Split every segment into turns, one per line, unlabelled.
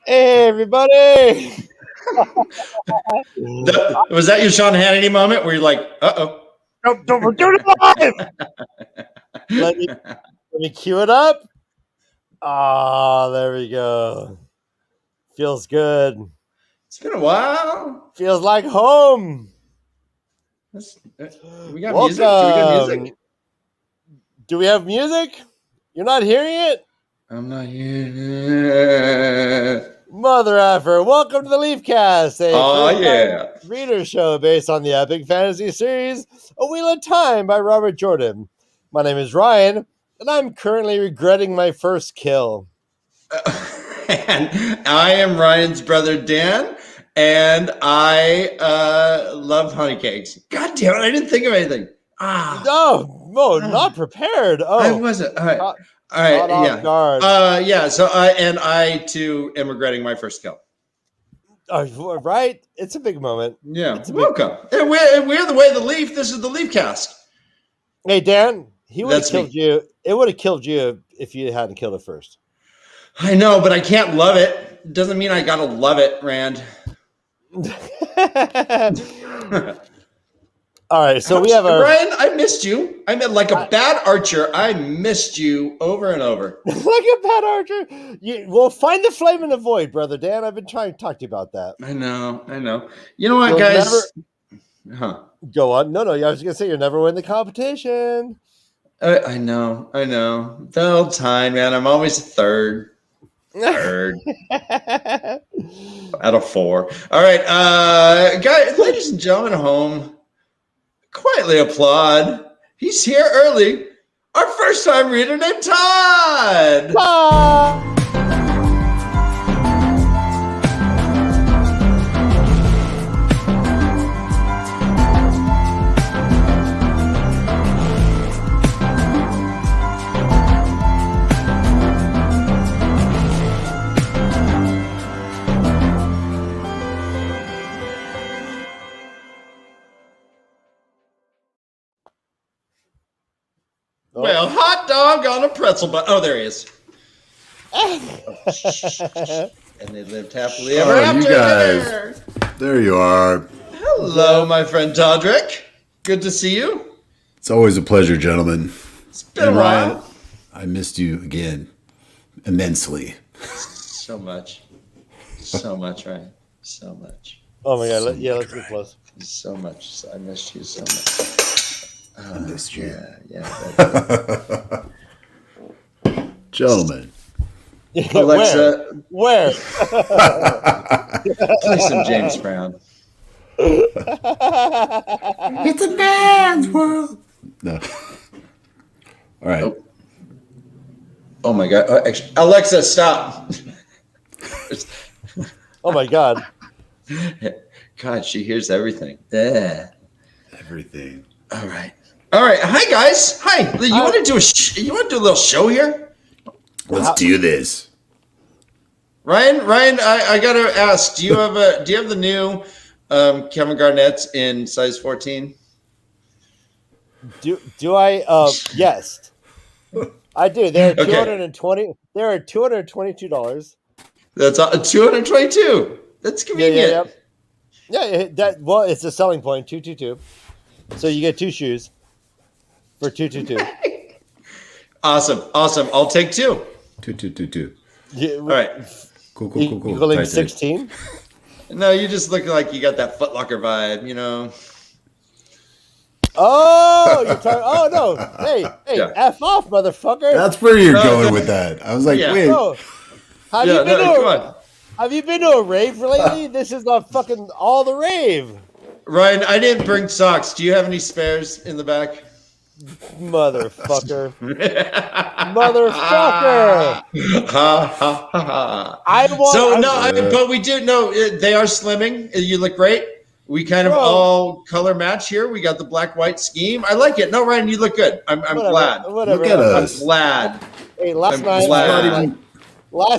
Hey, everybody! Was that your Sean Hannity moment where you're like, uh-oh?
Don't we're doing it live. Let me cue it up. Ah, there we go. Feels good.
It's been a while.
Feels like home.
We got music? Do we got music?
Do we have music? You're not hearing it?
I'm not here.
Mother effer. Welcome to the LeafCast, a reader show based on the epic fantasy series A Wheel of Time by Robert Jordan. My name is Ryan, and I'm currently regretting my first kill.
And I am Ryan's brother, Dan, and I love honey cakes. God damn it, I didn't think of anything.
No, not prepared. Oh,
I wasn't. All right. All right.
Off guard.
So I too am regretting my first kill.
Right? It's a big moment.
Yeah. Welcome. And we're the way of the Leaf. This is the LeafCast.
Hey, Dan, he would have killed you. It would have killed you if you hadn't killed it first.
I know, but I can't love it. Doesn't mean I gotta love it, Rand.
All right, so we have
Brian, I missed you. I meant like a bad archer. I missed you over and over.
Like a bad archer? Well, find the flame in the void, brother Dan. I've been trying to talk to you about that.
I know. You know what, guys?
Go on. No, I was going to say you'll never win the competition.
I know. The whole time, man. I'm always third. Out of 4. All right, guys, ladies and gentlemen at home. Quietly applaud. He's here early. Our first time reader named Todd. Well, hot dog on a pretzel bun. Oh, there he is. And they lived happily ever after.
You guys. There you are.
Hello, my friend Todrick. Good to see you.
It's always a pleasure, gentlemen.
It's been a while.
Ryan, I missed you again. Immensely.
So much, Ryan. So much.
Oh, my God. Let's get close.
So much. I missed you so much.
I missed you.
Yeah.
Gentlemen.
Alexa.
Where?
Play some James Brown.
It's a man's world. No. All right.
Oh my God. Actually, Alexa, stop.
Oh, my God.
God, she hears everything. Yeah.
Everything.
All right. Hi, guys. Hi. You want to do you want to do a little show here?
Let's do this.
Ryan, I gotta ask. Do you have the new Kevin Garnett's in size 14?
Do I? Yes, I do. They're $220. They're $222.
That's $222. That's convenient.
Yeah. It's a selling point. 222. So you get 2 shoes for $222.
Awesome. I'll take 2.
2.
All right.
Cool.
Equaling 16.
No, you just look like you got that Foot Locker vibe, you know.
Oh, you're talking. Oh no! Hey, F off, motherfucker!
That's where you're going with that. I was like, wait.
No. Have you been to a rave lately? This is the fucking all the rave.
Ryan, I didn't bring socks. Do you have any spares in the back?
Motherfucker.
But we do know they are slimming. You look great. We kind of all color match here. We got the black-white scheme. I like it. No, Ryan, you look good. I'm glad.
Whatever.
Look at us.
I'm glad.
Hey, last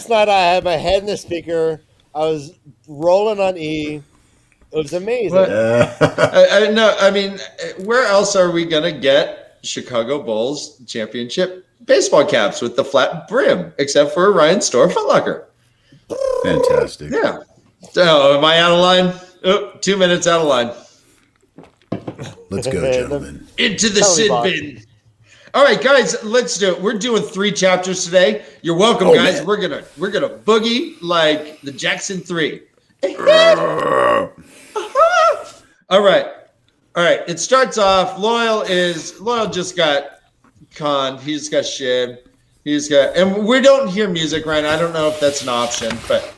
night I had my head in the speaker. I was rolling on E. It was amazing.
I mean, where else are we gonna get Chicago Bulls championship baseball caps with the flat brim, except for Ryan's store, Foot Locker?
Fantastic.
Yeah. Oh, am I out of line? Oh, 2 minutes out of line.
Let's go, gentlemen.
Into the sin bin. All right, guys, let's do it. We're doing 3 chapters today. You're welcome, guys. Man. We're gonna boogie like the Jackson 3. All right. It starts off. Loyal just got conned. He just got shivved. And we don't hear music, Ryan. I don't know if that's an option, but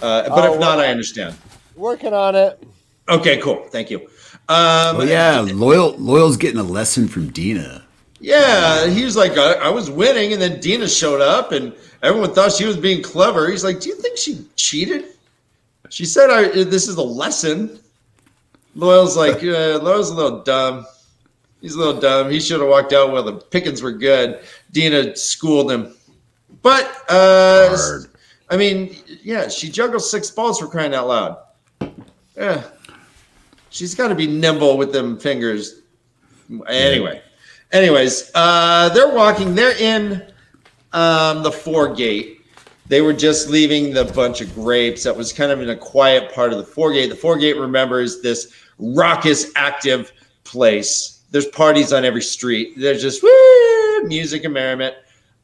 if not, I understand.
Working on it.
Okay, cool. Thank you.
Loyal's getting a lesson from Dina.
Yeah, he was like, I was winning, and then Dina showed up, and everyone thought she was being clever. He's like, do you think she cheated? She said, this is a lesson. Loyal's like, Loyal's a little dumb. He's a little dumb. He should have walked out while the pickings were good. Dina schooled him. But, I mean, yeah, she juggles 6 balls for crying out loud. Yeah. She's got to be nimble with them fingers. Anyways, they're walking. They're in the 4 gate. They were just leaving the bunch of grapes that was kind of in a quiet part of the 4 gate. The 4 gate, remember, is this raucous, active place. There's parties on every street. There's just music and merriment.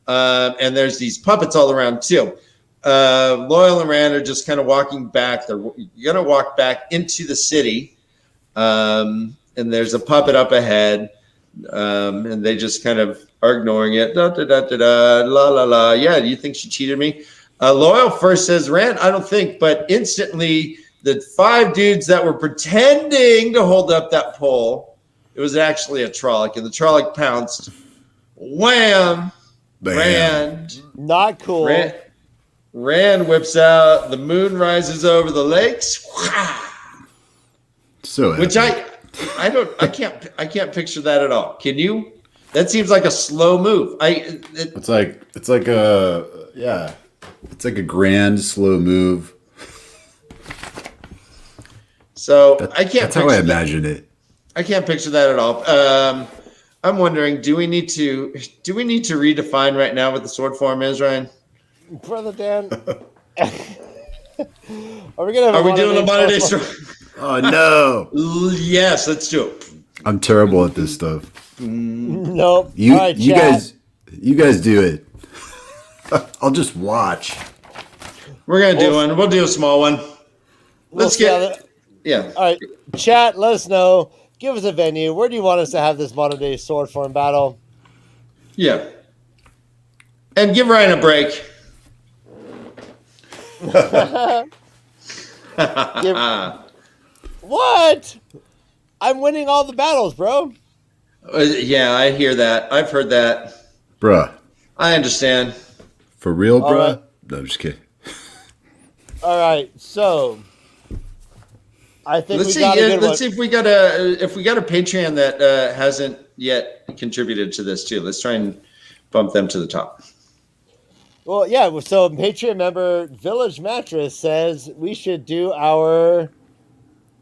And there's these puppets all around, too. Loyal and Rand are just kind of walking back. They're going to walk back into the city. And there's a puppet up ahead. And they just kind of are ignoring it. Da, da, da, da, da, la, la, la. Yeah, do you think she cheated me? Loyal first says, Rand, I don't think. But instantly, the 5 dudes that were pretending to hold up that pole, it was actually a Trolloc. And the Trolloc pounced. Wham!
Bam.
Rand.
Not cool.
Rand whips out. The moon rises over the lakes.
So epic.
Which I can't picture that at all. Can you? That seems like a slow move.
It's like a grand slow move.
So I can't.
That's how I imagine it.
I can't picture that at all. I'm wondering, do we need to redefine right now what the sword form is, Ryan?
Brother Dan, are we
doing a modern day sword?
Oh no!
Yes, let's do it.
I'm terrible at this stuff.
Nope.
You guys do it. I'll just watch.
We're gonna do one. We'll do a small one. Let's get. Yeah.
All right, chat. Let us know. Give us a venue. Where do you want us to have this modern day sword form battle?
Yeah. And give Ryan a break.
What? I'm winning all the battles, bro.
Yeah, I hear that. I've heard that.
Bruh.
I understand.
For real, bruh?
Right.
No, I'm just kidding.
All right, so I think
let's see if we got a Patreon that hasn't yet contributed to this too. Let's try and bump them to the top.
Well, yeah. So Patreon member Village Mattress says we should do our.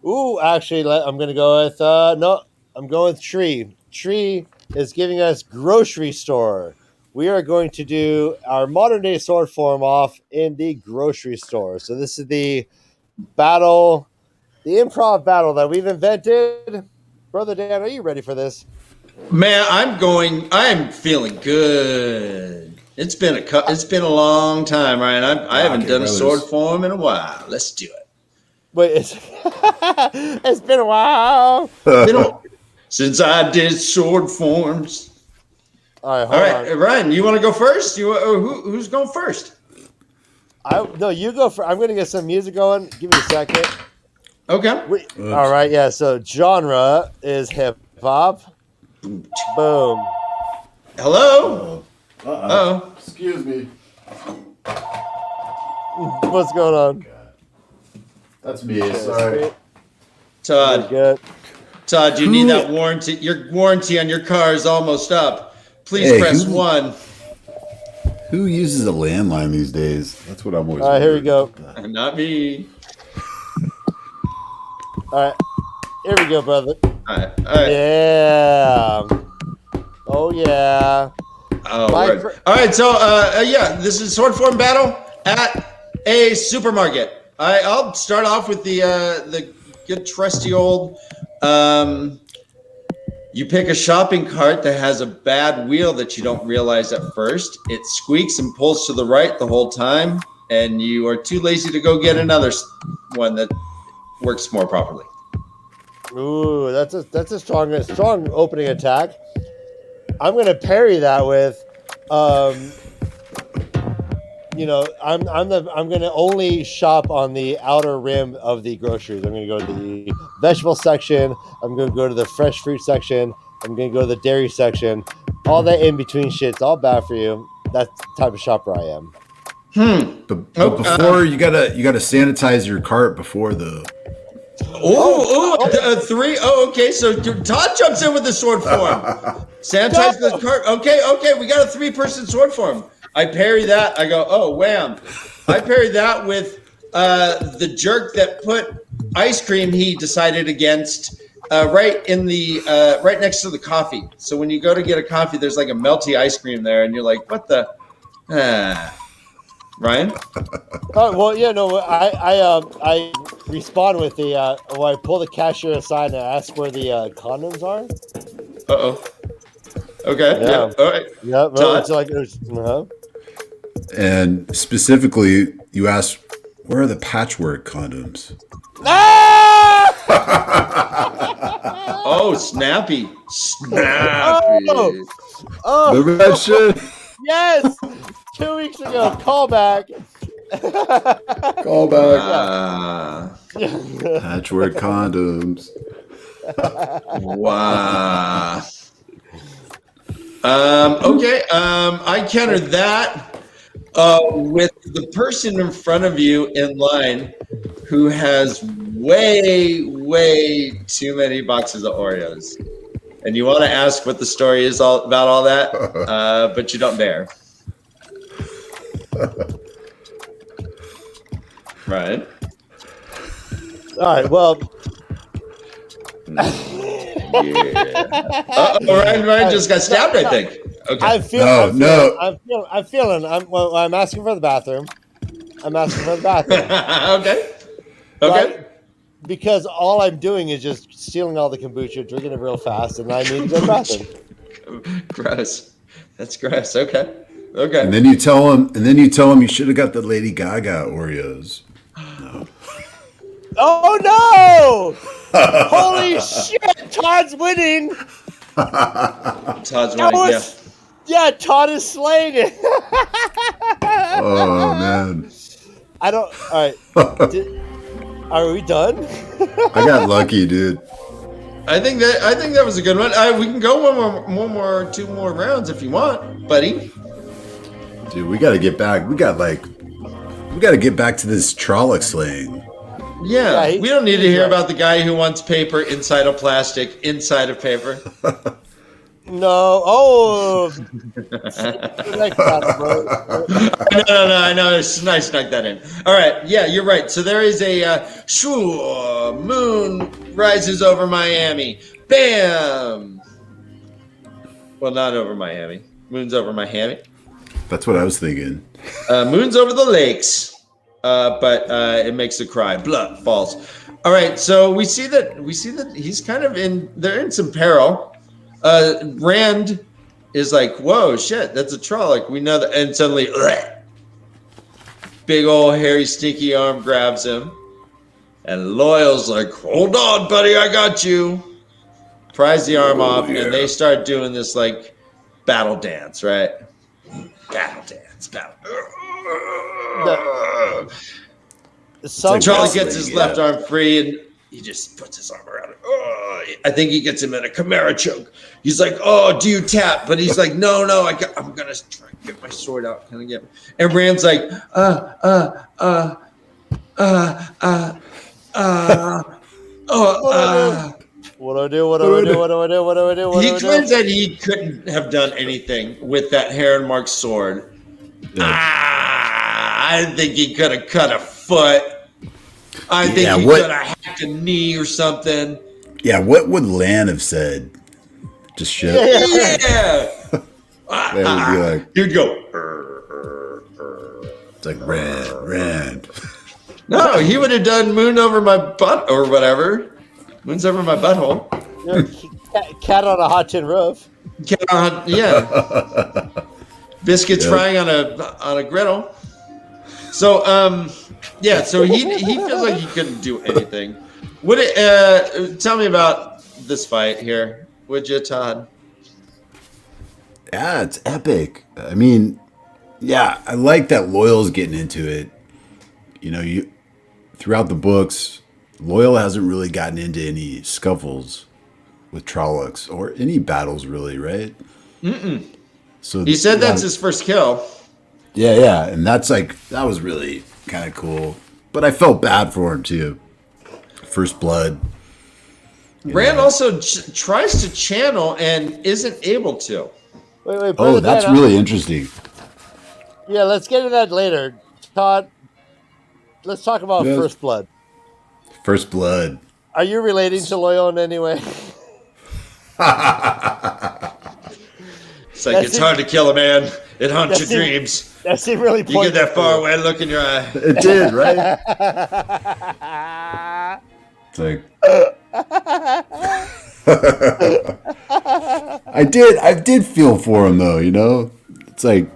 Ooh, actually, I'm going to go with I'm going with Tree. Tree is giving us grocery store. We are going to do our modern day sword form off in the grocery store. So this is the battle, the improv battle that we've invented. Brother Dan, are you ready for this?
Man, I'm feeling good. It's been a long time, Ryan. I haven't done a sword form in a while. Let's do it.
Wait, it's been a while.
Since I did sword forms.
All right,
Ryan, you want to go first? Who's going first?
No, you go first. I'm going to get some music going. Give me a second.
Okay.
All right, yeah. So genre is hip hop. Boom.
Hello.
Uh-oh. Excuse me.
What's going on?
That's me. Sorry.
Todd.
Good.
Todd, you need that warranty. Your warranty on your car is almost up. Please press 1.
Who uses a landline these days? That's what I'm always.
All right, here we go.
Not me.
All right, here we go, brother.
All right.
Yeah. Oh yeah.
Oh, right. All right. So, this is sword form battle at a supermarket. I'll start off with the good trusty old. You pick a shopping cart that has a bad wheel that you don't realize at first. It squeaks and pulls to the right the whole time, and you are too lazy to go get another one that works more properly.
Ooh, that's a strong opening attack. I'm gonna parry that with, I'm gonna only shop on the outer rim of the groceries. I'm gonna go to the vegetable section. I'm gonna go to the fresh fruit section. I'm gonna go to the dairy section. All that in between shit's all bad for you. That's the type of shopper I am.
But before you gotta sanitize your cart before the.
Three. Oh, okay. So Todd jumps in with the sword form. Sanitize the cart. Okay. We got a 3-person sword form. I parry that. I go, oh, wham. I parry that with the jerk that put ice cream he decided against right next to the coffee. So when you go to get a coffee, there's like a melty ice cream there, and you're like, what the? Ryan?
Oh, well, yeah, no, I respond with the I pull the cashier aside and I ask where the condoms are.
Uh-oh. Okay. Yeah. All right.
Yeah. Well, it's like
And specifically, you ask, where are the patchwork condoms?
Ah!
Oh, snappy.
Oh.
Remember that shit?
Yes. 2 weeks ago, callback.
Patchwork condoms.
Wow. Okay. I countered that with the person in front of you in line who has way too many boxes of Oreos, and you want to ask what the story is about all that, but you don't dare. Right.
All right. Well.
Yeah. Ryan just got stabbed, I think. Okay.
I'm feeling. I'm asking for the bathroom.
Okay.
Right? Because all I'm doing is just stealing all the kombucha, drinking it real fast, and I need to go to the bathroom.
Gross. That's gross. Okay. Okay.
And then you tell him you should have got the Lady Gaga Oreos. No.
Oh no! Holy shit! Todd's winning.
Todd's winning.
Yeah, Todd is slaying it.
Oh man.
I don't. All right. Are we done?
I got lucky, dude.
I think that was a good one. We can go two more rounds if you want, buddy.
Dude, we got to get back. We got to get back to this Trolloc slaying.
Yeah, we don't need to hear about the guy who wants paper inside of plastic, inside of paper.
No. Oh. Like that, bro.
No. I know. I snuck that in. All right. Yeah, you're right. So there is a moon rises over Miami. Bam. Well, not over Miami. Moon's over Miami.
That's what I was thinking.
Moon's over the lakes. But it makes it cry. Blood falls. All right, so we see that he's kind of they're in some peril. Rand is like, whoa, shit, that's a Trolloc. We know that, and suddenly, big old hairy stinky arm grabs him, and Loyal's like, hold on, buddy, I got you. Pries the arm off, yeah. And they start doing this like battle dance, right? Battle dance. Charlie gets his left arm free and he just puts his arm around it. I think he gets him in a Chimera choke. He's like, "Oh, do you tap?" But he's like, "No, I'm gonna try to get my sword out." Can I get? And Rand's like,
What do I do?
He claims that he couldn't have done anything with that Heron Mark sword. Yeah. I think he could have cut a foot. I think he could have hacked a knee or something.
Yeah, what would Lan have said? Just shit.
Yeah.
That would be like,
he'd go.
It's like Rand.
No, he would have done moon over my butt or whatever. Moon's over my butthole.
Cat on a hot tin roof.
Yeah. Biscuits frying on a griddle. So so he feels like he couldn't do anything. Tell me about this fight here, would you, Todd?
Yeah, it's epic. I mean, yeah, I like that Loyal's getting into it. You know, throughout the books, Loyal hasn't really gotten into any scuffles with Trollocs or any battles, really, right?
Mm-mm. So he said that's his first kill.
Yeah, and that was really kind of cool. But I felt bad for him too. First blood.
Rand also tries to channel and isn't able to.
Wait,
that's really interesting.
Yeah, let's get into that later. Todd, let's talk about First Blood.
First Blood.
Are you relating to Loyal in any way?
It's like, it's hard to kill a man. It haunts your dreams.
That seemed really
You get that far away look in your eye.
It did, right? It's like... I did feel for him, though, you know? It's like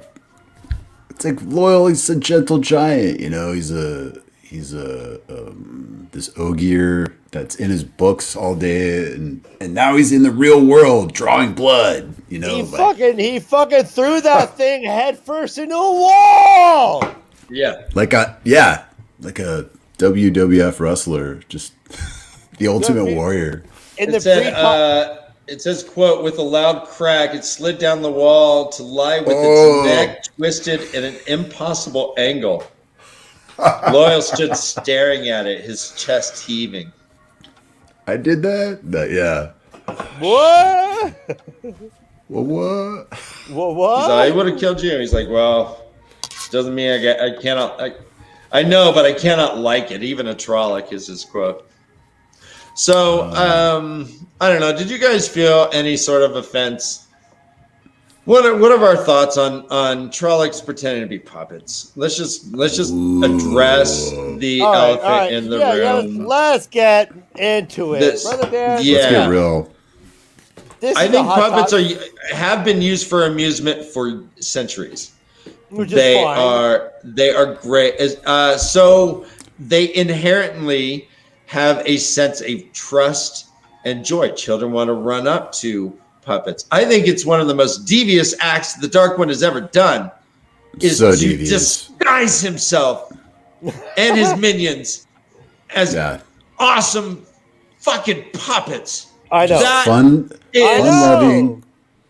Loyal, he's a gentle giant, you know? He's this Ogier that's in his books all day, and now he's in the real world drawing blood, you know?
He fucking threw that thing head first into a wall!
Yeah.
Like a WWF wrestler, just the ultimate warrior.
It says, quote, with a loud crack, it slid down the wall to lie with its neck twisted at an impossible angle. Loyal stood staring at it, his chest heaving.
I did that? Yeah.
What?
What?
He's like, I would have killed you. He's like, well, doesn't mean I cannot. I know, but I cannot like it. Even a Trolloc is his quote. So, I don't know. Did you guys feel any sort of offense? What are our thoughts on Trollocs pretending to be puppets? Let's just address the elephant in the room.
Let's get into it, Brother Dan.
Yeah. Let's get real.
I think puppets have been used for amusement for centuries. They are great. So they inherently have a sense of trust and joy. Children want to run up to puppets. I think it's one of the most devious acts the Dark One has ever done, is to disguise himself and his minions as awesome fucking puppets.
I know.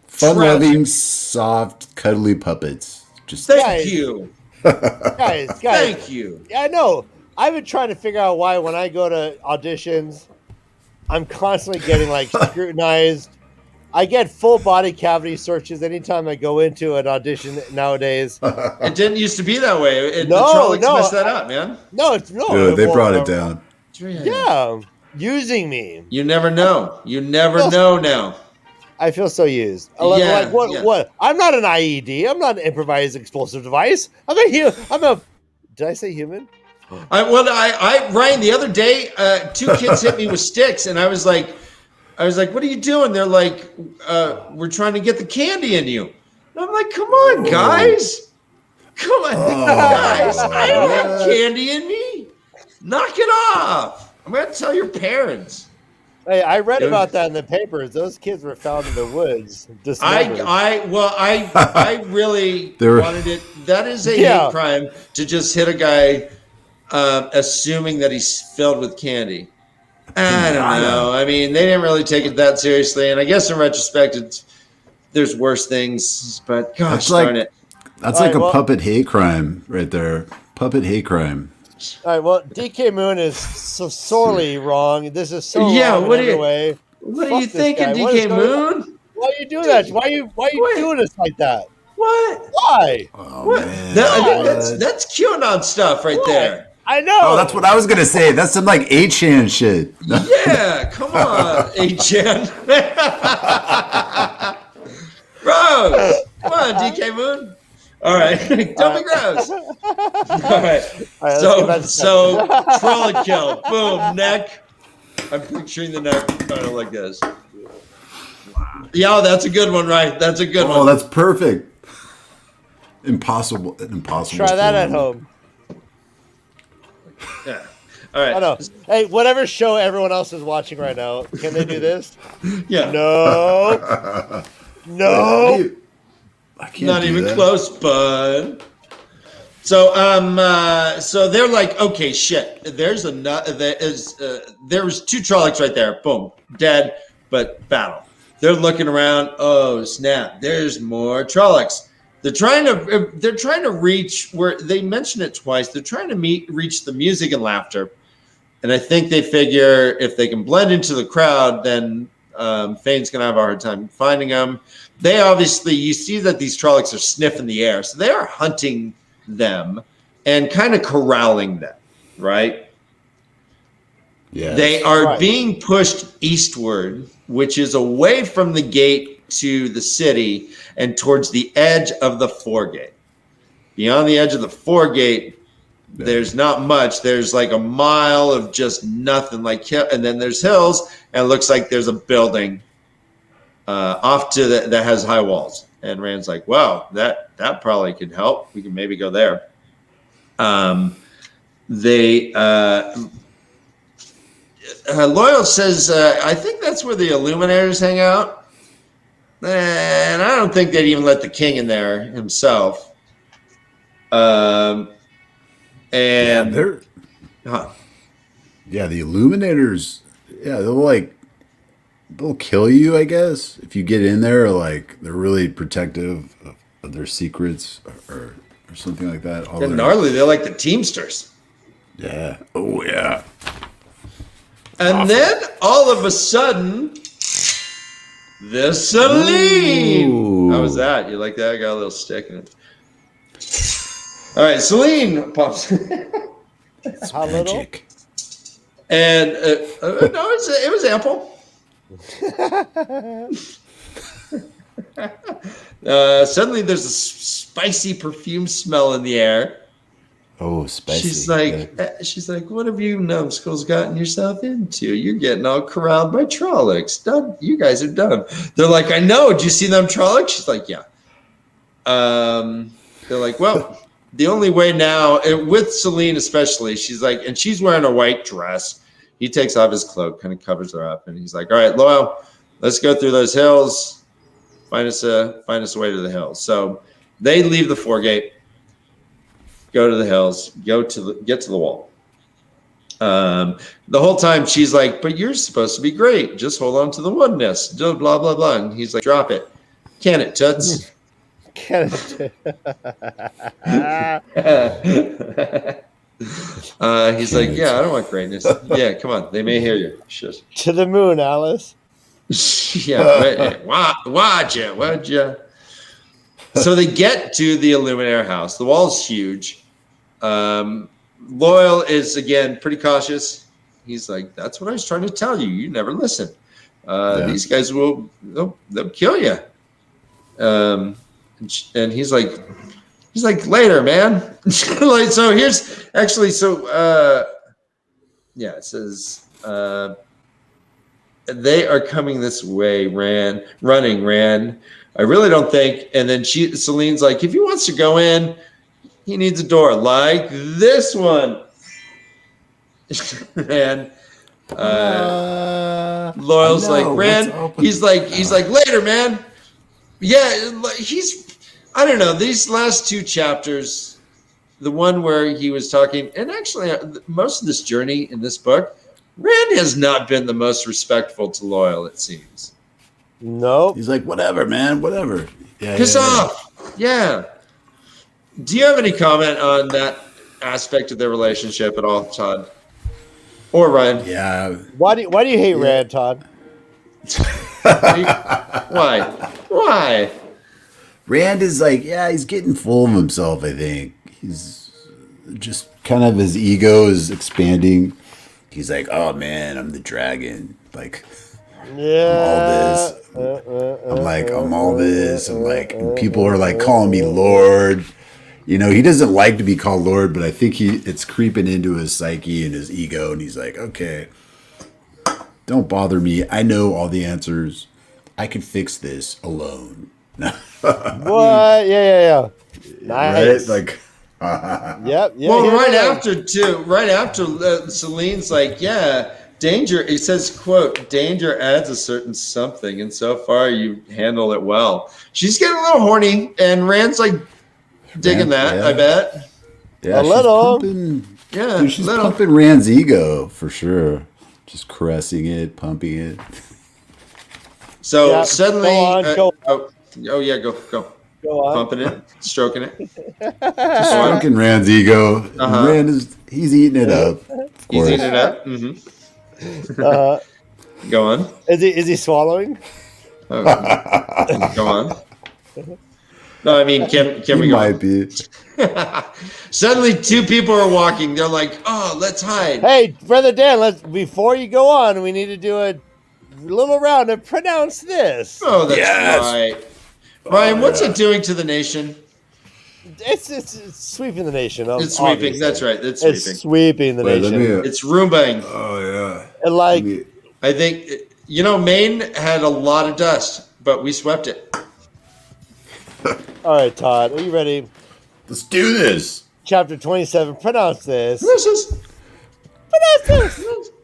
Fun-loving, soft, cuddly puppets. Just
thank you.
Guys.
Thank you.
Yeah, I know. I've been trying to figure out why when I go to auditions, I'm constantly getting scrutinized. I get full body cavity searches anytime I go into an audition nowadays.
It didn't used to be that way. The Trollocs messed that up, man.
They brought it down.
Yeah, using me.
You never know. You never know now.
I feel so used. What? I'm not an IED. I'm not an improvised explosive device. Did I say human?
Ryan, the other day, 2 kids hit me with sticks, and I was like, what are you doing? They're like, we're trying to get the candy in you. And I'm like, come on, guys. Come on, guys. I don't have candy in me. Knock it off. I'm going to tell your parents.
Hey, I read about that in the papers. Those kids were found in the woods.
I really wanted it. That is a hate crime to just hit a guy assuming that he's filled with candy. I don't know. I mean, they didn't really take it that seriously, and I guess in retrospect, there's worse things. But gosh darn it,
that's a puppet hate crime right there. Puppet hate crime.
All right. Well, DK Moon is so sorely wrong. This is so wrong in every way.
What are you thinking, DK Moon?
Why are you doing that? Why are you doing us like that?
What?
Why?
Oh,
what?
Man.
That's QAnon stuff right there.
I know.
Oh, that's what I was gonna say. That's some 8chan shit.
Yeah, come on, 8chan. Bro, come on, DK Moon. All right. Don't be gross. All right. So Trolloc kill. Boom. Neck. I'm picturing the neck kind of like this. Wow. Yeah, that's a good one, right? That's a good one.
Oh, that's perfect. Impossible.
Try that at home.
Yeah. All right.
I know. Hey, whatever show everyone else is watching right now, can they do this?
Yeah.
No. No.
I can't. Not even close, bud. So so they're like, okay, shit. There's two Trollocs right there. Boom, dead, but battle. They're looking around. Oh snap! There's more Trollocs. They're trying to reach where they mention it twice. They're trying to reach the music and laughter, and I think they figure if they can blend into the crowd, then Fane's gonna have a hard time finding them. They obviously, you see that these Trollocs are sniffing the air, so they are hunting them and kind of corralling them, right? Yeah. They are being pushed eastward, which is away from the gate to the city and towards the edge of the foregate. Beyond the edge of the foregate, there's not much. There's like a mile of just nothing, and then there's hills, and it looks like there's a building off to that has high walls. And Rand's like, wow, that probably could help. We can maybe go there. Loyal says, I think that's where the Illuminators hang out. And I don't think they'd even let the king in there himself. The
Illuminators, they'll kill you, I guess, if you get in there. Like, they're really protective of their secrets or something like that.
They're gnarly. They're like the Teamsters.
Yeah. Oh, yeah.
And then, all of a sudden, the Celine. Ooh. How was that? You like that? I got a little stick in it. All right, Celine pops.
How little?
And, no, it was ample. Suddenly there's a spicy perfume smell in the air.
Oh, spicy.
She's like, what have you numbskulls gotten yourself into? You're getting all corralled by Trollocs. Done. You guys are done. They're like, I know. Did you see them Trollocs? She's like, yeah. They're like, well, the only way now, with Celine especially, she's like, and she's wearing a white dress. He takes off his cloak, kind of covers her up, and he's like, all right, Loyal, let's go through those hills. Find us a way to the hills. So they leave the foregate, go to the hills, get to the wall. The whole time she's like, but you're supposed to be great. Just hold on to the oneness. Blah, blah, blah. And he's like, drop it. Can it, Toots?
Can it?
He's like, yeah, I don't want greatness. Yeah, come on. They may hear you. Shush.
To the moon, Alice.
Yeah, watch it, would you? So they get to the Illuminator house. The wall's huge. Loyal is, again, pretty cautious. He's like, that's what I was trying to tell you. You never listen. These guys they'll kill you. And he's like, later, man. Like, so here's actually, it says, they are coming this way, running, Rand. I really don't think. And then Celine's like, if he wants to go in, he needs a door like this one. And Loyal's like, Rand. He's like, later, man. Yeah, I don't know. These last two chapters, the one where he was talking, and actually most of this journey in this book, Rand has not been the most respectful to Loyal, it seems.
Nope.
He's like, whatever, man, whatever.
Piss off. Yeah. Do you have any comment on that aspect of their relationship at all, Todd? Or Ryan?
Yeah.
Why do you hate Rand, Todd?
Why?
Rand is like, he's getting full of himself, I think. He's just kind of, his ego is expanding. He's like, oh man, I'm the dragon. Like,
Yeah.
I'm all this. I'm like, and people are like calling me Lord. You know, he doesn't like to be called Lord, but I think it's creeping into his psyche and his ego, and he's like, okay, don't bother me. I know all the answers. I can fix this alone.
What? Yeah. Nice.
Right? Like,
yep.
Well, right after Celine's like, yeah, danger. He says, quote, danger adds a certain something, and so far you handle it well. She's getting a little horny, and Rand's like digging that,
yeah.
I bet.
Yeah,
a little.
She's pumping Rand's ego for sure. Just caressing it, pumping it.
So suddenly,
go
on. Go on. Pumping it, stroking it.
Just stroking Rand's ego. Rand he's eating it up.
He's eating it up. Mm-hmm. Go on.
Is he swallowing?
Oh, go on. No, I mean, can we go?
Might be.
Suddenly, two people are walking. They're like, "Oh, let's hide."
Hey, brother Dan, before you go on, we need to do a little round and pronounce this.
Oh, that's right. Ryan, what's it doing to the nation?
It's sweeping the nation.
It's sweeping. Obviously. That's right. It's sweeping.
It's sweeping the nation.
It's Roombang.
Oh yeah.
And like,
I think Maine had a lot of dust, but we swept it.
All right, Todd, are you ready?
Let's do this.
Chapter 27. Pronounce this.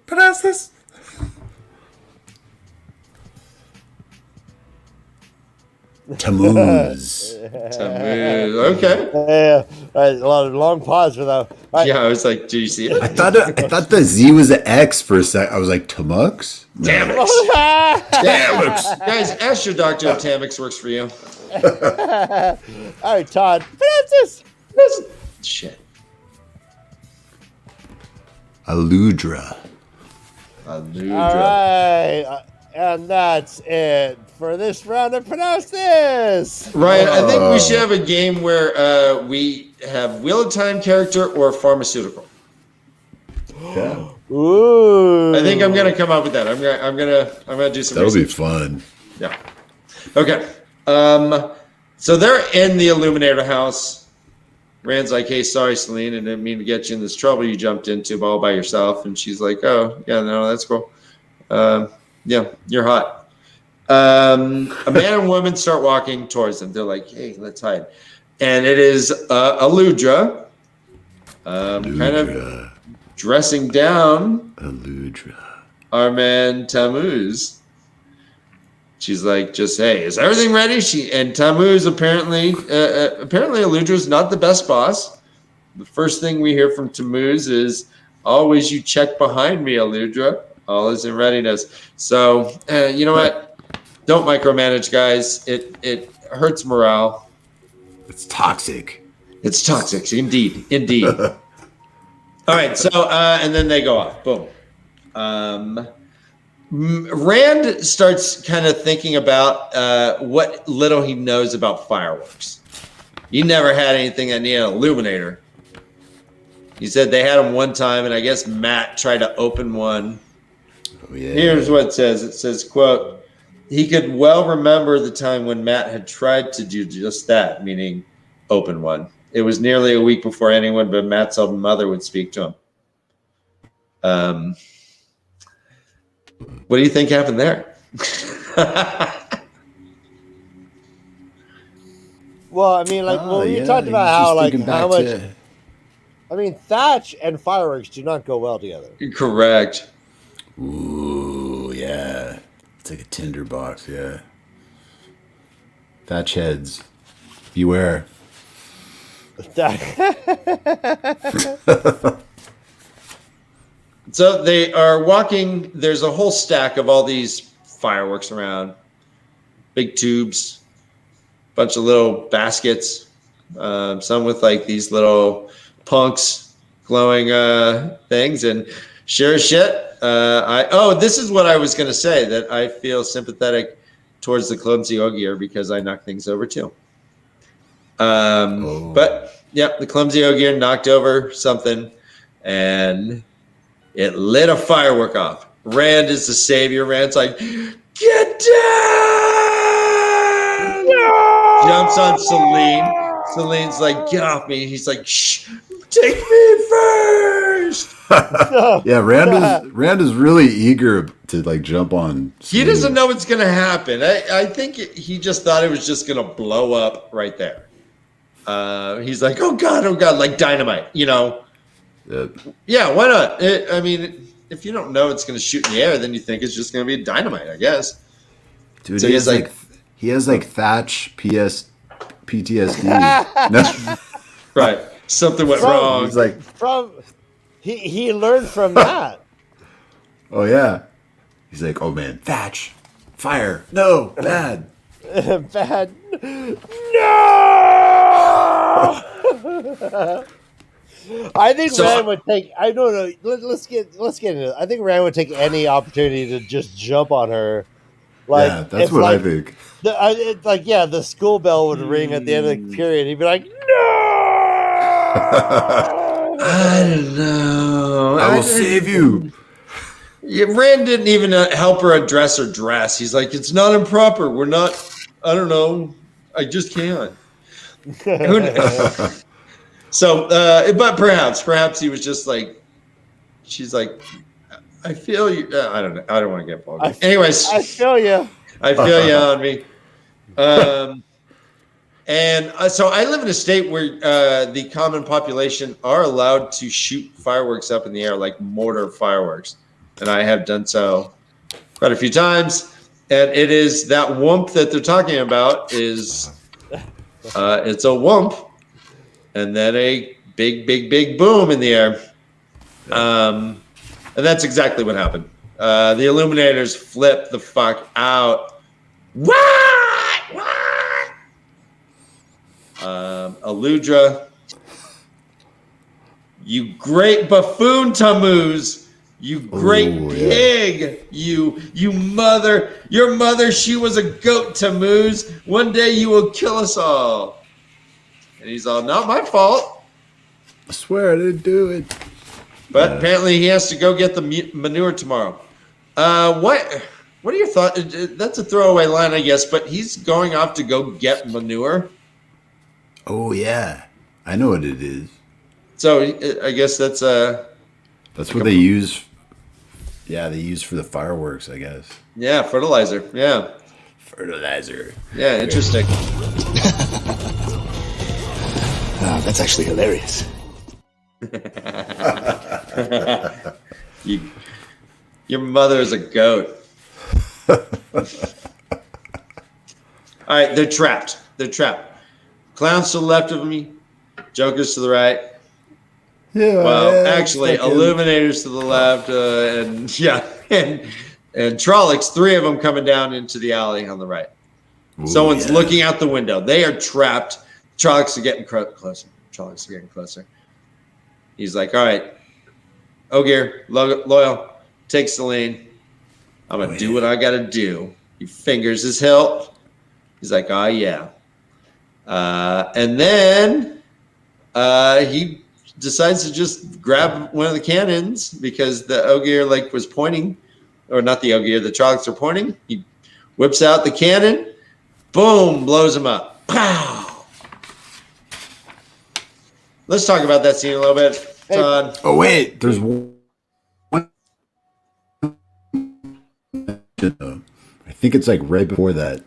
Pronounce this. Tammuz.
Okay.
Yeah, a lot of long pause for that.
Right. Yeah, I was like, "Do you see it?"
I thought the Z was an X for a sec. I was like, Tamux?
Tamux. Tamux. Guys, ask your doctor if Tamux works for you.
All right, Todd. Pronounce this.
Shit.
Aludra.
All right. And that's it for this round of Pronounce This.
Ryan, I think we should have a game where we have Wheel of Time character or pharmaceutical.
Yeah.
Ooh.
I think I'm gonna come up with that. I'm gonna do some.
That'll
research.
Be fun.
Yeah. Okay. So they're in the Illuminator house. Rand's like, "Hey, sorry, Celine, I didn't mean to get you in this trouble you jumped into all by yourself." And she's like, "Oh, yeah, no, that's cool. Yeah, you're hot." A man and woman start walking towards them. They're like, "Hey, let's hide." And it is Aludra, kind of dressing down
Aludra.
our man Tammuz. She's like, "Just hey, is everything ready?" And Tammuz apparently Aludra's not the best boss. The first thing we hear from Tammuz is, "Always you check behind me, Aludra. All is in readiness." So, you know what? Don't micromanage, guys. It hurts morale.
It's toxic.
It's toxic, indeed. All right, so and then they go off. Boom. Rand starts kind of thinking about what little he knows about fireworks. He never had anything that needed an illuminator. He said they had them one time, and I guess Matt tried to open one.
Oh, yeah.
Here's what it says. It says, quote, he could well remember the time when Matt had tried to do just that, meaning open one. It was nearly a week before anyone but Matt's own mother would speak to him. What do you think happened there?
Well, I mean, we talked about how much. I mean, thatch and fireworks do not go well together.
Correct.
Ooh, yeah. It's like a tinderbox, yeah. Thatch heads. Beware.
So they are walking. There's a whole stack of all these fireworks around. Big tubes. Bunch of little baskets. Some with like these little punks glowing things. And sure as shit. This is what I was going to say, that I feel sympathetic towards the clumsy Ogier because I knock things over too. But yeah, the clumsy Ogier knocked over something and it lit a firework off. Rand is the savior. Rand's like, get down! No! Jumps on Celine. Celine's like, get off me. He's like, shh, take me first.
Yeah, Rand is really eager to like jump on Celine.
He doesn't know what's going to happen. I think he just thought it was just going to blow up right there. He's like, oh God, like dynamite, you know? Yeah, why not? I mean, if you don't know it's going to shoot in the air, then you think it's just going to be dynamite, I guess.
Dude, so he has like Thatch PTSD. No.
Right. Something went wrong.
He's like,
he learned from that.
Oh yeah. He's like, oh man, Thatch, fire, no, bad.
Bad. No. I think Rand would take. I don't know. Let's get into it. I think Rand would take any opportunity to just jump on her. Like,
yeah, that's what I think.
The school bell would ring at the end of the period. He'd be like, no.
I don't know.
I will save you.
Yeah, Rand didn't even help her undress her dress. He's like, it's not improper. We're not. I don't know. I just can't. So, but perhaps he was just like, she's like, I feel you. I don't know. I don't want to get involved. Anyways,
I feel you.
I feel you on me. And so I live in a state where the common population are allowed to shoot fireworks up in the air, like mortar fireworks. And I have done so quite a few times. And it is that whoomp that they're talking about is it's a whoomp and then a big, big, big boom in the air. And that's exactly what happened. The illuminators flipped the fuck out. What? Aludra, you great buffoon, Tammuz. You great pig. Yeah. You mother. Your mother, she was a goat, Tammuz. One day you will kill us all. And he's all, not my fault.
I swear I didn't do it.
But apparently he has to go get the manure tomorrow. What are your thoughts? That's a throwaway line, I guess, but he's going off to go get manure.
Oh, yeah. I know what it is.
So I guess that's
what they use. Yeah, they use for the fireworks, I guess.
Yeah, fertilizer. Yeah.
Fertilizer.
Yeah, interesting.
That's actually hilarious.
Your mother is a goat. All right, they're trapped. Clowns to the left of me, Jokers to the right.
Yeah.
Well, actually, Illuminators to the left, and Trollocs, three of them coming down into the alley on the right. Ooh, someone's looking out the window. They are trapped. Trollocs are getting closer. He's like, all right, Ogier, loyal, take Celine. I'm going to do what I got to do. He fingers his hilt. He's like, oh, yeah. And then he decides to just grab one of the cannons because the Ogier was pointing, or not the Ogier, the Trollocs are pointing. He whips out the cannon. Boom, blows him up. Pow! Let's talk about that scene a little bit. Todd.
Oh, wait. There's one. I think it's right before that.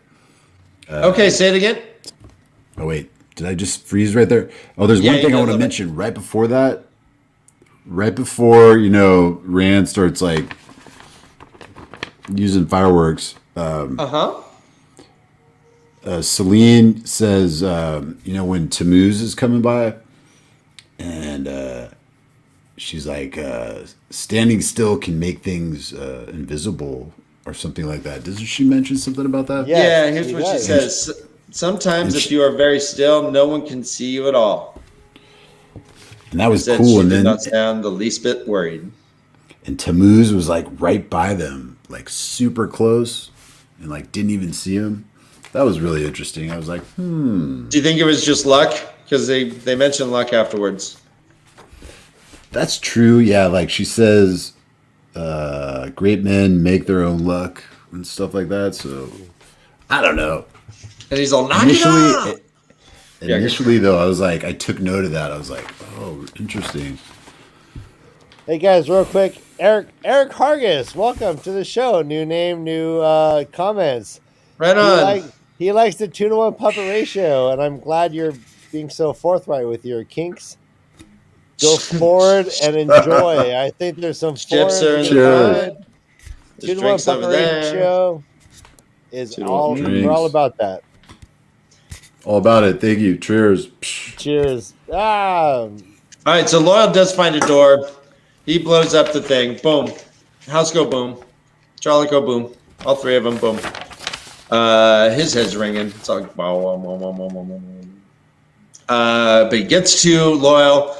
Okay, say it again.
Oh, wait. Did I just freeze right there? Oh, there's one thing I want to mention right before that. Right before, Rand starts using fireworks. Celine says, when Tammuz is coming by, and she's like, standing still can make things invisible or something like that. Doesn't she mention something about that?
Yeah, here's what she says. Sometimes if you are very still, no one can see you at all.
And that was cool.
She
And
did
then
not sound the least bit worried.
And Tammuz was right by them, super close, and didn't even see him. That was really interesting. I was like,
Do you think it was just luck? Because they mentioned luck afterwards.
That's true. Yeah, she says, great men make their own luck and stuff like that. So I don't know.
And he's all, knock it off!
Initially, though, I was like, I took note of that. I was like, oh, interesting.
Hey guys, real quick, Eric Hargis, welcome to the show. New name, new comments.
Right on.
He likes the 2-to-1 puppet ratio, and I'm glad you're being so forthright with your kinks. Go forward and enjoy. I think there's some
chips are in the
good.
There's
2-to-1 puppet ratio is all. We're all about that.
All about it. Thank you. Cheers.
Cheers.
All right, so Loyal does find a door. He blows up the thing. Boom. House go boom. Charlie go boom. All three of them boom. His head's ringing. It's like, but he gets to Loyal,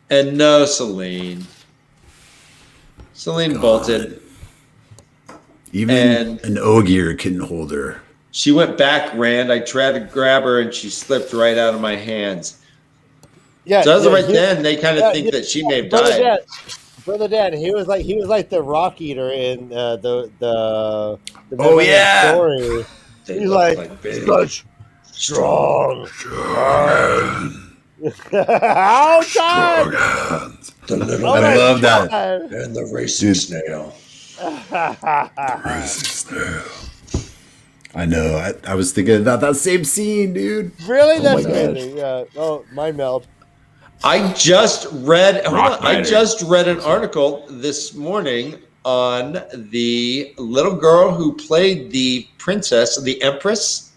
and no Celine. Celine bolted.
Even an Ogier couldn't hold her.
She went back, Rand. I tried to grab her, and she slipped right out of my hands.
Yeah,
so as of right then, they kind of think that she may have died.
Brother Dan, he was like the rock eater in the story. He's like such strong
hands. I love that.
And the racing snail.
Racing snail. I know. I was thinking about that same scene, dude.
Really? That's amazing. Yeah. Oh, mind meld.
I just read an article this morning on the little girl who played the princess, the empress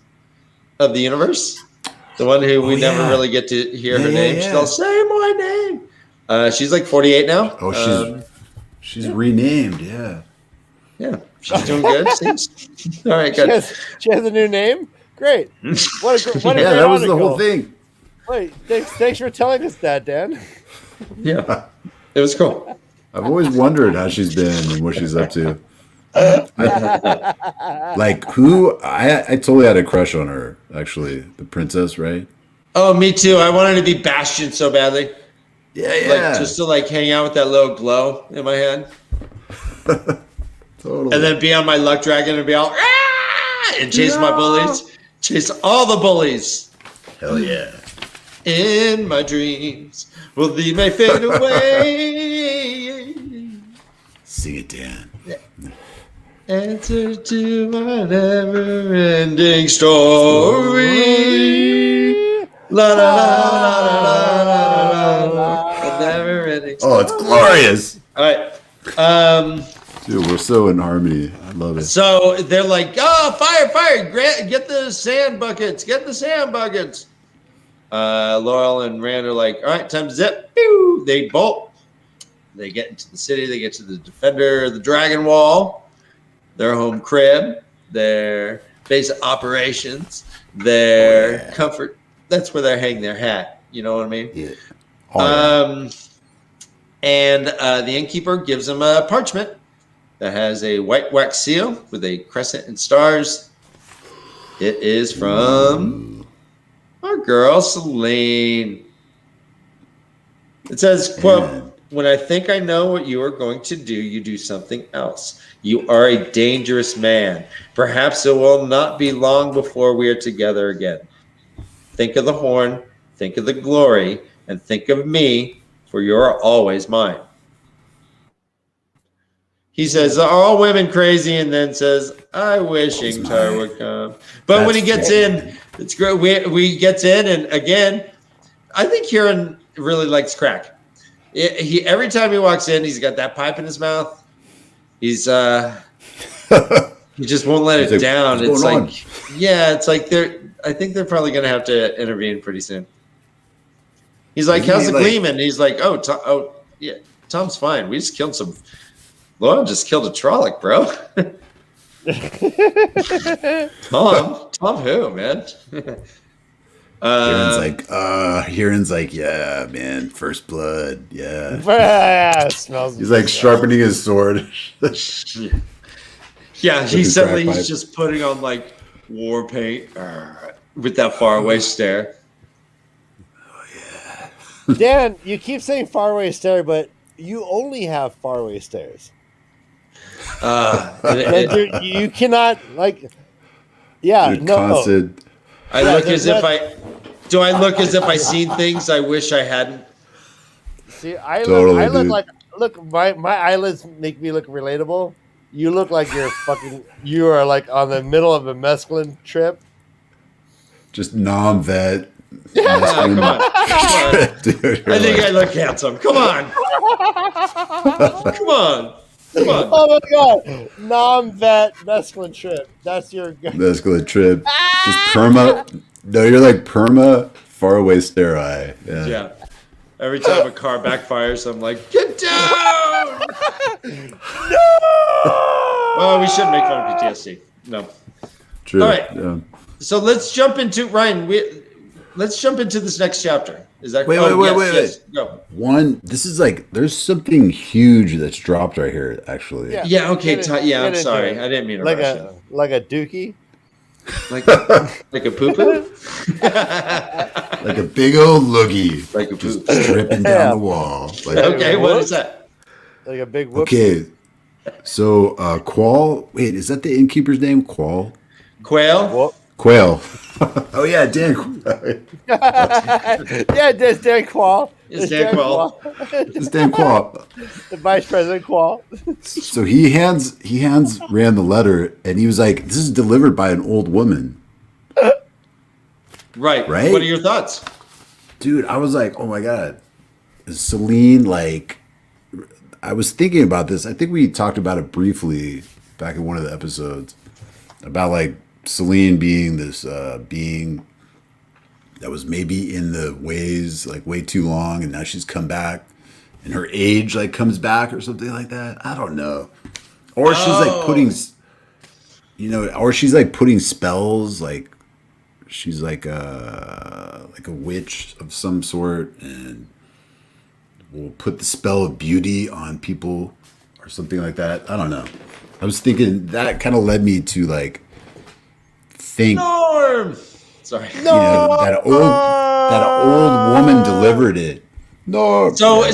of the universe, the one who we never really get to hear her name. Yeah. She'll say my name. She's like 48 now.
Oh, she's renamed. Yeah.
Yeah, she's doing good. All right, good.
She has a new name. Great. What a great
that was the whole thing.
Wait, thanks for telling us that, Dan.
Yeah, it was cool.
I've always wondered how she's been and what she's up to. Like who? I totally had a crush on her. Actually, the princess, right?
Oh, me too. I wanted to be Bastion so badly.
Yeah.
Like just to hang out with that little glow in my head.
Totally.
And then be on my luck dragon and be all and chase my bullies, chase all the bullies.
Hell yeah!
In my dreams, will thee may fade away.
Sing it, Dan.
Answer to my never-ending story. La la la la la la. Never-ending story.
Oh, it's glorious.
All right.
Dude, we're so in harmony. I love it.
So they're like, oh, fire. Get the sand buckets. Laurel and Rand are like, all right, time to zip. Pew! They bolt. They get into the city. They get to the defender, the dragon wall, their home crib, their base of operations, their comfort. That's where they hang their hat. You know what I mean?
Yeah.
And the innkeeper gives them a parchment that has a white wax seal with a crescent and stars. It is from our girl, Celine. It says, quote, when I think I know what you are going to do, you do something else. You are a dangerous man. Perhaps it will not be long before we are together again. Think of the horn, think of the glory, and think of me, for you are always mine. He says, are all women crazy? And then says, I wish Ingtar would come. But when he gets in, it's great. We gets in, and again, I think Kieran really likes crack. He every time he walks in, he's got that pipe in his mouth. He's he just won't let it down. It's like, it's like I think they're probably going to have to intervene pretty soon. He's like, how's the gleaming? He's like, yeah, Tom's fine. We just killed some. Lauren just killed a Trolloc, bro. Tom who, man?
Huron's like, yeah, man, first blood, yeah.
Smells.
He's like sharpening his sword.
Yeah, he's just putting on like war paint with that faraway stare.
Oh yeah.
Dan, you keep saying faraway stare, but you only have faraway stares. You cannot
Constant.
I look as if I. Do I look as if I seen things I wish I hadn't?
See, I
Totally,
look
dude.
like my eyelids make me look relatable. You look like you are like on the middle of a mescaline trip.
Just non-vet.
Come on.
Dude,
I think I look handsome. Come on. Come on.
Oh my god, non-vet mescaline trip. That's your
mescaline trip. Just perma. No, you're like perma far away stare eye.
Yeah. Every time a car backfires, I'm like, get down!
No!
Well, we shouldn't make fun of PTSD. No.
True.
All right.
Yeah.
So let's jump into Ryan. Let's jump into this next chapter. Is that
Wait.
Go.
One. This is like there's something huge that's dropped right here. Actually.
Yeah. Okay. I'm sorry. I didn't mean to rush it.
Like a dookie.
Like a poo poo.
Like a big old loogie.
Like a
just
poop.
dripping down the wall. Like,
Okay. What is that?
Like a big whoop.
Okay. So Qual. Wait, is that the innkeeper's name? Qual.
Quail.
Quail. Oh yeah, Dan.
Yeah, it's Dan Qual.
It's Dan Qual.
It's Dan Qual.
The Vice President Qual.
So he hands Rand the letter, and he was like, "This is delivered by an old woman."
Right.
Right.
What are your thoughts?
Dude, I was like, "Oh my god, is Celine like?" I was thinking about this. I think we talked about it briefly back in one of the episodes about like Celine being this being that was maybe in the ways like way too long, and now she's come back, and her age like comes back or something like that. I don't know. Or she's like putting, or she's like putting spells, like she's like a witch of some sort, and will put the spell of beauty on people or something like that. I don't know. I was thinking that kind of led me to like think
Norm. Sorry.
that old woman delivered it. No.
So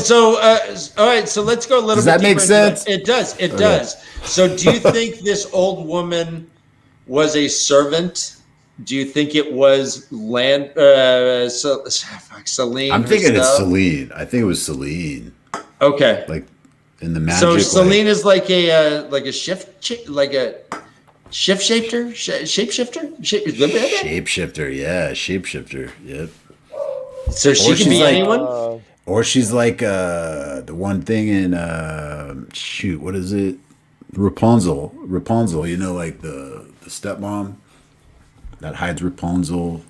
all right. So let's go a little.
Does
bit
that make
deeper into
sense?
that. It does. It does. So do you think this old woman was a servant? Do you think it was Celine?
I'm thinking it's Celine. I think it was Celine.
Okay.
Like in the magic.
So Celine is like a shapeshifter.
Shapeshifter, yeah, shapeshifter, yep.
So she can be anyone.
Or she's like the one thing in what is it? Rapunzel, like the stepmom that hides Rapunzel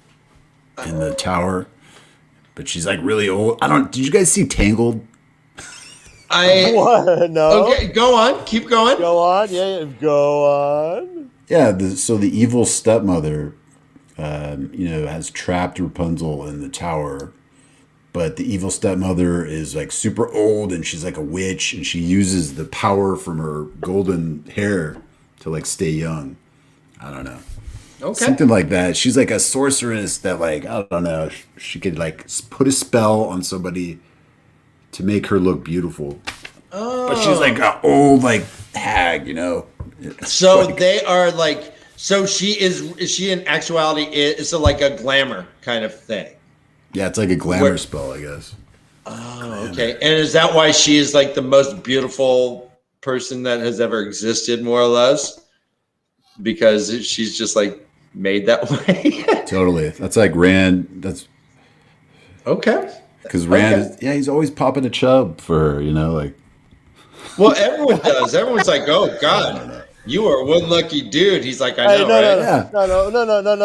in the tower, but she's like really old. Did you guys see Tangled?
What? No.
Okay, go on. Keep going.
Go on. Yeah, go on.
Yeah. So the evil stepmother, has trapped Rapunzel in the tower, but the evil stepmother is like super old, and she's like a witch, and she uses the power from her golden hair to like stay young. I don't know.
Okay.
Something like that. She's like a sorceress that like, I don't know, she could like put a spell on somebody to make her look beautiful. Oh. But she's like an old like hag,
So like, they are like, so is she in actuality is it like a glamour kind of thing?
Yeah, it's like a glamour spell, I guess.
Oh, okay. And is that why she is like the most beautiful person that has ever existed, more or less? Because she's just like made that way.
Totally. That's like Rand. That's
okay.
Because Rand, he's always popping a chub for her, like.
Well, everyone does. Everyone's like, "Oh God, you are one lucky dude." He's like, "I know, right?"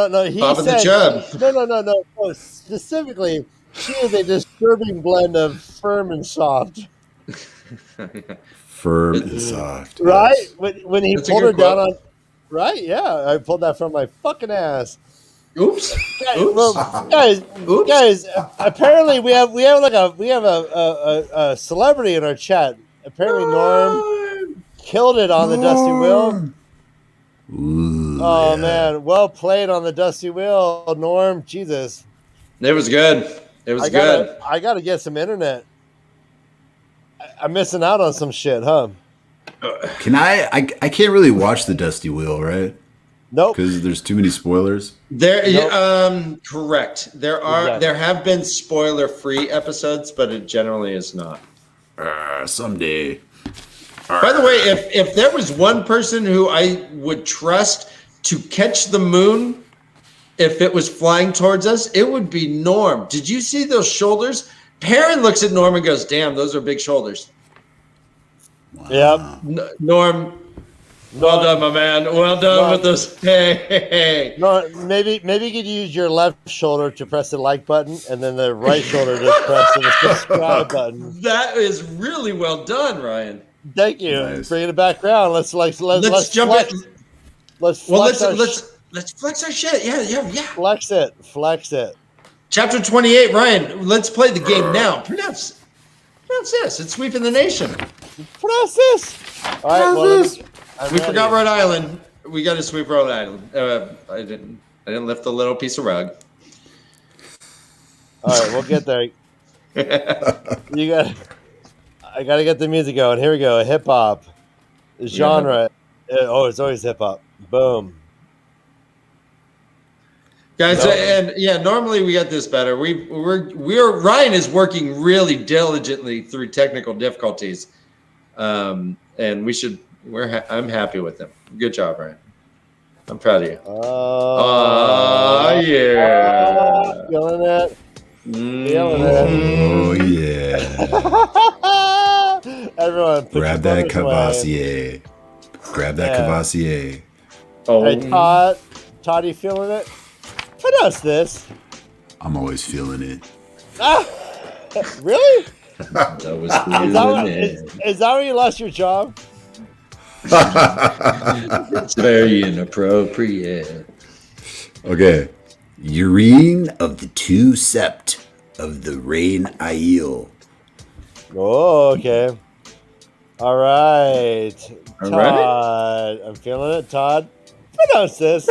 No. He
popping
said,
the chub.
No. Specifically, she is a disturbing blend of firm and soft.
Firm and soft.
Right?
Yes.
When he pulled her down on. Right? Yeah, I pulled that from my fucking ass.
Oops.
Guys, apparently we have a celebrity in our chat. Apparently Norm killed it on the Dusty Wheel.
Ooh,
man, well played on the Dusty Wheel, Norm. Jesus.
It was good. Good.
I gotta get some internet. I'm missing out on some shit, huh?
Can I can't really watch the Dusty Wheel, right?
Nope.
Because there's too many spoilers.
Correct. There have been spoiler-free episodes, but it generally is not.
Someday.
By the way, if there was one person who I would trust to catch the moon if it was flying towards us, it would be Norm. Did you see those shoulders? Perrin looks at Norm and goes, "Damn, those are big shoulders."
Wow.
Yep.
Norm, well done, my man. Well done with those. Hey.
No, maybe you could use your left shoulder to press the like button, and then the right shoulder to press the subscribe button.
That is really well done, Ryan.
Thank you.
Nice.
Bringing it back around. Let's jump
flex.
in. Let's flex
Let's flex our shit. Yeah.
Flex it.
Chapter 28, Ryan. Let's play the game now. Pronounce this. It's sweeping the nation.
Pronounce this. All right.
We forgot Rhode Island. We got to sweep Rhode Island. I didn't lift the little piece of rug.
All right, we'll get there. I got to get the music going. Here we go. Hip hop genre. Yeah. It's always hip hop. Boom.
Guys, normally we get this better. Ryan is working really diligently through technical difficulties, and I'm happy with him. Good job, Ryan. I'm proud of you. Yeah.
Feeling it.
Oh yeah.
Everyone,
grab that Cavassier. Grab that Cavassier.
Oh,
hey, Todd, you feeling it? Pronounce this.
I'm always feeling it.
Really?
That was
is that where you lost your job?
It's very inappropriate.
Okay. Urine of the two sept of the Rain Aiel.
Oh, okay. All right. Todd. I'm feeling it. Todd, pronounce this.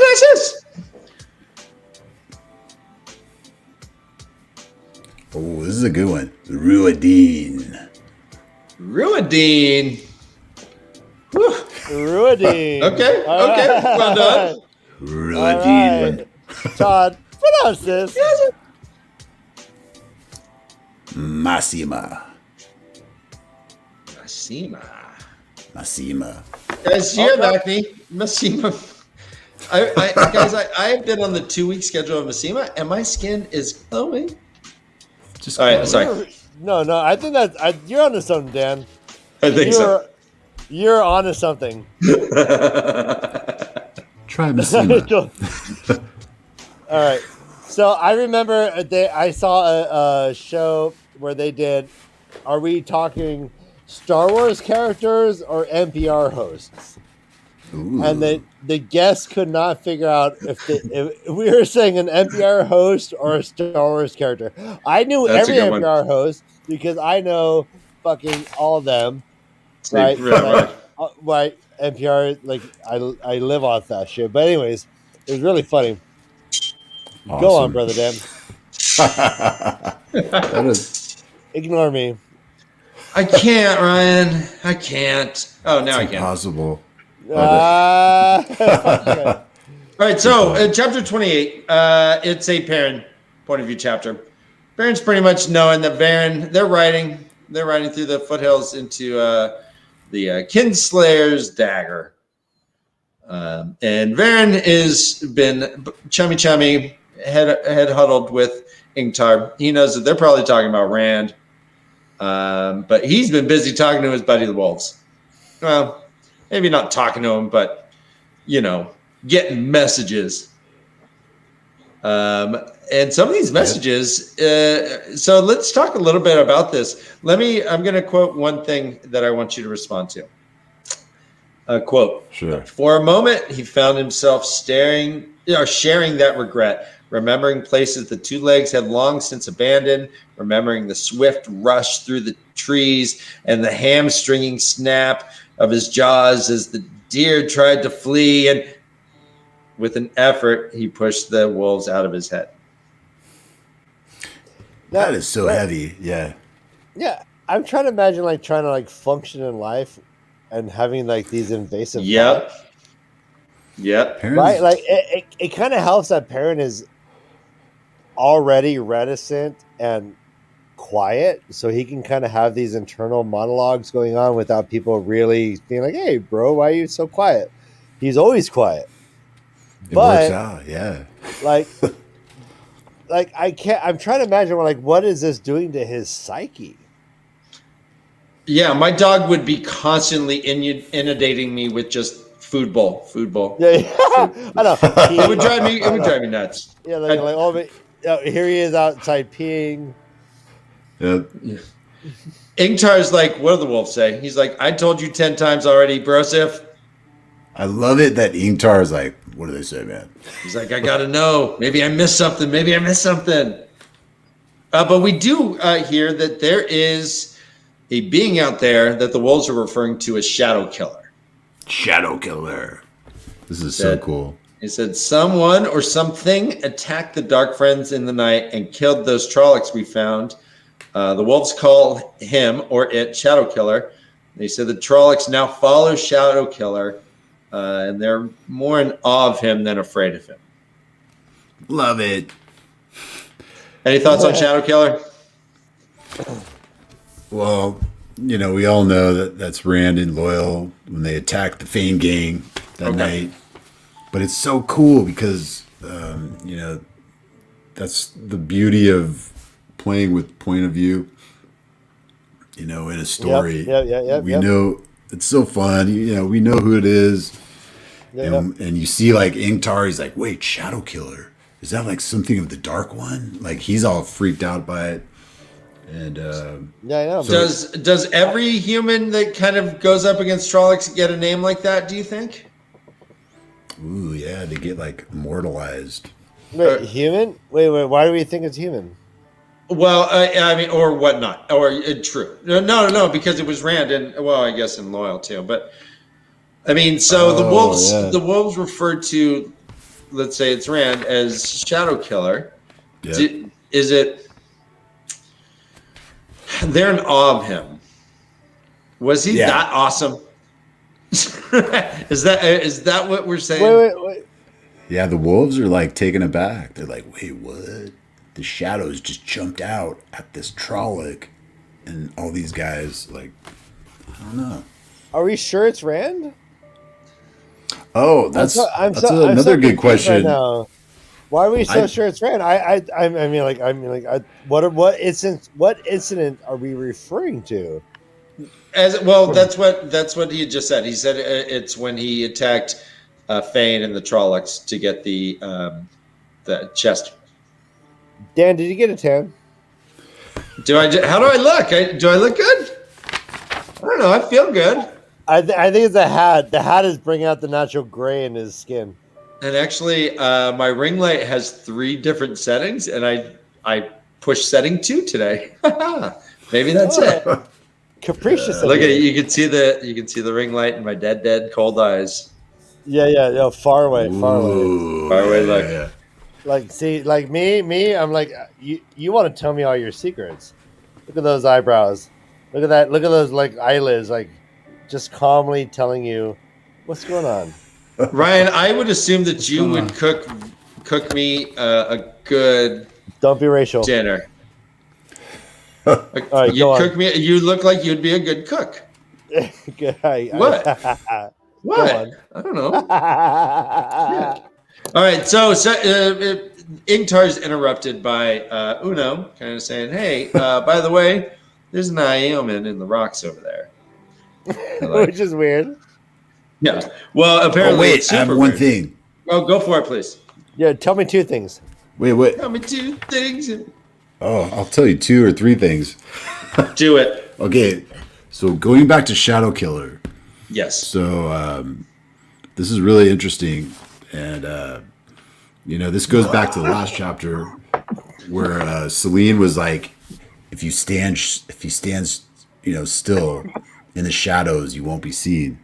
Oh, this is a good one. Ruidine.
Ruidine. Okay.
Right.
Well done.
Ruidine.
Right. Todd, pronounce this.
Massima.
Guys, you have acne. Massima. I have been on the 2-week schedule of Massima, and my skin is glowing. All right, sorry.
No. I think you're onto something, Dan.
I think so.
You're onto something.
Try Massima.
All right. So I remember I saw a show where they did. Are we talking Star Wars characters or NPR hosts?
Ooh.
And the guests could not figure out if we were saying an NPR host or a Star Wars character. I knew every NPR host because I know fucking all of them. Right? Right. NPR, like I live off that shit. But anyways, it was really funny. Awesome. Go on, brother Dan. Ignore me.
I can't, Ryan. I can't. Oh, now I can.
Impossible.
All right, so chapter 28. It's a Perrin point of view chapter. Perrin's pretty much knowing that Varen. They're riding through the foothills into the Kinslayer's dagger. And Varen is been chummy, head huddled with Ingtar. He knows that they're probably talking about Rand. But he's been busy talking to his buddy the Wolves. Well, maybe not talking to him, but, getting messages. And some of these messages, so let's talk a little bit about this. I'm going to quote one thing that I want you to respond to. Quote,
sure.
For a moment, he found himself sharing that regret, remembering places the two legs had long since abandoned, remembering the swift rush through the trees and the hamstringing snap of his jaws as the deer tried to flee, and with an effort, he pushed the wolves out of his head.
That is so heavy. Yeah.
Yeah. I'm trying to imagine trying to function in life and having like these invasive
Yep.
thoughts.
Yep.
Right? Like it kind of helps that Perrin is already reticent and quiet, so he can kind of have these internal monologues going on without people really being like, "Hey, bro, why are you so quiet?" He's always quiet.
It works
But
out, yeah.
like I can't. I'm trying to imagine what is this doing to his psyche?
Yeah, my dog would be constantly inundating me with just food bowl.
Yeah, yeah. I know.
It would drive me. It would drive me nuts.
Yeah, like oh, but, here he is outside peeing.
Yep.
Ingtar's like, what do the wolves say? He's like, I told you 10 times already, Brosif.
I love it that Ingtar is like, what do they say, man?
He's like, I gotta know. Maybe I missed something. Maybe I missed something. But we do hear that there is a being out there that the wolves are referring to as Shadow Killer.
Shadow Killer. This is so cool.
He said, someone or something attacked the Dark Friends in the night and killed those Trollocs we found. The wolves call him or it Shadow Killer. They said the Trollocs now follow Shadow Killer, and they're more in awe of him than afraid of him.
Love it.
Any thoughts on Shadow Killer?
Well, you know, we all know that that's Rand and Loyal when they attacked the Fane gang that night. But it's so cool because, you know, that's the beauty of playing with point of view, you know, in a story. We know it's so fun. You know, we know who it is. And you see like Ingtar, he's like, wait, Shadow Killer. Is that like something of the Dark One? Like he's all freaked out by it. And
so does every human that kind of goes up against Trollocs get a name like that, do you think?
Ooh, yeah, they get like immortalized.
Wait, human? Wait, why do we think it's human?
Well, I mean, or whatnot, or true. No, because it was Rand and, well, I guess in Loyal too. But I mean, so the wolves referred to, let's say it's Rand, as Shadow Killer. Yeah. Is it? They're in awe of him. Was he that awesome? Is that what we're saying?
Wait.
Yeah, the wolves are like taken aback. They're like, wait, what? The shadows just jumped out at this Trolloc, and all these guys, like, I don't know.
Are we sure it's Rand?
Oh, that's another good question.
Right now. Why are we so sure it's Rand? What incident are we referring to?
As well, that's what he just said. He said it's when he attacked Fane and the Trollocs to get the chest.
Dan, did you get a 10?
How do I look? Do I look good? I don't know. I feel good.
I think it's a hat. The hat is bringing out the natural gray in his skin.
And actually, my ring light has 3 different settings, and I pushed setting 2 today. Maybe that's it.
Capricious.
Look at it. You can see the ring light in my dead cold eyes.
Yeah. Far away.
Look.
Yeah.
Like, see, like me. I'm like, you want to tell me all your secrets? Look at those eyebrows. Look at that. Look at those like eyelids. Like, just calmly telling you what's going on.
Ryan, I would assume that you would cook me a good.
Don't be racial.
Dinner.
All right,
you cook me. You look like you'd be a good cook. What? What? I don't know. Yeah. All right. So Ingtar's interrupted by Uno, kind of saying, "Hey, by the way, there's an Ioman in the rocks over there,"
which is weird.
Yeah. Well, apparently,
I have one thing.
Oh, go for it, please.
Yeah, tell me 2 things.
Wait.
Tell me 2 things.
Oh, I'll tell you 2 or 3 things.
Do it.
Okay, so going back to Shadow Killer.
Yes.
So this is really interesting, and this goes back to the last chapter where Selene was like, if you stand, still in the shadows, you won't be seen.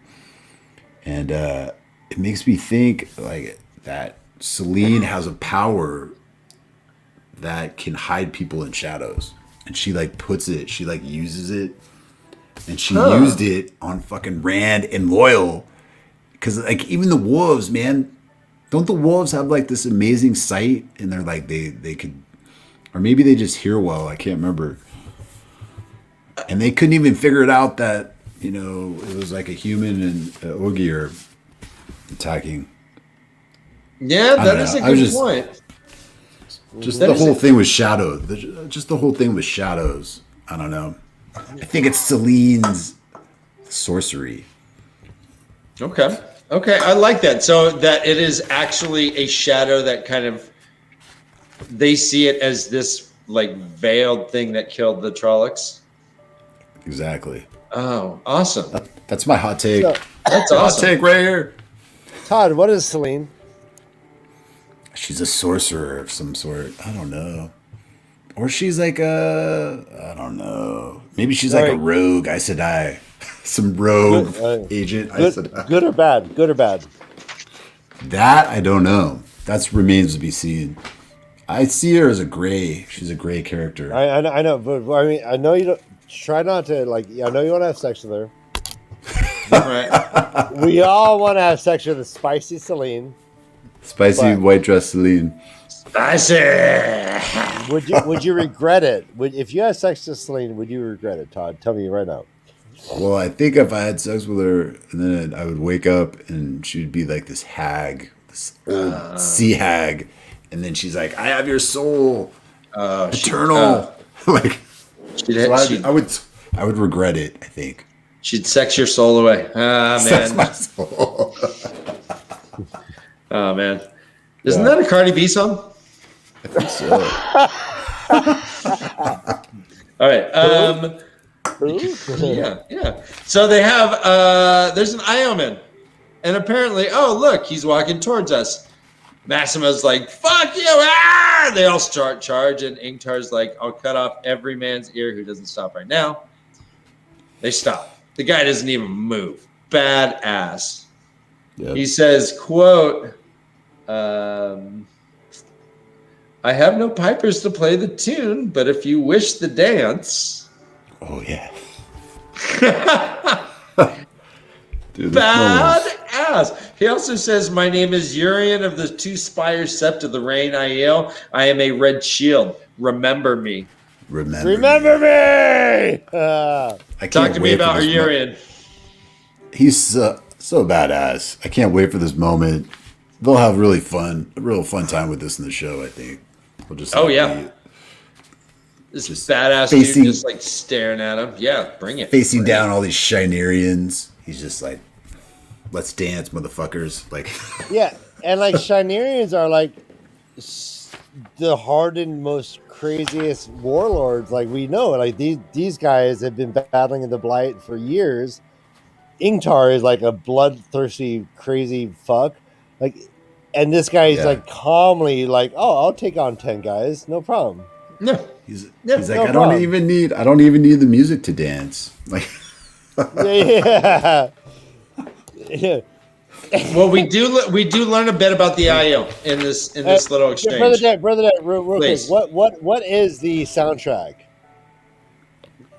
And it makes me think like that Selene has a power that can hide people in shadows, and she like uses it and she used it on fucking Rand and Loyal. Because like even the wolves, man, don't the wolves have like this amazing sight, and they're like they could, or maybe they just hear well. I can't remember. And they couldn't even figure it out that it was like a human and Ogier attacking.
Yeah, that is a good point.
Just the whole thing with shadow. Just the whole thing with shadows. I don't know. I think it's Celine's sorcery.
Okay, I like that. So that it is actually a shadow that kind of they see it as this like veiled thing that killed the Trollocs.
Exactly.
Oh, awesome!
That's my hot take.
That's awesome.
Hot take right here.
Todd, what is Celine?
She's a sorcerer of some sort. I don't know. Or she's like I don't know. Maybe she's like a rogue Aes Sedai. Some rogue agent Aes Sedai.
Good or bad? Good or bad?
That I don't know. That remains to be seen. I see her as a gray. She's a gray character.
I know, but I mean, I know you don't. Try not to like. I know you want to have sex with her.
Right.
We all want to have sex with a spicy Celine.
Spicy white dress Celine.
Spicy.
Would you regret it? If you had sex with Celine, would you regret it, Todd? Tell me right now.
Well, I think if I had sex with her, and then I would wake up and she'd be like this hag, this old sea hag, and then she's like, "I have your soul, eternal." Like, I would regret it. I think
she'd sex your soul away. Ah, man.
Sex my soul.
Oh man, isn't that a Cardi B song?
I think so.
All right. Yeah. So they have there's an Ioman, and apparently, oh look, he's walking towards us. Massimo's like, "Fuck you!" Ah! They all start charge, and Ingtar's like, "I'll cut off every man's ear who doesn't stop right now." They stop. The guy doesn't even move. Badass. Yep. He says, quote, "I have no pipers to play the tune, but if you wish the dance."
Oh, yeah.
Dude, badass. He also says, "My name is Urian of the Two Spires Sept of the Rain Aiel. I am a red shield. Remember me."
Remember me!
Talk to me about Urian.
He's so badass. I can't wait for this moment. They'll have a real fun time with this in the show, I think. We'll just
this badass dude just like staring at him. Yeah, bring it.
Facing down all these Shinarians. He's just like, "Let's dance, motherfuckers." Like,
yeah, and like Shinarians are like the hardened, most craziest warlords. Like we know, like these guys have been battling in the Blight for years. Ingtar is like a bloodthirsty, crazy fuck. Like, and this guy is like calmly like, "Oh, I'll take on 10 guys, no problem."
No, he's like, "I don't even need the music to dance." Like,
yeah.
Well, we do learn a bit about the IO in this little exchange.
Brother Dad, real quick. What is the soundtrack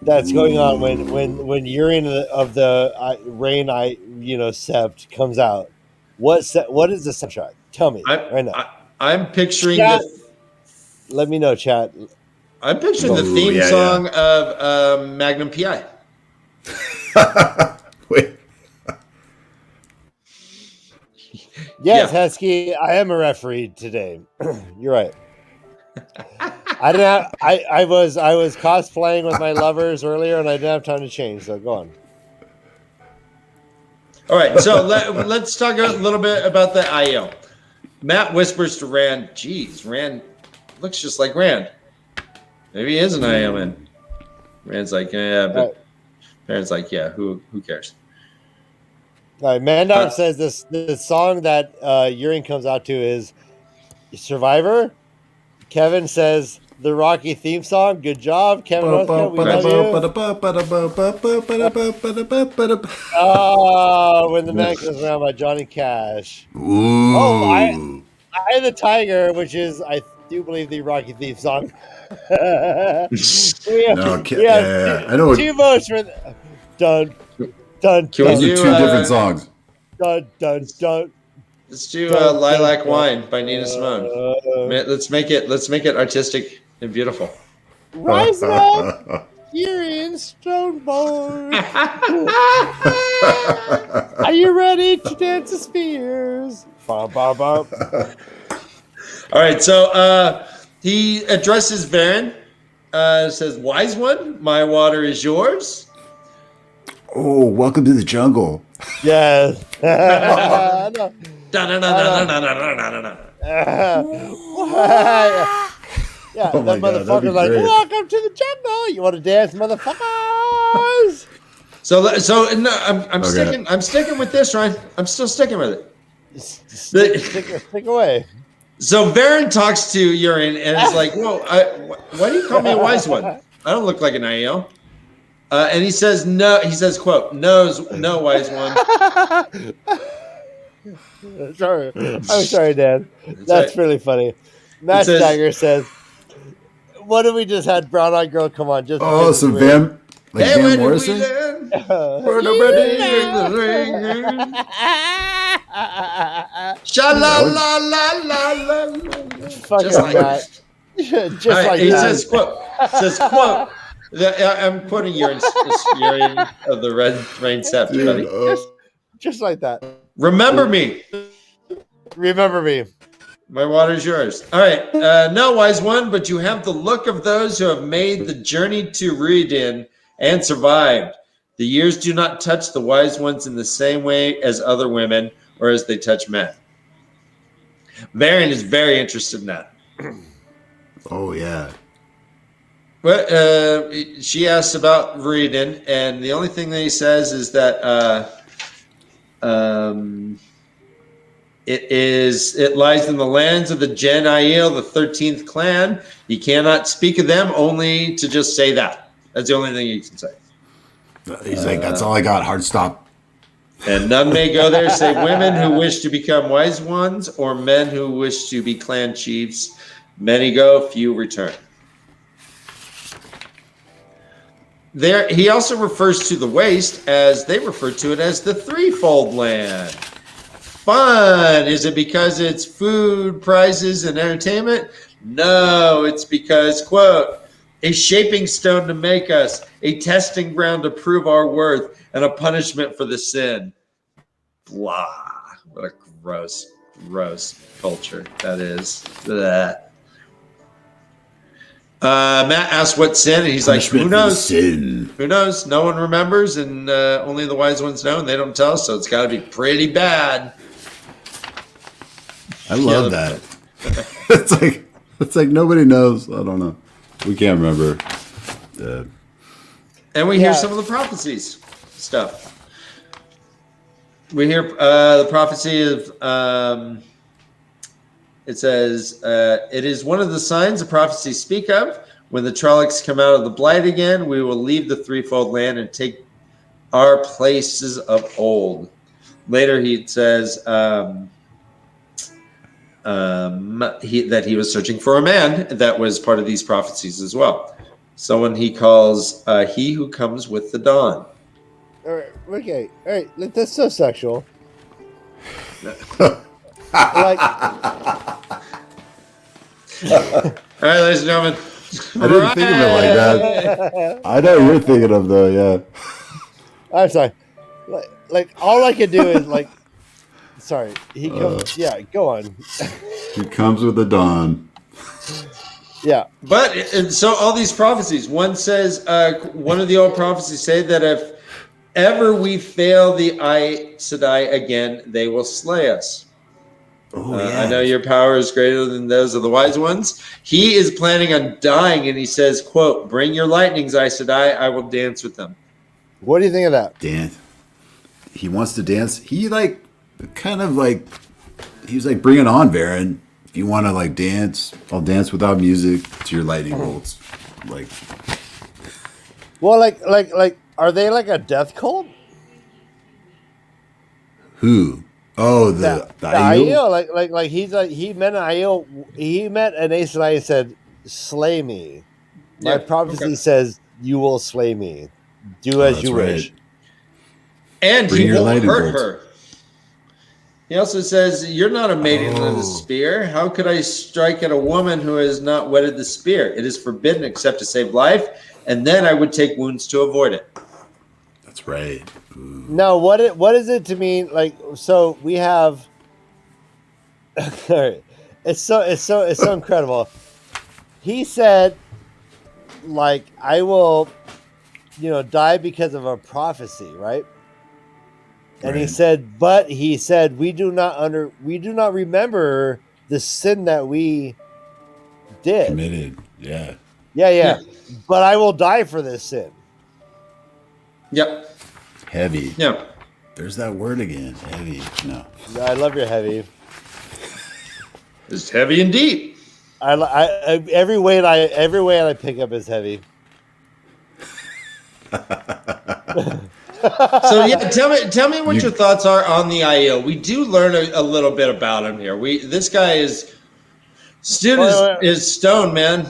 that's going on when Urian of the Rain Sept comes out? What is the soundtrack? Tell me right now.
I'm picturing
chat, let me know, chat.
I'm picturing the theme song of Magnum PI.
Wait.
Yes, Hesky, I am a referee today. You're right. I was cosplaying with my lovers earlier, and I didn't have time to change. So go on.
All right, so let's talk a little bit about the IO. Matt whispers to Rand, "Geez, Rand looks just like Rand. Maybe he is an IO man." Rand's like, "Yeah," but Rand's like, "Yeah, who cares?"
All right, Mandon says this song that Urian comes out to is Survivor. Kevin says the Rocky theme song. Good job, Kevin. We love you. Oh, When the Man Comes Around by Johnny Cash.
Ooh.
Oh, I Am the Tiger, which is, I do believe, the Rocky theme song.
I know.
Two votes for dun, dun,
Can we
Those
do,
are two different songs.
dun, dun, dun.
Let's do
Dun,
Lilac
dun,
Wine by Nina Simone. Let's make it artistic and beautiful.
Rising up, Fury and Stoneborn. Are you ready to dance the spheres? Ba, ba, ba.
All right, so he addresses Varen. Says, "Wise one, my water is yours."
Oh, welcome to the jungle.
Yes.
Da,
No.
da, da, da, da, da, da, da, da.
Yeah,
Oh
that
my God, that'd be
motherfucker's like,
great.
welcome to the jungle. You want to dance, motherfuckers?
So no, I'm
Okay.
sticking with this, Ryan. I'm still sticking with it.
Stick away.
So Varen talks to Urien and is like, "Whoa, why do you call me a wise one? I don't look like an Aiel." And he says, "No." He says, "Quote, no, wise one."
Sorry. I'm sorry, Dan. That's
right.
really funny. Matt
says-
Stagger says, what have we just had? Brown Eyed Girl, come on. Just
Oh, some Van, like
Hey,
Van
where did we
Morrison?
learn?
Van.
We're nobody in the ring. Sha la la la la la.
Fucking
Just like
Matt. Just
All right,
like
he
that.
says, quote. I'm quoting Urien of the Red Rain Sept, buddy.
Just like that.
Remember me.
Remember me.
My water's yours. All right. No, wise one, but you have the look of those who have made the journey to Rhuidean and survived. The years do not touch the wise ones in the same way as other women or as they touch men. Varen is very interested in that.
Oh, yeah.
Well, she asks about Rhuidean, and the only thing that he says is that it lies in the lands of the Gen Aiel, the 13th clan. You cannot speak of them, only to just say that. That's the only thing you can say.
He's like, that's all I got. Hard stop.
And none may go there save women who wish to become wise ones or men who wish to be clan chiefs. Many go, few return. There, he also refers to the waste as they refer to it as the threefold land. Fun. Is it because it's food, prizes, and entertainment? No, it's because, quote, a shaping stone to make us, a testing ground to prove our worth, and a punishment for the sin. Blah. What a gross culture that is. Blah. Matt asked what sin, and he's like, who knows?
Sin.
Who knows? No one remembers, and only the wise ones know, and they don't tell us, so it's got to be pretty bad.
I love that. it's like nobody knows. I don't know. We can't remember.
And we hear some of the prophecies stuff. We hear the prophecy of, it says, it is one of the signs the prophecies speak of. When the Trollocs come out of the blight again, we will leave the threefold land and take our places of old. Later he says that he was searching for a man that was part of these prophecies as well. Someone he calls he who comes with the dawn.
All right, okay. All right, that's so sexual. Like,
all right, ladies and gentlemen.
I didn't think of it like that. I know you're thinking of though, yeah.
I'm sorry. Like all I can do is like. Sorry, he comes. Yeah, go on.
He comes with the dawn.
Yeah,
but and so all these prophecies. One says, one of the old prophecies say that if ever we fail the Aes Sedai again, they will slay us.
Oh, yeah.
I know your power is greater than those of the wise ones. He is planning on dying, and he says, quote, bring your lightnings, Aes Sedai, I will dance with them.
What do you think of that?
Dance. He wants to dance. He like kind of like he was like, bring it on, Varen. If you want to like dance, I'll dance without music to your lightning bolts. Like,
well, like, are they like a death cult?
who? Oh, the
Aiel? Like he's like he met an Aiel. He met an Aes Sedai and said, "Slay me." My prophecy says, "You will slay me. Do as you wish."
And
Bring
he
your
won't
lightning
hurt
bolts.
her. He also says, "You're not a maiden with a spear. How could I strike at a woman who has not whetted the spear? It is forbidden except to save life, and then I would take wounds to avoid it."
That's right. Ooh.
No, what is it to mean? Like, so we have. It's so incredible. He said, like, I will, die because of a prophecy, right? And he said, we do not remember the sin that we did.
Committed. Yeah.
Yeah. But I will die for this sin.
Yep.
Heavy.
Yeah.
There's that word again. Heavy. No.
I love your heavy.
It's heavy and deep.
I every weight I pick up is heavy.
So yeah, tell me what your thoughts are on the Aiel. We do learn a little bit about him here. This guy is stone, man.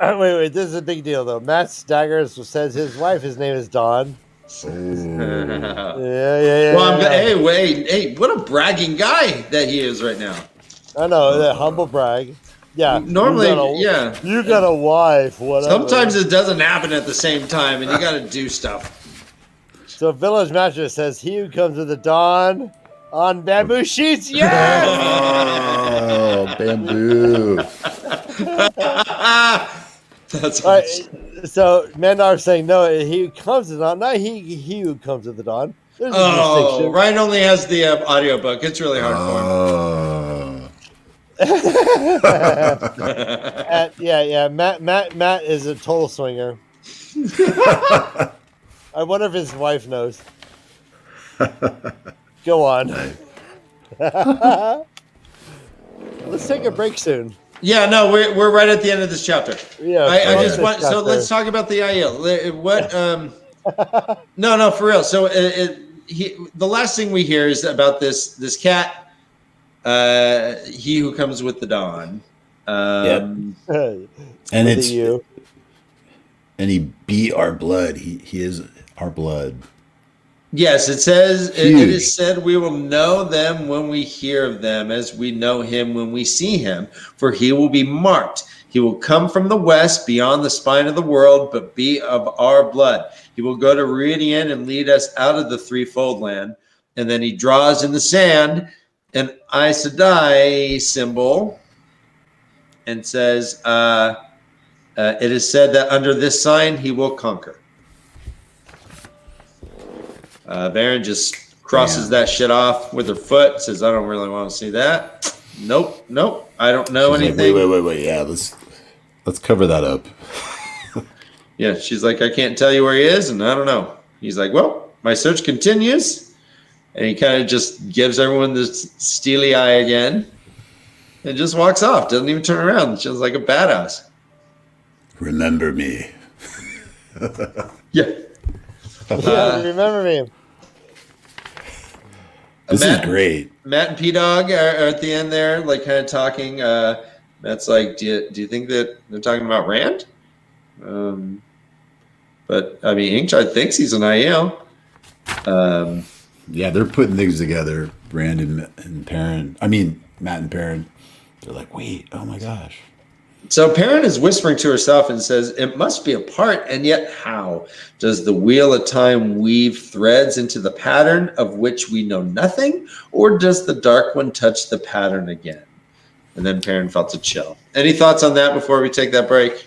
Wait, this is a big deal though. Matt Staggers says his name is Dawn. Yeah.
Well, hey, what a bragging guy that he is right now.
I know, that humble brag. Yeah.
Normally,
you got a wife. Whatever.
Sometimes it doesn't happen at the same time, and you got to do stuff.
So Village Mattress says, "He who comes with the dawn on bamboo sheets." Yes.
Oh, bamboo.
That's awesome.
So Mandar's saying, "No, he who comes with the dawn, not he who comes with the dawn." There's a distinction.
Ryan only has the audiobook. It's really hard for
him. Matt is a total swinger. I wonder if his wife knows. Go on. Let's take a break soon.
Yeah, no, we're right at the end of this chapter.
Yeah,
I just want. So let's talk about the Aiel. What? No, for real. So the last thing we hear is about this cat. He who comes with the dawn.
And it's you. And he beat our blood. He is our blood.
Yes, it says it is said we will know them when we hear of them, as we know him when we see him. For he will be marked. He will come from the west, beyond the spine of the world, but be of our blood. He will go to Meridian and lead us out of the threefold land. And then he draws in the sand an Aes Sedai symbol and says, it is said that under this sign he will conquer. Baron just crosses that shit off with her foot, says, I don't really want to see that. Nope, I don't know anything.
Like, wait. Yeah, let's cover that up.
Yeah, she's like, I can't tell you where he is, and I don't know. He's like, well, my search continues. And he kind of just gives everyone this steely eye again and just walks off. Doesn't even turn around. Just like a badass.
Remember me.
Yeah.
Remember me.
This is great.
Matt and P-Dog are at the end there, like kind of talking. Matt's like, do you think that they're talking about Rand? But I mean, Inkchild thinks he's an Aiel.
Yeah, they're putting things together. Rand and Perrin. I mean, Matt and Perrin. They're like, wait, oh my gosh.
So Perrin is whispering to herself and says, it must be a part, and yet how? Does the wheel of time weave threads into the pattern of which we know nothing, or does the Dark One touch the pattern again? And then Perrin felt a chill. Any thoughts on that before we take that break?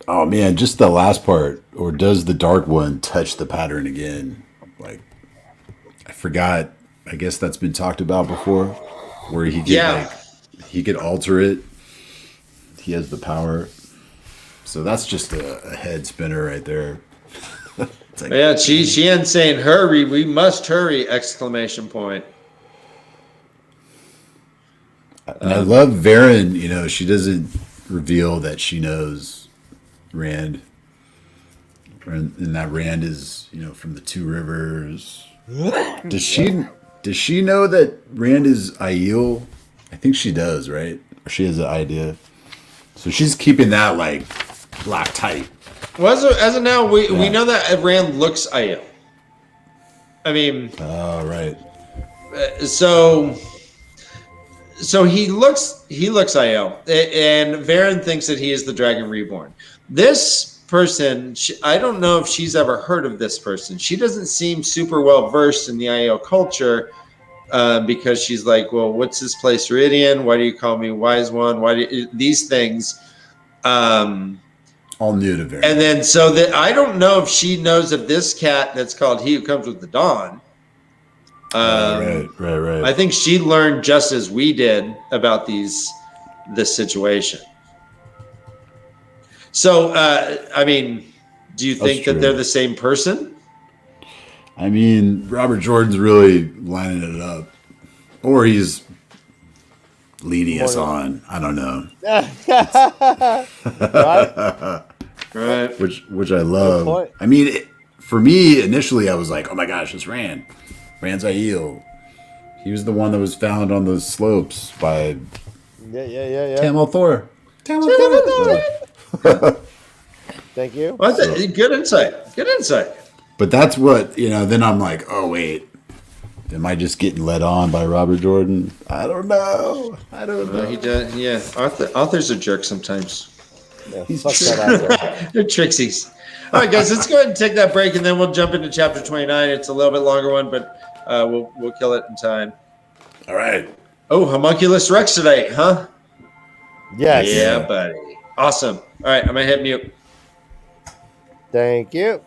Oh man, just the last part. Or does the Dark One touch the pattern again? Like, I forgot. I guess that's been talked about before, where he could he could alter it. He has the power. So that's just a head spinner right there.
Like, yeah, she ends saying, hurry, we must hurry, exclamation point.
And I love Varen, she doesn't reveal that she knows Rand. And that Rand is, from the Two Rivers. Does she know that Rand is Aiel? I think she does, right? Or she has an idea. So she's keeping that like black tight.
Well, as of now, we know that Rand looks Aiel. I mean,
right.
So he looks IO, and Varen thinks that he is the Dragon Reborn. This person, I don't know if she's ever heard of this person. She doesn't seem super well versed in the IO culture, because she's like, well, what's this place, Iridian? Why do you call me Wise One? Why do you, these things?
All new to Varen.
And then so that I don't know if she knows of this cat that's called He Who Comes with the Dawn.
Right.
I think she learned just as we did about this situation. So, I mean, do you think that they're the same person?
I mean, Robert Jordan's really lining it up, or he's leading us on. I don't know.
Right.
Which I love. I mean, for me, initially, I was like, oh my gosh, it's Rand. Rand Zahil. He was the one that was found on the slopes by Tamil Thor.
Thank you.
Well, good insight.
But that's what, then I'm like, oh, wait. Am I just getting led on by Robert Jordan? I don't know.
He does. Yeah. Authors are jerks sometimes.
Yeah, they're
trixies. All right, guys, let's go ahead and take that break, and then we'll jump into chapter 29. It's a little bit longer one, but we'll kill it in time.
All right.
Oh, homunculus Rex today, huh?
Yes.
Yeah, buddy. Awesome. All right, I'm gonna hit mute.
Thank you.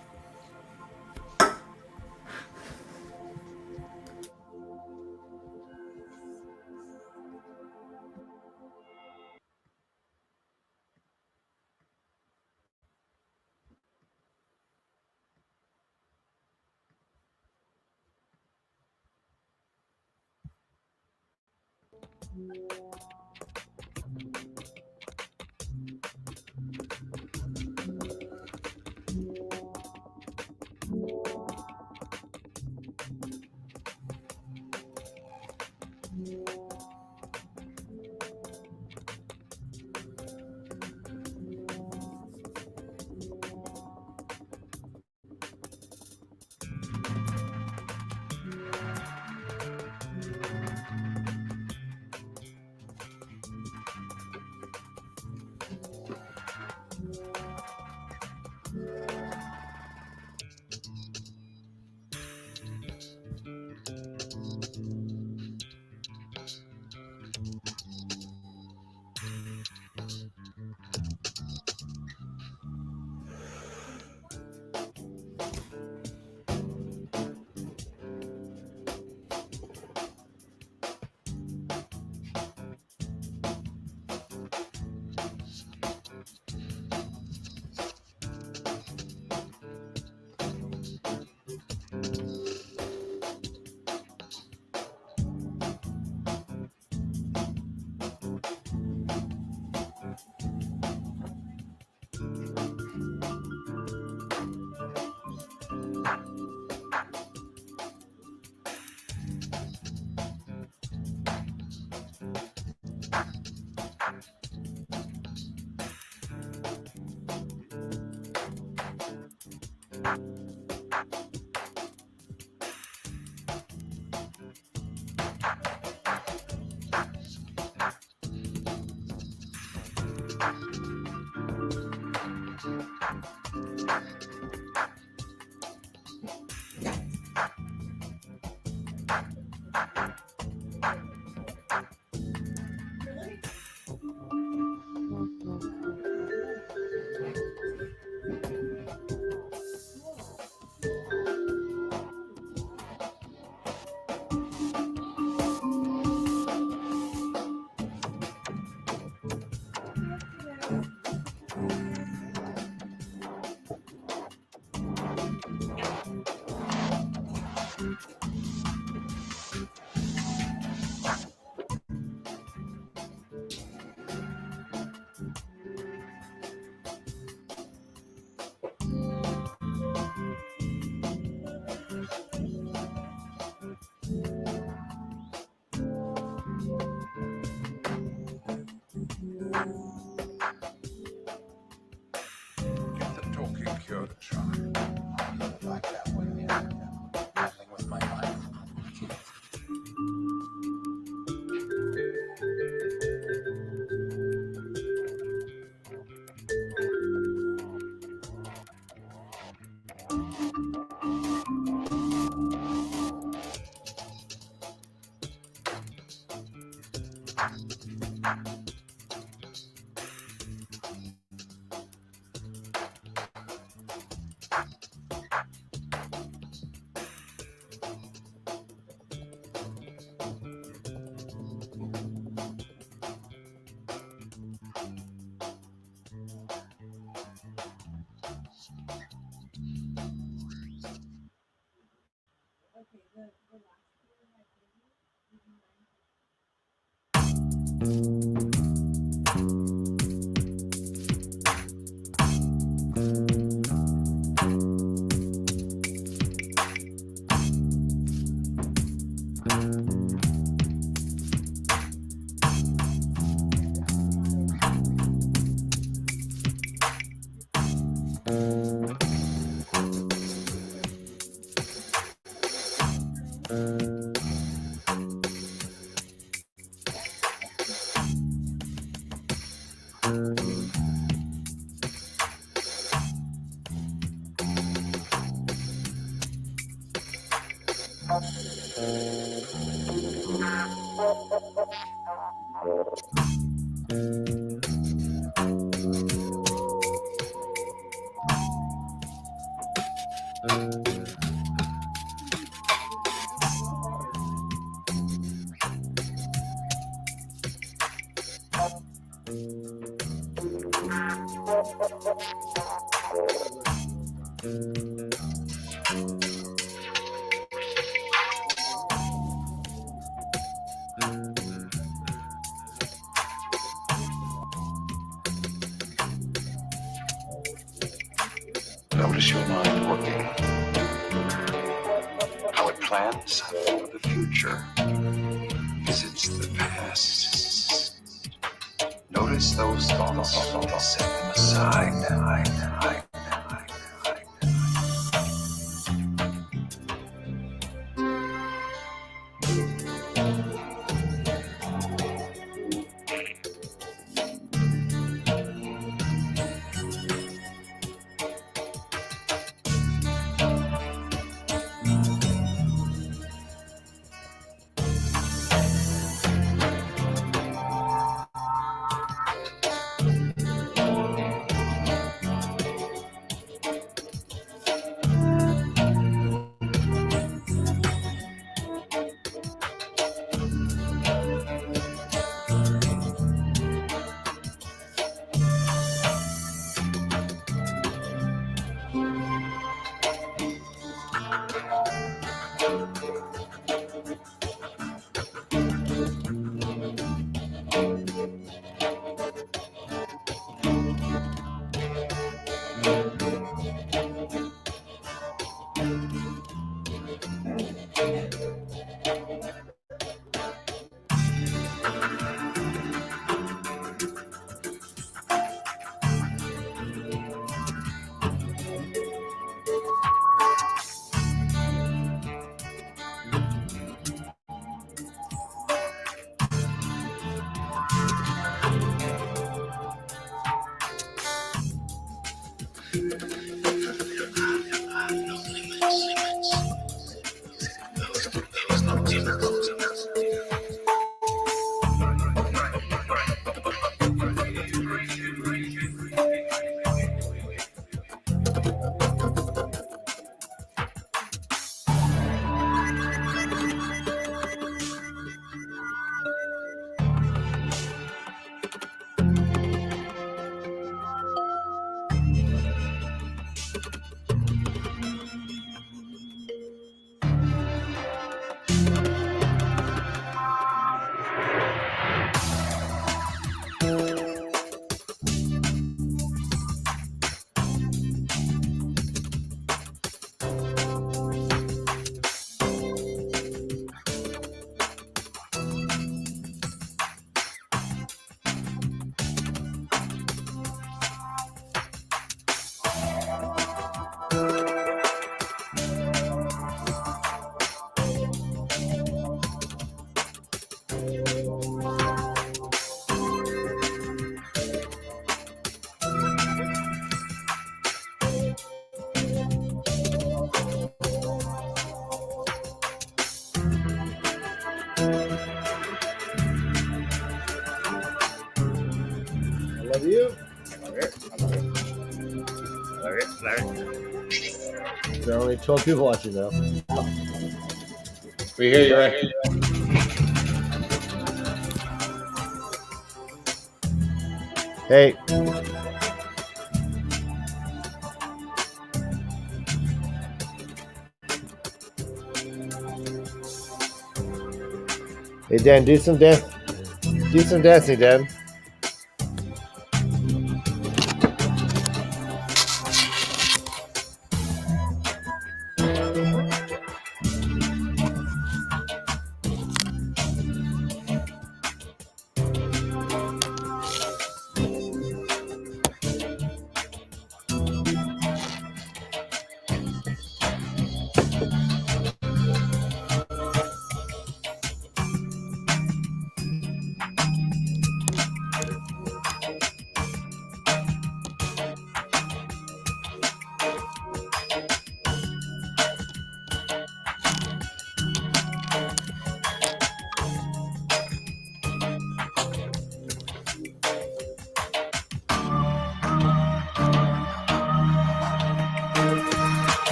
Notice your mind working. How it plans for the future. Visits the past. Notice those thoughts. Set them aside.
Love you. There are only 12 people watching though.
We hear you, right?
Hey. Hey Dan, do some dancing, Dan.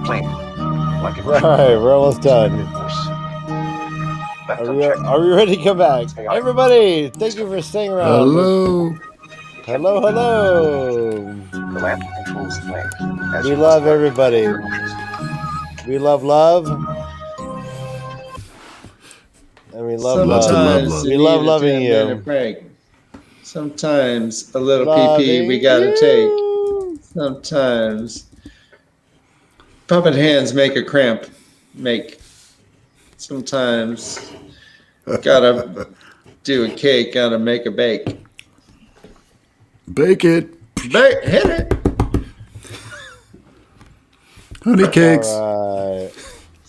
Plane. Like
All right, we're almost done. Are we ready to come back? Everybody, thank you for staying around. Hello.
The lamp controls the flame.
We love everybody. We love love. And we love love.
Sometimes
We love loving you.
Sometimes a little
Loving
pee we gotta take.
you.
Sometimes puppet hands make a cramp. Sometimes gotta do a cake, gotta make a bake.
Bake it.
Hit it.
Honey cakes.
All right.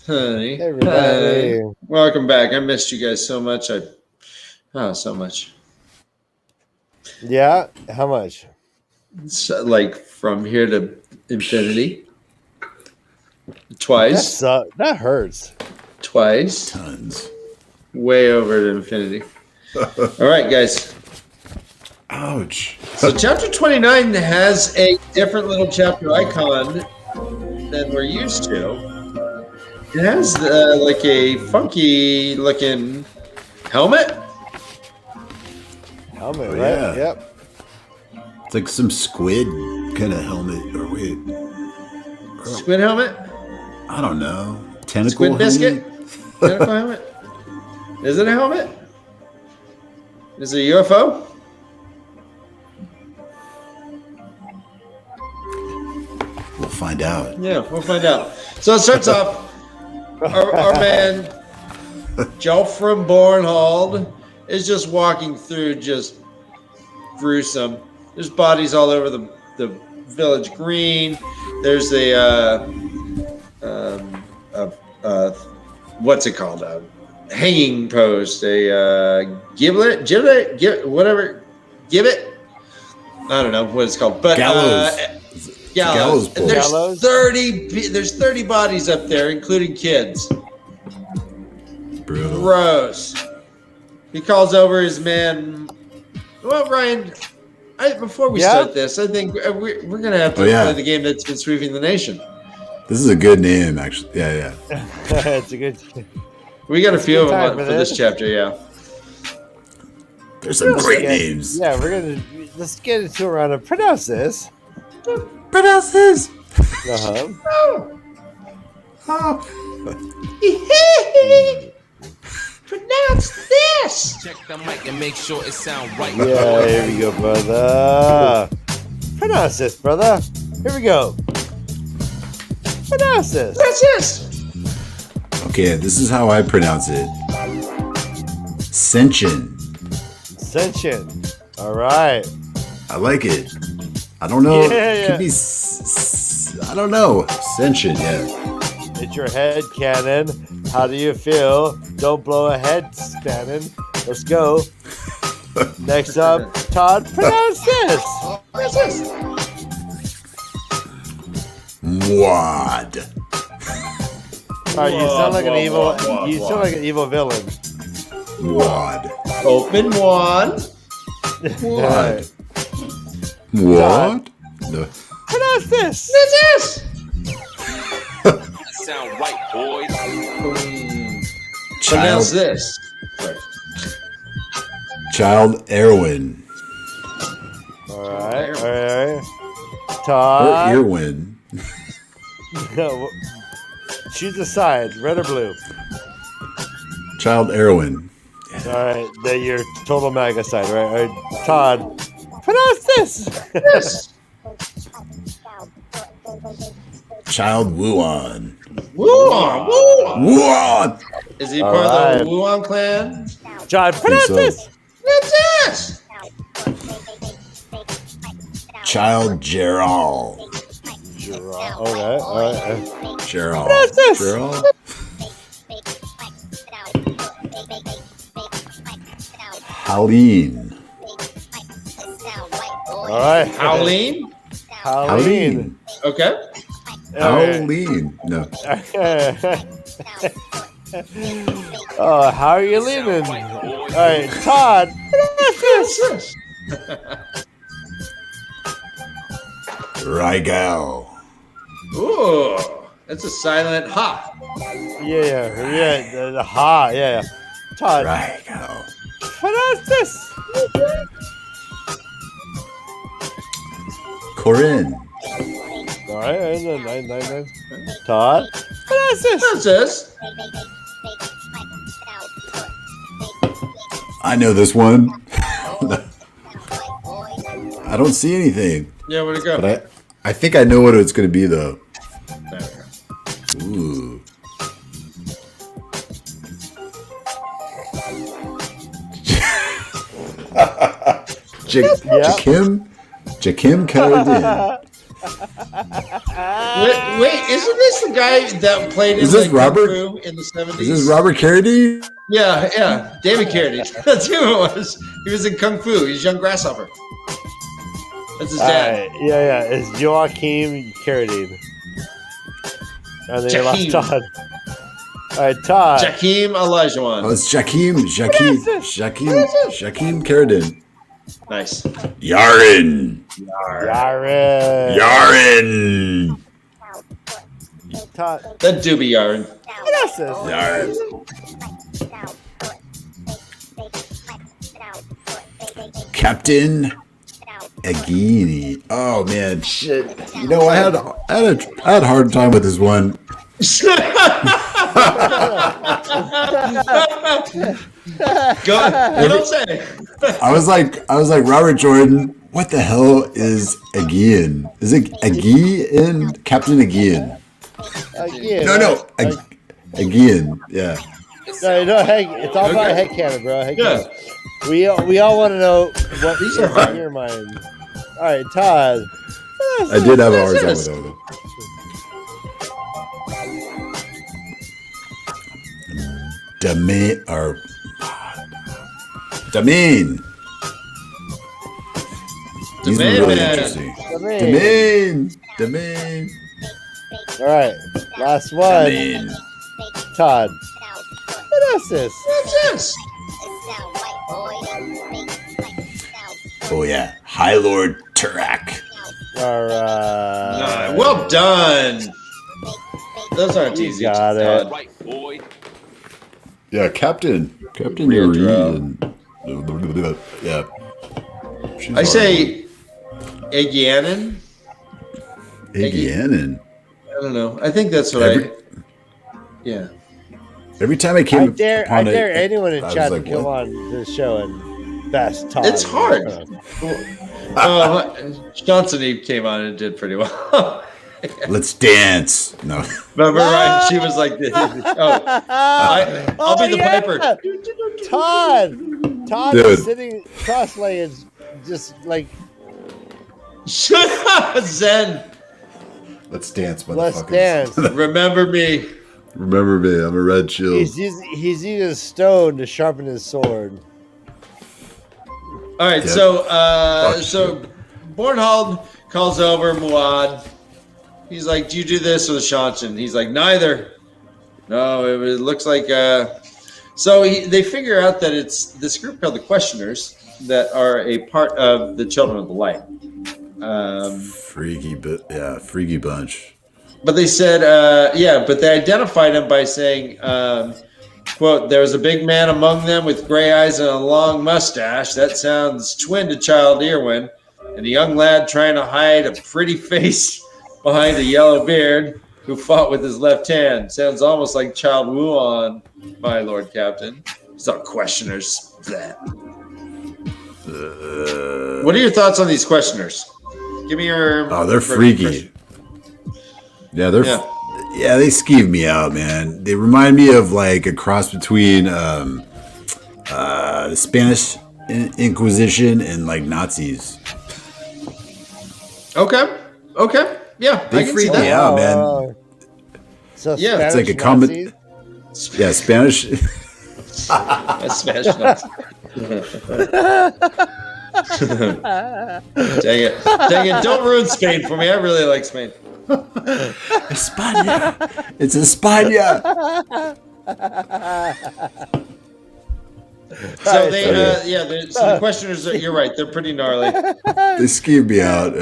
Honey.
Everybody.
Welcome back. I missed you guys so much. So much.
Yeah? How much?
So, like from here to infinity. Twice.
That hurts.
Twice.
Tons.
Way over to infinity. All right, guys.
Ouch.
So chapter 29 has a different little chapter icon than we're used to. It has like a funky looking helmet.
Helmet, right?
Yeah.
Yep.
It's like some squid kind of helmet. Or wait.
Squid helmet?
I don't know. Tentacle
Squid biscuit?
helmet?
Tentacle helmet? Is it a helmet? Is it a UFO?
We'll find out.
Yeah, we'll find out. So it starts off, our man, Joffrey Bornhold, is just walking through just gruesome. There's bodies all over the village green. There's what's it called? A hanging post, a gibbet. I don't know what it's called, but
Gallows.
Gallows.
Gallows pole.
There's
Gallows?
30 bodies up there, including kids.
Brutal.
Gross. He calls over his man. Well, Ryan, before we start this, I think we're going to have to play the game that's been sweeping the nation.
This is a good name, actually. Yeah.
It's a good.
We got a few of them
time
for this chapter, yeah.
There's some great names.
Yeah, let's get into a round of pronounce this.
Pronounce this.
Uh-huh.
Pronounce this.
Check the mic and make sure it sound right.
Yeah, here we go, brother. Pronounce this, brother. Here we go. Pronounce this.
That's this.
Okay, this is how I pronounce it. Sentient.
Ascension. All right.
I like it. I don't know.
Yeah,
It could be. I don't know. Sentient. Yeah.
It's your head cannon. How do you feel? Don't blow a head cannon. Let's go. Next up, Todd, pronounce this.
What's this?
Wad.
All right, you sound like an evil. You sound like an evil villain.
Wad.
Open one.
Wad. What? No.
Pronounce this.
What's this?
Sound right, boys.
Pronounce
Child.
this.
Child Erwin.
All right.
Or
Todd,
Irwin.
choose a side, red or blue.
Child Erwin.
All right, then your total MAGA side, right? All right, Todd, pronounce this.
Yes.
Child Wuan.
Wuhan. Wuhan.
Wuan.
Is he
All
part
right.
of the Wuhan clan?
John, pronounce
so.
this.
What's this?
Child Gerald.
Okay, all right.
Gerald.
Pronounce this.
Gerald. Haleen.
All right.
Howleen?
Halloween.
Okay.
Haleen. No.
Oh, how are you leaning? All right, Todd.
What's this?
Rigel.
Ooh, that's a silent ha.
Yeah. Ha, yeah. Todd,
Rigel.
pronounce this.
Corinne.
All right, nine. Todd, pronounce this.
What's this?
I know this one. I don't see anything,
Yeah, where'd it go?
but I think I know what it's going to be though.
There we go.
Ooh. Jakim Carradine.
Wait, isn't this the guy that played in
Is this
like, Kung
Robert?
Fu in the 70s?
Is this Robert Carradine?
Yeah, David Carradine. That's who it was. He was in Kung Fu. He's young grasshopper. That's his
All
dad.
right, yeah. It's Joachim Carradine. And then your last
Jaheim.
Todd. All right, Todd.
Jakeem Olajuwon.
Oh, it's Jakim Carradine.
Nice.
Yarin.
Yaren. Todd.
That do be yarn.
Pronounce this.
Yarin. Captain Agini. Oh man, shit. You know, I had a hard time with this one.
Go. You don't say.
I was like Robert Jordan. What the hell is Aguian? Is it Aguian? Captain Aguian?
Again.
No. Aguian. Yeah.
No, hey, it's all about headcanon, bro.
Yeah.
We all want to know what
These
is
are hard.
in your mind. All right, Todd.
I did have a hard time with that one. Damien. These were really
Damien.
interesting. Damien.
All right, last one.
Damien.
Todd. What is this?
What's this?
Oh yeah, High Lord Turak.
All right.
Well done. Those aren't
You
easy.
got
to
it.
Todd.
Right, boy.
Yeah, Captain
Weird
Yuri. Yeah. She's
I say Agianin.
Iggy.
I don't know. I think that's right. Yeah.
Every time I
I
came
dare
upon it,
anyone in
I was
chat
like,
to come
what?
on this show and best Todd.
It's hard. Johnson Eve came on and did pretty well.
Let's dance. No.
Remember, right? She was like, I'll be the piper.
Todd
Dude.
is sitting cross-legged, just like
Zen.
Let's dance,
let's
motherfuckers.
dance.
Remember me.
Remember me. I'm a red shield.
He's using a stone to sharpen his sword.
All right,
Yep.
so Bornhold calls over Muad. He's like, "Do you do this or the Shanshan?" He's like, "Neither." No, it looks like. So they figure out that it's this group called the Questioners that are a part of the Children of the Light.
Freaky bunch.
But they said, but they identified him by saying, quote, "There was a big man among them with gray eyes and a long mustache. That sounds twin to Child Irwin. And a young lad trying to hide a pretty face behind a yellow beard who fought with his left hand. Sounds almost like Child Wuon, my Lord Captain." So Questioners. What are your thoughts on these Questioners? Give me your...
Oh, they're freaky. Yeah, they skeeve me out, man. They remind me of like a cross between the Spanish Inquisition and like Nazis.
Okay. Yeah,
They freak me out, man.
So
Yeah,
Spanish
it's like a
Nazis?
Yeah, Spanish.
That's Spanish Nazi. Dang it. Don't ruin Spain for me. I really like Spain.
España. It's España.
So so the Questioners, you're right. They're pretty gnarly.
They skeeve me out.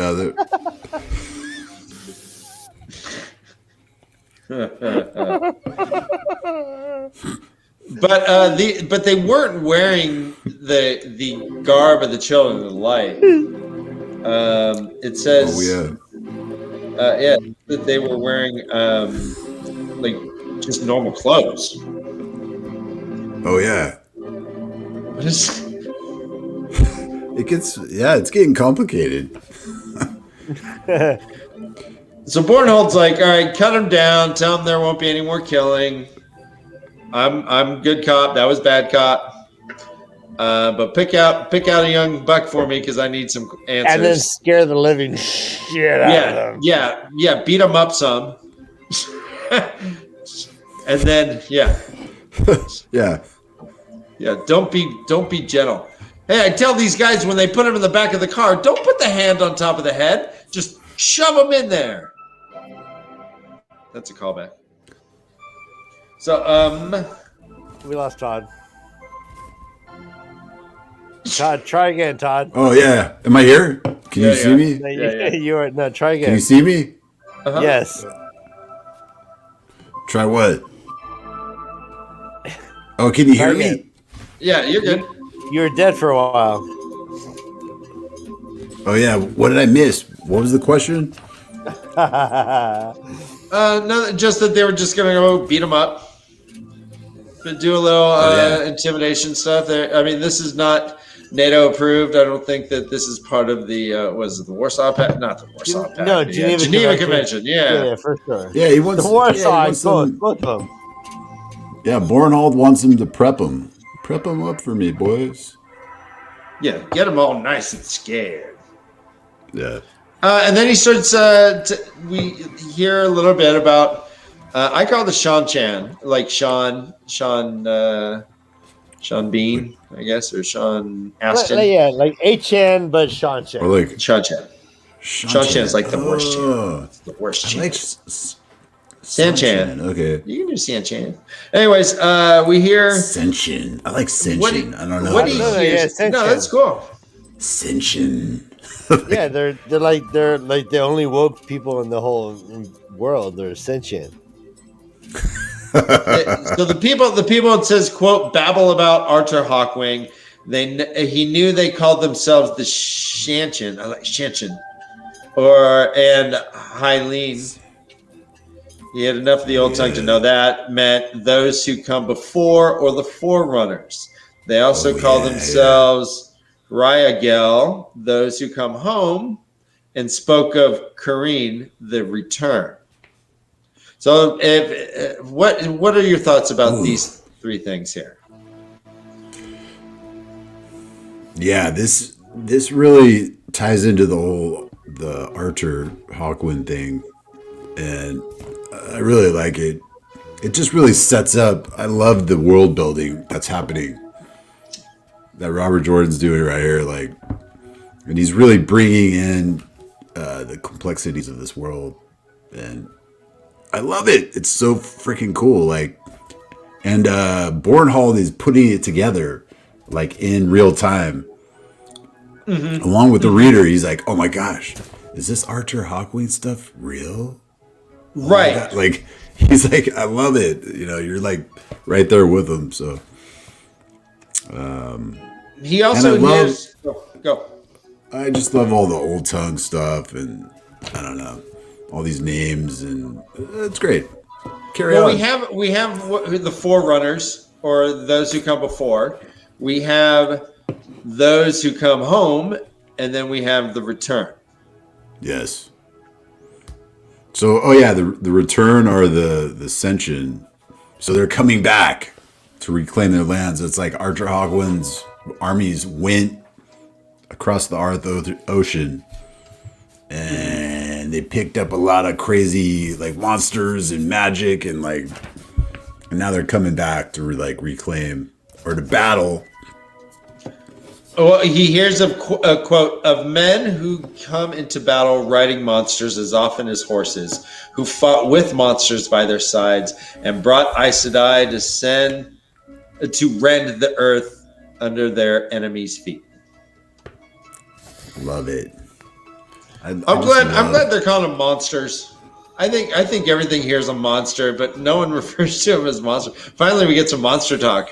But they weren't wearing the garb of the Children of the Light. It says, that they were wearing like just normal clothes.
Oh yeah.
What is?
It's getting complicated.
So Bornhold's like, all right, cut him down. Tell him there won't be any more killing. I'm good cop. That was bad cop. But pick out a young buck for me because I need some answers.
And then scare the living shit out of them.
Yeah. Beat him up some. And then yeah. Don't be gentle. Hey, I tell these guys when they put him in the back of the car, don't put the hand on top of the head. Just shove him in there. That's a callback. So,
we lost Todd. Todd, try again, Todd.
Oh yeah. Am I here? Can you see me?
No, you are. No, try again.
Can you see me?
uh-huh.
Yes.
Try what? Oh, can you hear
Try again.
me?
Yeah, you're good.
You were dead for a while.
Oh yeah. What did I miss? What was the question?
No, just that they were just gonna go beat him up. But do a little intimidation stuff. I mean, this is not NATO approved. I don't think that this is part of the was it the Warsaw Pact? Not the Warsaw Pact.
No,
Geneva Convention.
Yeah, for sure.
Yeah, he wants
The Warsaw,
both
both of them.
Yeah, Bornhold wants him to prep him. Prep him up for me, boys.
Yeah, get them all nice and scared.
Yeah.
And then he starts. We hear a little bit about. I call the Sean Chan, like Sean Bean, I guess, or Sean Aston.
Like A-Chan, but Sean Chan.
Or like
Sean Chan. Sean Chan's like the worst Chan. It's the worst
I
Chan.
like
San Chan.
Okay.
You can do San Chan. Anyways, we hear
Senshin. I like Senshin.
What do-
I don't know.
what do you hear?
Senshin.
No, that's cool.
Senshin.
Yeah, they're like the only woke people in the whole world. They're sentient.
So the people it says, quote, babble about Arthur Hawkwing. He knew they called themselves the Shanchin. I like Shanchin. And Hyleen. He had enough of the old tongue to know that meant those who come before or the forerunners. They also call themselves Ryagel, those who come home, and spoke of Kareen, the return. So, what are your thoughts about these three things here?
Yeah, this really ties into the Arthur Hawkwind thing, and I really like it. It just really sets up. I love the world building that's happening. that Robert Jordan's doing right here, like, and he's really bringing in the complexities of this world, and I love it. It's so freaking cool. Like, and Bornhold is putting it together, like in real time, along with the reader. He's like, "Oh my gosh, is this Archer Hawkwing stuff real?"
Right.
Oh, like, he's like, "I love it." You know, you're like right there with him. So,
he also hears. Go.
I just love all the old tongue stuff, and I don't know, all these names, and it's great. Carry on.
We have the forerunners, or those who come before. We have those who come home, and then we have the return.
Yes. So, the return are the Ascension. So they're coming back to reclaim their lands. It's like Archer Hawkwind's armies went across the ocean, and they picked up a lot of crazy like monsters and magic, and now they're coming back to reclaim or to battle.
Well, he hears a quote of men who come into battle riding monsters as often as horses, who fought with monsters by their sides and brought Aes Sedai to rend the earth under their enemies' feet.
Love it.
I'm glad they're calling them monsters. I think everything here is a monster, but no one refers to them as monster. Finally, we get some monster talk.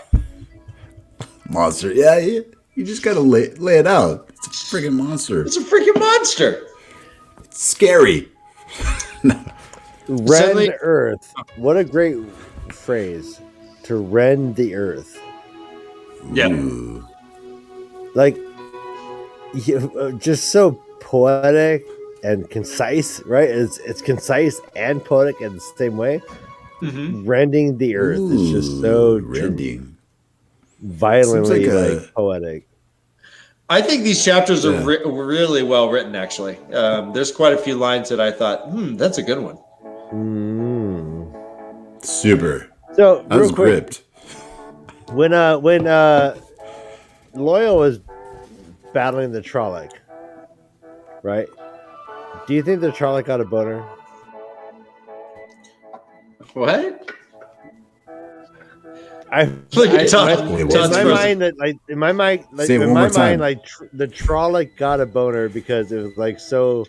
Monster, yeah. You just gotta lay it out. It's a freaking monster.
It's a freaking monster.
It's scary.
Rend earth. What a great phrase. To rend the earth.
Yeah.
Ooh.
Like, just so poetic and concise, right? It's concise and poetic in the same way.
Mm-hmm.
Rending the earth is just so
rending.
Violently like poetic.
I think these chapters are really well written, actually. There's quite a few lines that I thought, that's a good one.
Super.
So,
that was gripped.
When Loyal was battling the Trolloc, right? Do you think the Trolloc got a boner?
What?
In my mind, the Trolloc got a boner because it was like so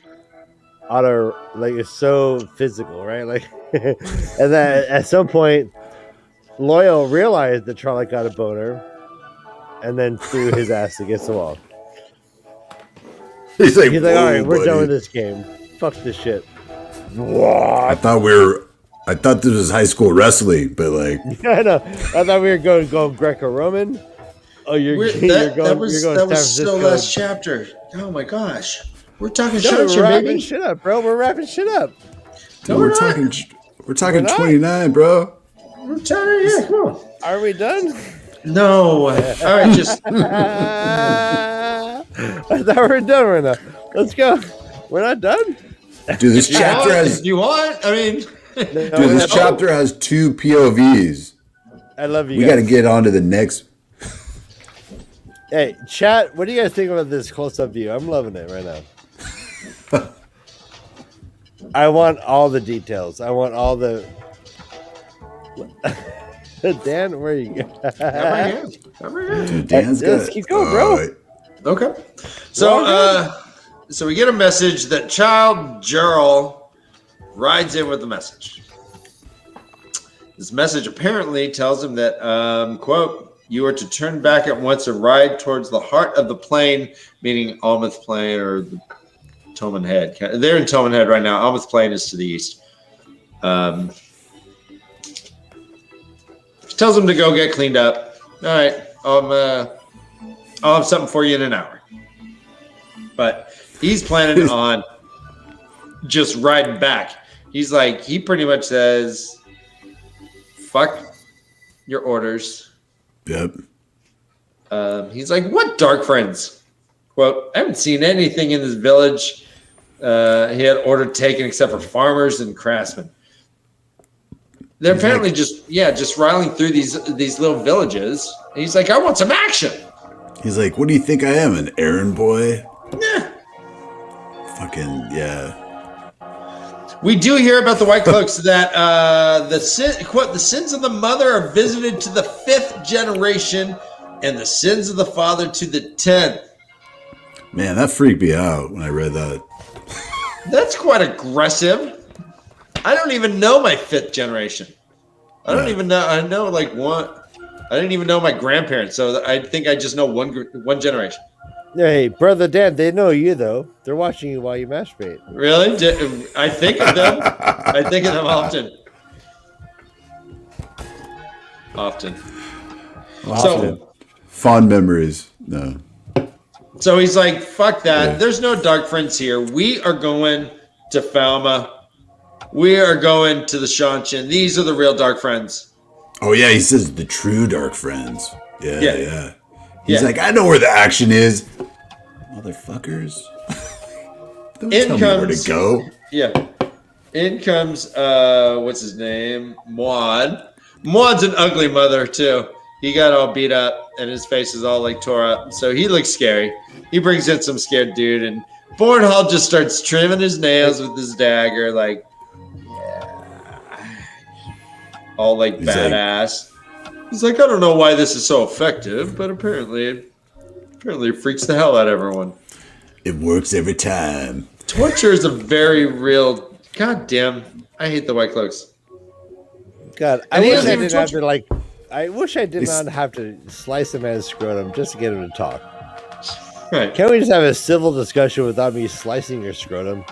it's so physical, right? Like, and then at some point, Loyal realized the Trolloc got a boner, and then threw his ass against the wall.
He's like,
all right, we're done with this game. Fuck this shit.
I thought this was high school wrestling, but like,
I know. I thought we were going Greco-Roman. Oh,
that was still last chapter. Oh my gosh, we're talking shit,
we're wrapping
baby.
Shit up, bro. We're wrapping shit up.
No, we're talking 29, bro.
We're talking, yeah. Come on.
Are we done?
No. All right, just.
I thought we were done right now. Let's go. We're not done.
Dude, this chapter has.
You want? I mean.
Dude, this chapter has 2 POVs.
I love you.
We got to get on to the next.
Hey, chat, what do you guys think about this close-up view? I'm loving it right now. I want all the details. I want all the... Dan, where are you?
Dude, Dan's good.
Let's keep going, bro.
Okay. So we get a message that Child Jarl rides in with the message. This message apparently tells him that, quote, you are to turn back at once and ride towards the heart of the plain, meaning Almouth Plain or the Toman Head. They're in Toman Head right now. Almouth Plain is to the east. Tells him to go get cleaned up. All right, I'll have something for you in an hour. But he's planning on just riding back. He's like, he pretty much says, fuck your orders.
Yep.
He's like, what dark friends? Quote, I haven't seen anything in this village. He had order taken except for farmers and craftsmen. They're apparently just riling through these little villages. And he's like, I want some action.
He's like, what do you think I am, an errand boy?
Yeah.
Fucking, yeah.
We do hear about the White Cloaks that the sins of the mother are visited to the 5th generation and the sins of the father to the 10th.
Man, that freaked me out when I read that.
That's quite aggressive. I don't even know my 5th generation. I don't even know. I know like one. I didn't even know my grandparents, so I think I just know one generation.
Hey, brother Dan, they know you though. They're watching you while you masturbate.
Really? I think of them. I think of them often. So
fond memories. No.
So he's like, fuck that. Yeah. There's no dark friends here. We are going to Falma. We are going to the Shanshin. These are the real dark friends.
Oh, yeah. He says the true dark friends. Yeah. He's like, I know where the action is. Motherfuckers. Don't tell me where to go.
Yeah. In comes, what's his name? Maud. Maud's an ugly mother, too. He got all beat up, and his face is all, like, tore up. So he looks scary. He brings in some scared dude, and Bornhall just starts trimming his nails with his dagger, like, all, like, badass. He's like, I don't know why this is so effective, but apparently it freaks the hell out of everyone.
It works every time.
Torture is a very real. God damn, I hate the White Cloaks.
God, I wish I didn't have to like. I wish I did not have to slice a man's scrotum just to get him to talk.
Right?
Can't we just have a civil discussion without me slicing your scrotum?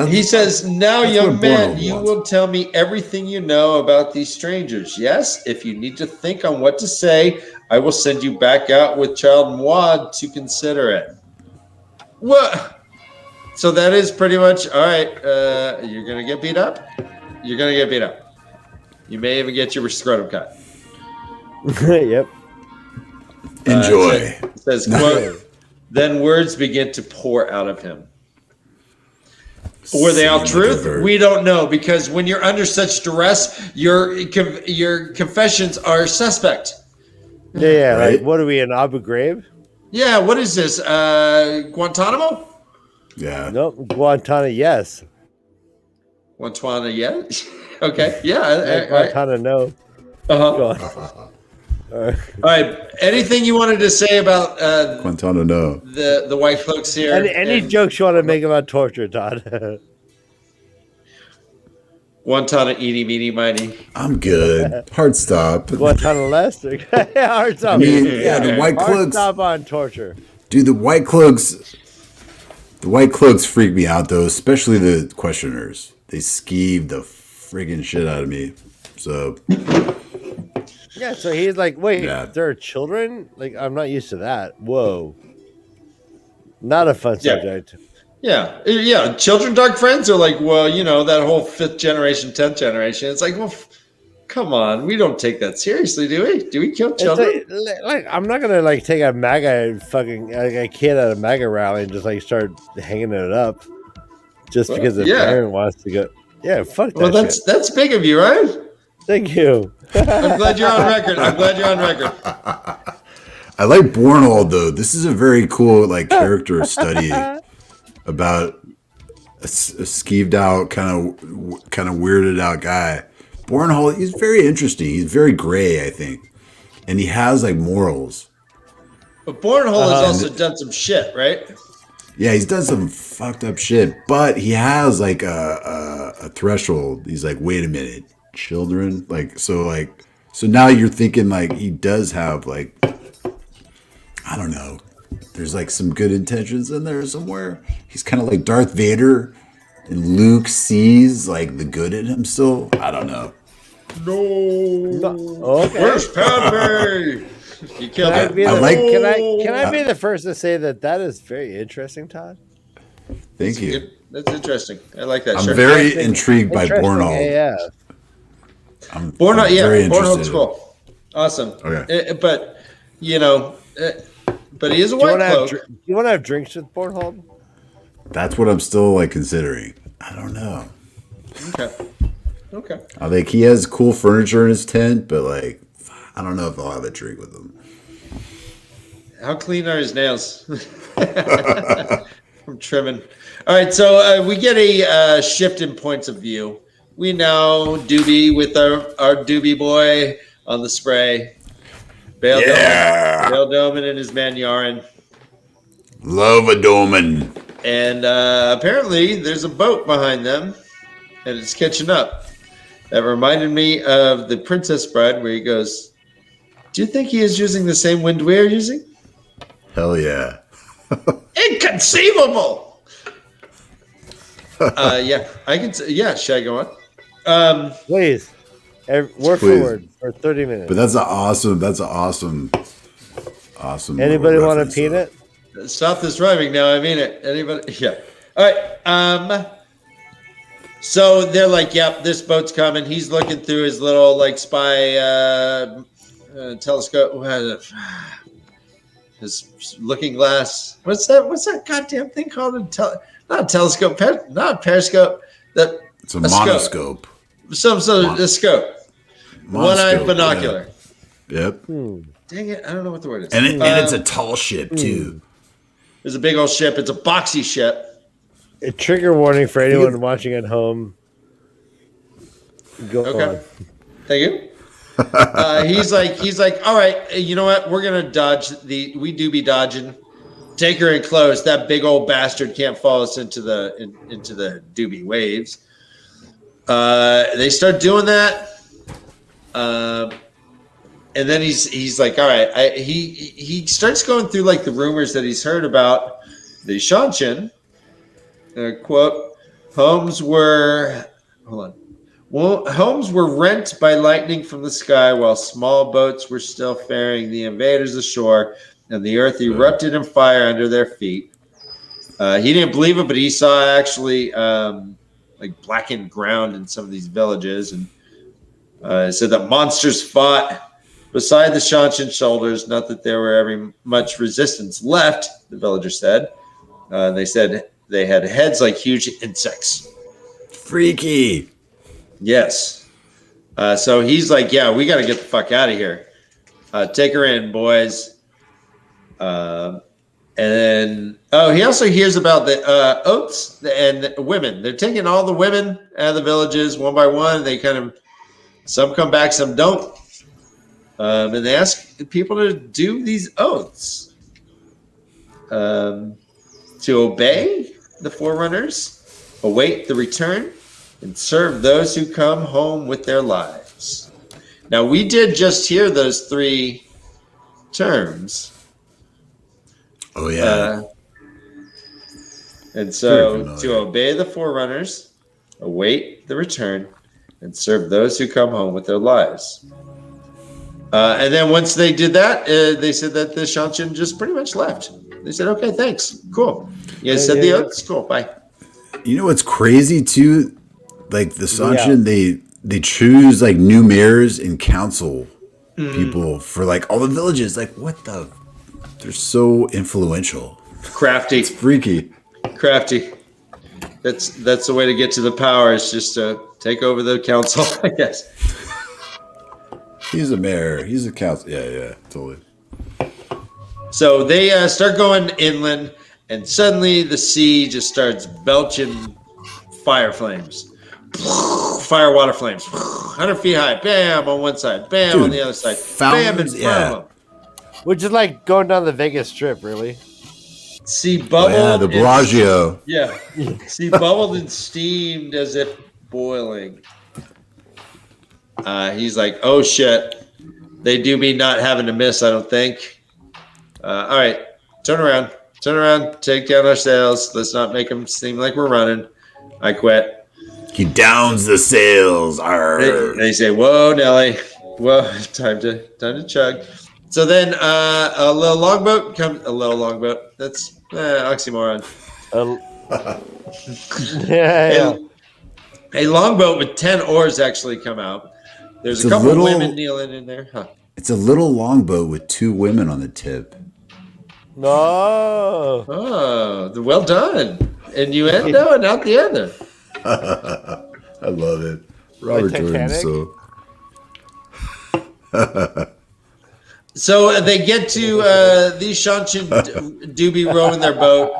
He says, now, young man, you will tell me everything you know about these strangers. Yes, if you need to think on what to say, I will send you back out with Child Maud to consider it. What? So that is pretty much, all right, you're going to get beat up? You're going to get beat up. You may even get your scrotum cut.
Yep.
Enjoy.
It says, quote, then words begin to pour out of him. Were they all truth? We don't know, because when you're under such duress, your confessions are suspect.
Yeah, right? Like what are we in Abu Ghraib?
Yeah, what is this? Guantanamo?
Yeah.
Nope, Guantanamo, yes.
Guantanamo, yeah? Okay, yeah.
Guantanamo, no.
Uh-huh. All right. Anything you wanted to say about
Guantanamo? No.
The White Cloaks here?
Any jokes you want to make about torture, Todd?
Guantanamo, eeny, meeny, miny.
I'm good. Hard stop.
Guantanamo Lester. Hard stop.
I mean, yeah, the White Cloaks.
Hard stop on torture.
Dude, the White Cloaks freak me out, though, especially the questioners. They skeeved the friggin' shit out of me. So...
Yeah, so he's like, wait, there are children? Like, I'm not used to that. Whoa. Not a fun subject.
Yeah. Children dark friends are like, well, you know, that whole 5th generation, 10th generation. It's like, well, come on. We don't take that seriously, do we? Do we kill children?
Like I'm not going to, like, take a MAGA like a kid at a MAGA rally and just, like, start hanging it up just because the parent wants to go. Yeah, fuck that shit.
That's big of you, right?
Thank you.
I'm glad you're on record.
I like Bornhold, though. This is a very cool, like, character study about a skeeved out, kind of weirded out guy. Bornhold, he's very interesting. He's very gray, I think, and he has like morals.
But Bornhold has also done some shit, right?
Yeah, he's done some fucked up shit, but he has like a threshold. He's like, wait a minute. Children, so now you're thinking like he does have like, I don't know, there's like some good intentions in there somewhere. He's kind of like Darth Vader, and Luke sees like the good in him still. I don't know.
No.
Okay.
Where's Padme? You killed him.
Can I be the first to say that is very interesting, Todd?
Thank you.
That's interesting. I like that.
I'm very intrigued by Bornhold.
Yeah.
Bornhold's cool. Awesome.
Okay.
But he is a White Cloak.
Do you want to have drinks with Bornhold?
That's what I'm still like considering. I don't know.
Okay.
I think he has cool furniture in his tent, but like, I don't know if I'll have a drink with him.
How clean are his nails? From trimming. All right, so we get a shift in points of view. We know Doobie with our Doobie boy on the spray. Bale Doman and his man Yarin.
Love a Doman.
And apparently there's a boat behind them, and it's catching up. That reminded me of the Princess Bride, where he goes, "Do you think he is using the same wind we are using?"
Hell yeah.
Inconceivable. Yeah, I can. Yeah, should I go on?
Please, word for word for 30 minutes.
But that's an awesome.
Anybody want a peanut?
Stop this rhyming now. I mean it. Anybody? Yeah. All right. So they're like, "Yep, this boat's coming." He's looking through his little like spy telescope. His looking glass. What's that goddamn thing called? Not a telescope. Not a periscope.
It's a monoscope.
Some sort of a scope. One-eyed binocular.
Yeah. Yep.
Dang it! I don't know what the word is.
And it's a tall ship too.
There's a big old ship. It's a boxy ship.
A trigger warning for anyone watching at home. Go on.
Thank you. He's like, all right, you know what? We're gonna dodge we do be dodging. Take her in close. That big old bastard can't follow us into the doobie waves. They start doing that, and then he's like, all right. He starts going through like the rumors that he's heard about the Shanshin. Quote: homes were rent by lightning from the sky, while small boats were still ferrying the invaders ashore, and the earth erupted in fire under their feet. He didn't believe it, but he saw actually like blackened ground in some of these villages, and it said that monsters fought beside the Shanshin shoulders. Not that there were ever much resistance left, the villagers said. They said they had heads like huge insects.
Freaky.
Yes. So he's like, yeah, we got to get the fuck out of here. Take her in, boys. And then, he also hears about the oats and the women. They're taking all the women out of the villages one by one. They some come back, some don't. And they ask people to do these oaths. To obey the forerunners, await the return, and serve those who come home with their lives. Now, we did just hear those three terms.
Oh, yeah.
And so, to obey the forerunners, await the return, and serve those who come home with their lives. And then once they did that, they said that the Shanshin just pretty much left. They said, okay, thanks. Cool. You guys said the oaths? Cool, bye.
You know what's crazy, too? Like, the Shanshin, they choose, like, new mayors and council people for, like, all the villages. Like, what the... They're so influential.
Crafty.
It's freaky.
Crafty. That's the way to get to the power, is just to take over the council, I guess.
He's a mayor. He's a council. Yeah, totally.
So they start going inland, and suddenly the sea just starts belching fire flames. Fire water flames. 100 feet high. Bam on one side. Bam on the other side. Bam in front of them.
Which is like going down the Vegas Strip, really.
Sea bubbled.
The Bellagio.
Sea bubbled and steamed as if boiling. He's like, oh shit. They do me not having to miss, I don't think. All right. Turn around. Take down our sails. Let's not make them seem like we're running. I quit.
He downs the sails.
They say, whoa, Nelly. Whoa, time to chug. So then a little longboat comes. A little longboat. That's oxymoron. A longboat with 10 oars actually come out. There's a couple of women kneeling in there. Huh.
It's a little longboat with 2 women on the tip.
No.
Oh, well done. Innuendo and out the other.
I love it. Robert Jordan. So.
So they get to these Shanshin do be rowing their boat.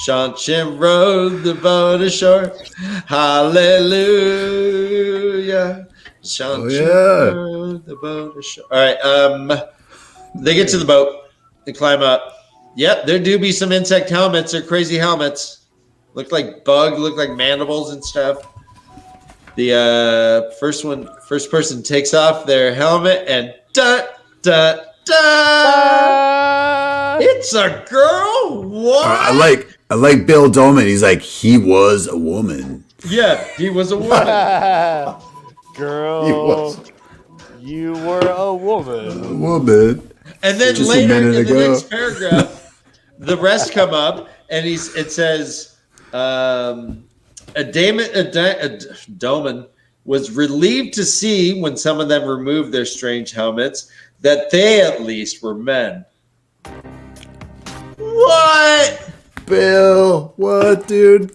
Shanshin rowed the boat ashore. Hallelujah. Shanshin rowed the boat ashore. All right. They get to the boat. They climb up. Yep, there do be some insect helmets. They're crazy helmets. Look like bug, look like mandibles and stuff. The first person takes off their helmet and da da da. It's a girl. What?
I like Bill Dolman. He's like, he was a woman.
Yeah, he was a woman.
Girl, you were a woman.
A woman.
And then
just
later in the next paragraph, the rest come up, and it says, a Dolman was relieved to see when some of them removed their strange helmets that they at least were men. What?
Bill, what, dude?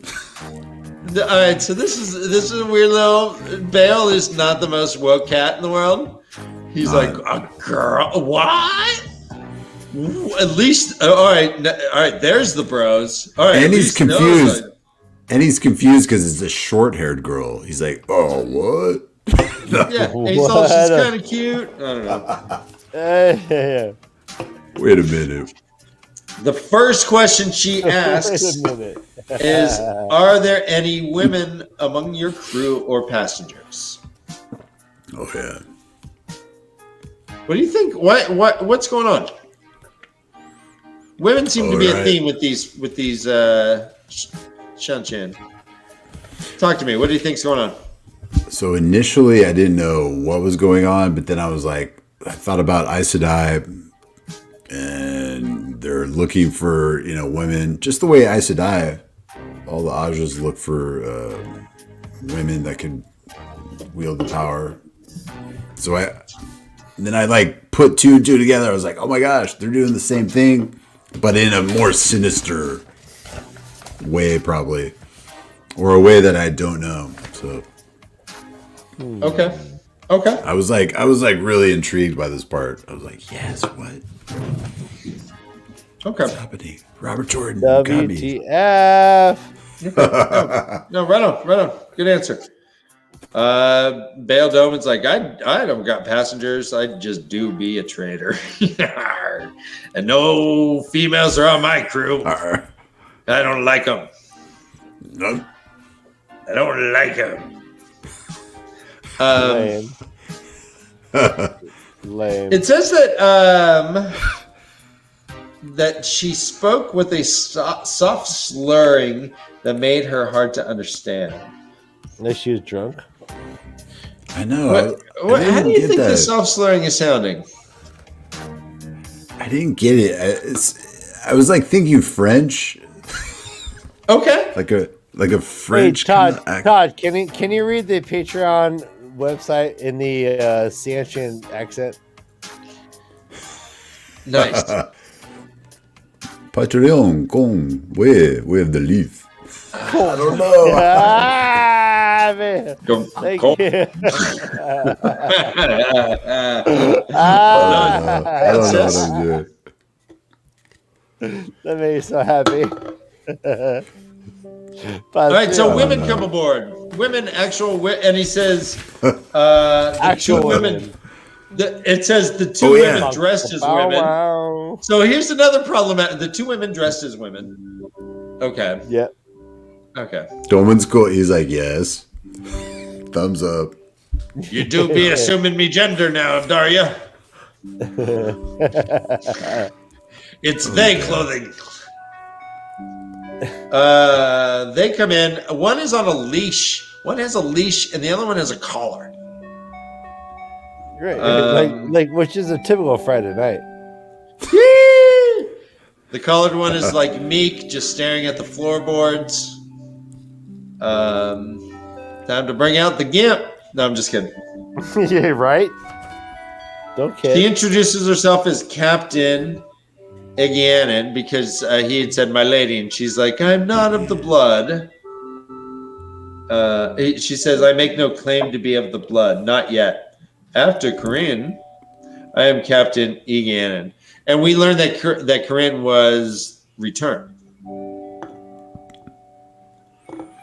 All right, so this is a weird little. Bale is not the most woke cat in the world. He's like, a girl. What? At least, all right. There's the bros. All right,
and he's confused. And he's confused because it's a short-haired girl. He's like, oh, what?
Yeah, and he's all, she's kind of cute. I don't know.
Wait a minute.
The first question she asks is, are there any women among your crew or passengers?
Oh, yeah.
What do you think? What's going on? Women seem to be a theme with these Shanshin. Talk to me. What do you think's going on?
So initially, I didn't know what was going on, but then I was like, I thought about Aes Sedai, and they're looking for women, just the way Aes Sedai, all the Ajas look for women that can wield the power. So then I like put two and two together. I was like, oh my gosh, they're doing the same thing, but in a more sinister way, probably, or a way that I don't know. So
okay.
I was like really intrigued by this part. I was like, yes, what?
Okay.
What's happening? Robert Jordan.
WTF?
No, right on. Good answer. Bale Doman's like, I don't got passengers. I just do be a trader. And no females are on my crew. I don't like them.
Nope.
I don't like them.
Lame.
It says that that she spoke with a soft slurring that made her hard to understand.
Unless she was drunk.
I know.
How do you think the soft slurring is sounding?
I didn't get it. I was like thinking French.
Okay.
Like a French.
Hey, Todd, can you read the Patreon website in the Sanshin accent?
Nice.
Patreon con with the leaf. I don't know.
Man. Thank
Go.
you.
I don't know what I'm doing.
That made me so happy.
All right, so women come aboard. Women, and he says,
actual women.
It says the two women dressed as women.
Wow.
So here's another problem. The two women dressed as women. Okay.
Yeah.
Okay.
Dolman's cool. He's like, yes. Thumbs up.
You do be assuming me gender now, Daria. It's they clothing. They come in. One is on a leash. One has a leash, and the other one has a collar.
Great. Like which is a typical Friday night.
The collared one is like meek, just staring at the floorboards. Time to bring out the gimp. No, I'm just kidding.
Yeah, right? Don't kid.
She introduces herself as Captain Eganon because he had said, my lady, and she's like, I'm not of the blood. She says, I make no claim to be of the blood, not yet. After Korean, I am Captain Eganon. And we learned that Corinne was returned.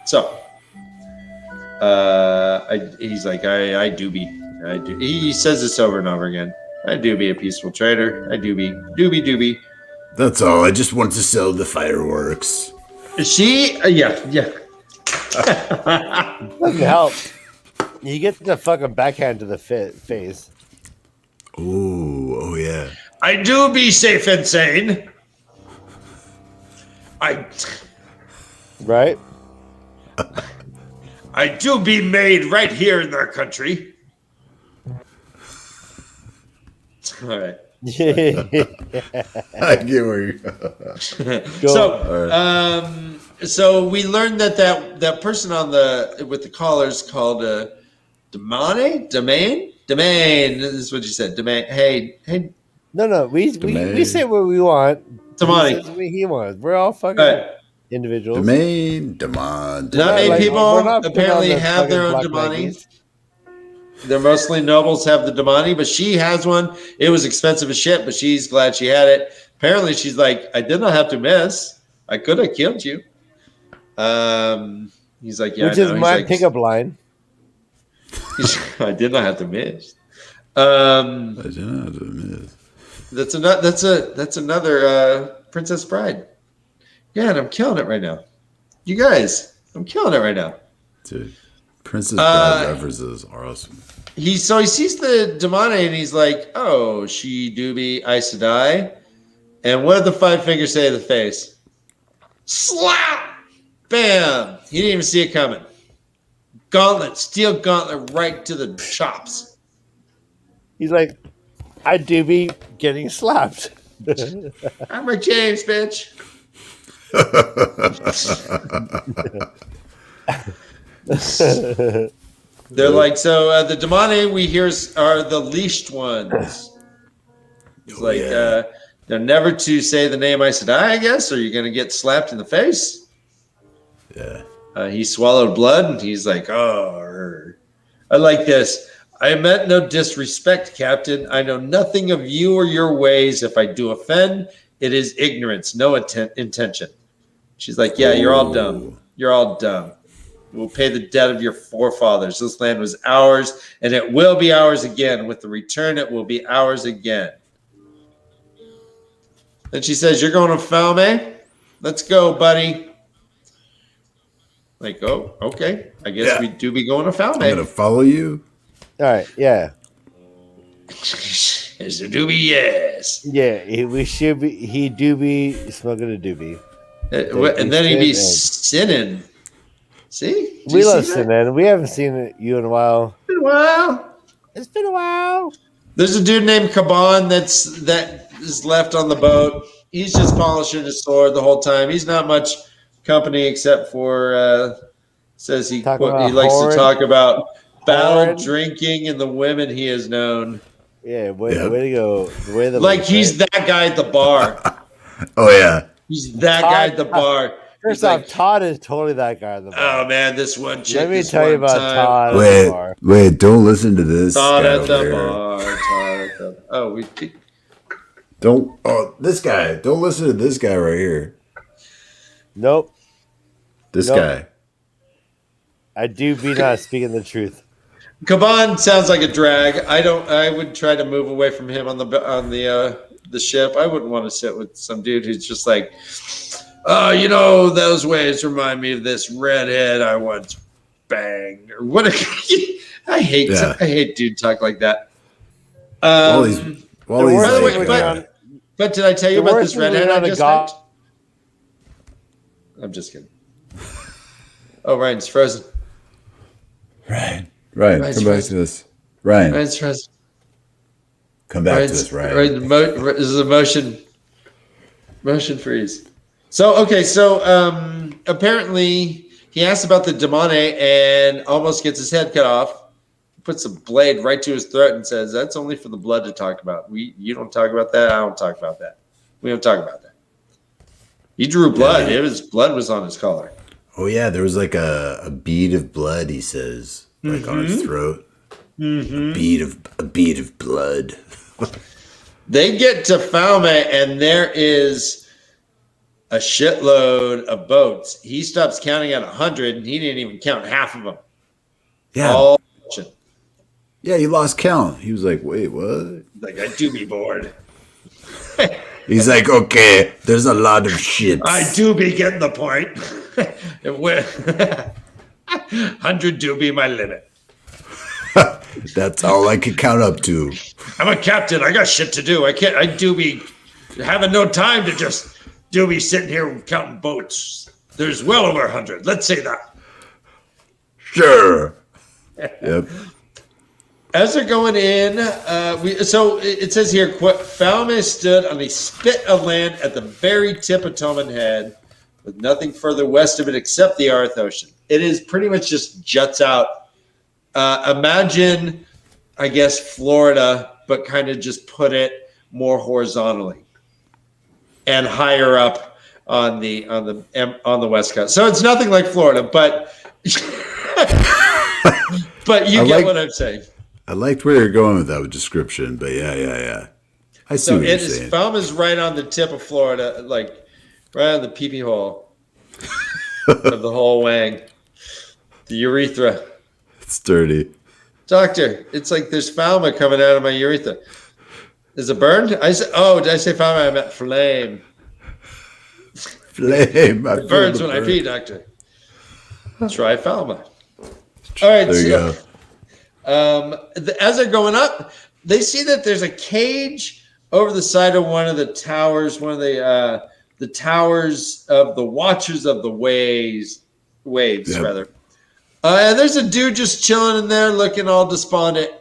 So, he's like, I do be. He says this over and over again. I do be a peaceful trader. I do be. Doobie.
That's all. I just want to sell the fireworks.
She, yeah.
Doesn't help. You get the fucking backhand to the face.
Oh yeah.
I do be safe and sane.
Right?
I do be made right here in their country. All right.
I get where you're
going. So we learned that person with the collars called Domain. This is what you said. Domain. Hey.
No. We say what we want.
Domain.
He says what he wants. We're all fucking individuals.
Domain.
Not many people apparently have their own Domain. They're mostly nobles have the Damani, but she has one. It was expensive as shit, but she's glad she had it. Apparently, she's like, I did not have to miss. I could have killed you. He's like, yeah,
which is my pickup line.
I did not have to miss.
I did not have to miss.
That's another Princess Bride. Yeah, and I'm killing it right now. You guys, I'm killing it right now,
dude. Princess Bride references are awesome.
He sees the Damane and he's like, oh, she do be Aes Sedai. And what did the five fingers say to the face? Slap! Bam! He didn't even see it coming. Steel gauntlet right to the chops.
He's like, I do be getting slapped.
I'm Rick James, bitch. They're like, so the Damane we hear are the leashed ones. It's like, they're never to say the name Aes Sedai, I guess, or you're going to get slapped in the face.
Yeah.
He swallowed blood, and he's like, oh, I like this. I meant no disrespect, Captain. I know nothing of you or your ways. If I do offend, it is ignorance, no intention. She's like, yeah, you're all dumb. You're all dumb. We'll pay the debt of your forefathers. This land was ours, and it will be ours again. With the return, it will be ours again. Then she says, you're going to Falme? Let's go, buddy. Like, oh, okay. I guess we do be going to Falme.
I'm going to follow you.
All right, yeah.
It's a doobie, yes.
Yeah, we should be. He do be smoking a doobie.
And then he'd be sinning. See?
We love sinning. We haven't seen you in a while.
It's been a while. There's a dude named Kaban that is left on the boat. He's just polishing his sword the whole time. He's not much company except for says he likes to talk about battle, drinking, and the women he has known.
Yeah, way to go.
He's that guy at the bar.
Oh yeah.
He's that guy at the bar.
First off, Todd is totally that guy at the bar.
Oh man, this one chick.
Let me tell you about Todd
at the bar. Wait, don't listen to this.
Todd at the bar.
This guy. Don't listen to this guy right here.
Nope.
This guy.
I do be not speaking the truth.
Kaban sounds like a drag. I would try to move away from him on the ship. I wouldn't want to sit with some dude who's just like, those waves remind me of this redhead I once banged. Or what? I hate dude talk like that.
By the
way, but did I tell you about this redhead I just met? I'm just kidding. Oh, Ryan's frozen.
Ryan, come back to this.
Ryan's frozen.
Come back to this, Ryan.
This is a motion freeze. So apparently he asks about the Damane and almost gets his head cut off. Puts a blade right to his throat and says, "That's only for the blood to talk about. You don't talk about that. I don't talk about that. We don't talk about that." He drew blood.
Yeah.
Blood was on his collar.
Oh yeah, there was like a bead of blood. He says, on his throat. Mm-hmm. A bead of blood.
They get to Falmouth, and there is a shitload of boats. He stops counting at 100, and he didn't even count half of them.
Yeah.
All
yeah, he lost count. He was like, wait, what?
like, I do be bored.
He's like, okay, there's a lot of shit.
I do be getting the point. 100 do be my limit.
That's all I can count up to.
I'm a captain. I got shit to do. I do be having no time to just do be sitting here counting boats. There's well over 100. Let's say that.
Sure. Yep.
As they're going in, so it says here, Falmouth stood on a spit of land at the very tip of Toman Head, with nothing further west of it except the Arth Ocean. It is pretty much just juts out. Imagine, I guess, Florida, but kind of just put it more horizontally and higher up on the west coast. So it's nothing like Florida, but but you get what I'm saying.
I liked where you're going with that description, but yeah. I see what you're saying.
Falmouth's right on the tip of Florida, like right on the pee-pee hole of the whole wang, the urethra.
It's dirty.
Doctor, it's like there's Falmouth coming out of my urethra. Is it burned? Did I say Falmouth? I meant flame.
Flame.
It burns when I pee, doctor. Try Falmouth. All right.
There you go.
As they're going up, they see that there's a cage over the side of one of the towers, one of the towers of the Watchers of the Waves,
Yep.
rather. And there's a dude just chilling in there looking all despondent.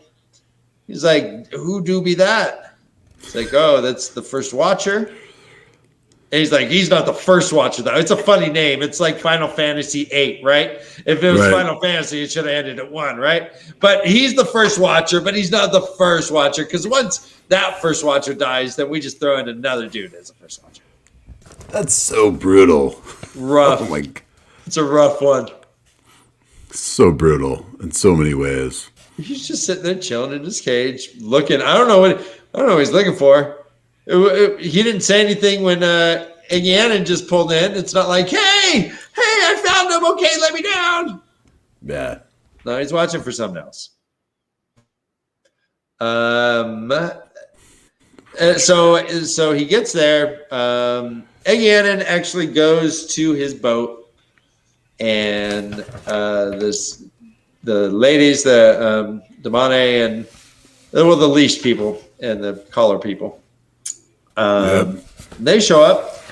He's like, who do be that? It's like, oh, that's the first Watcher. And he's like, he's not the first Watcher, though. It's a funny name. It's like Final Fantasy VIII, right? If it was Final Fantasy, it should have ended at 1, right? But he's the first Watcher, but he's not the first Watcher, because once that first Watcher dies, then we just throw in another dude as a first Watcher.
That's so brutal.
Rough.
Oh my God.
It's a rough one.
So brutal in so many ways.
He's just sitting there chilling in his cage, looking. I don't know what he's looking for. He didn't say anything when Yannon just pulled in. It's not like, hey, I found him. Okay, let me down.
Yeah.
No, he's watching for something else. So he gets there. Yannon actually goes to his boat, and the ladies, the Damane and the leash people and the collar people. They show up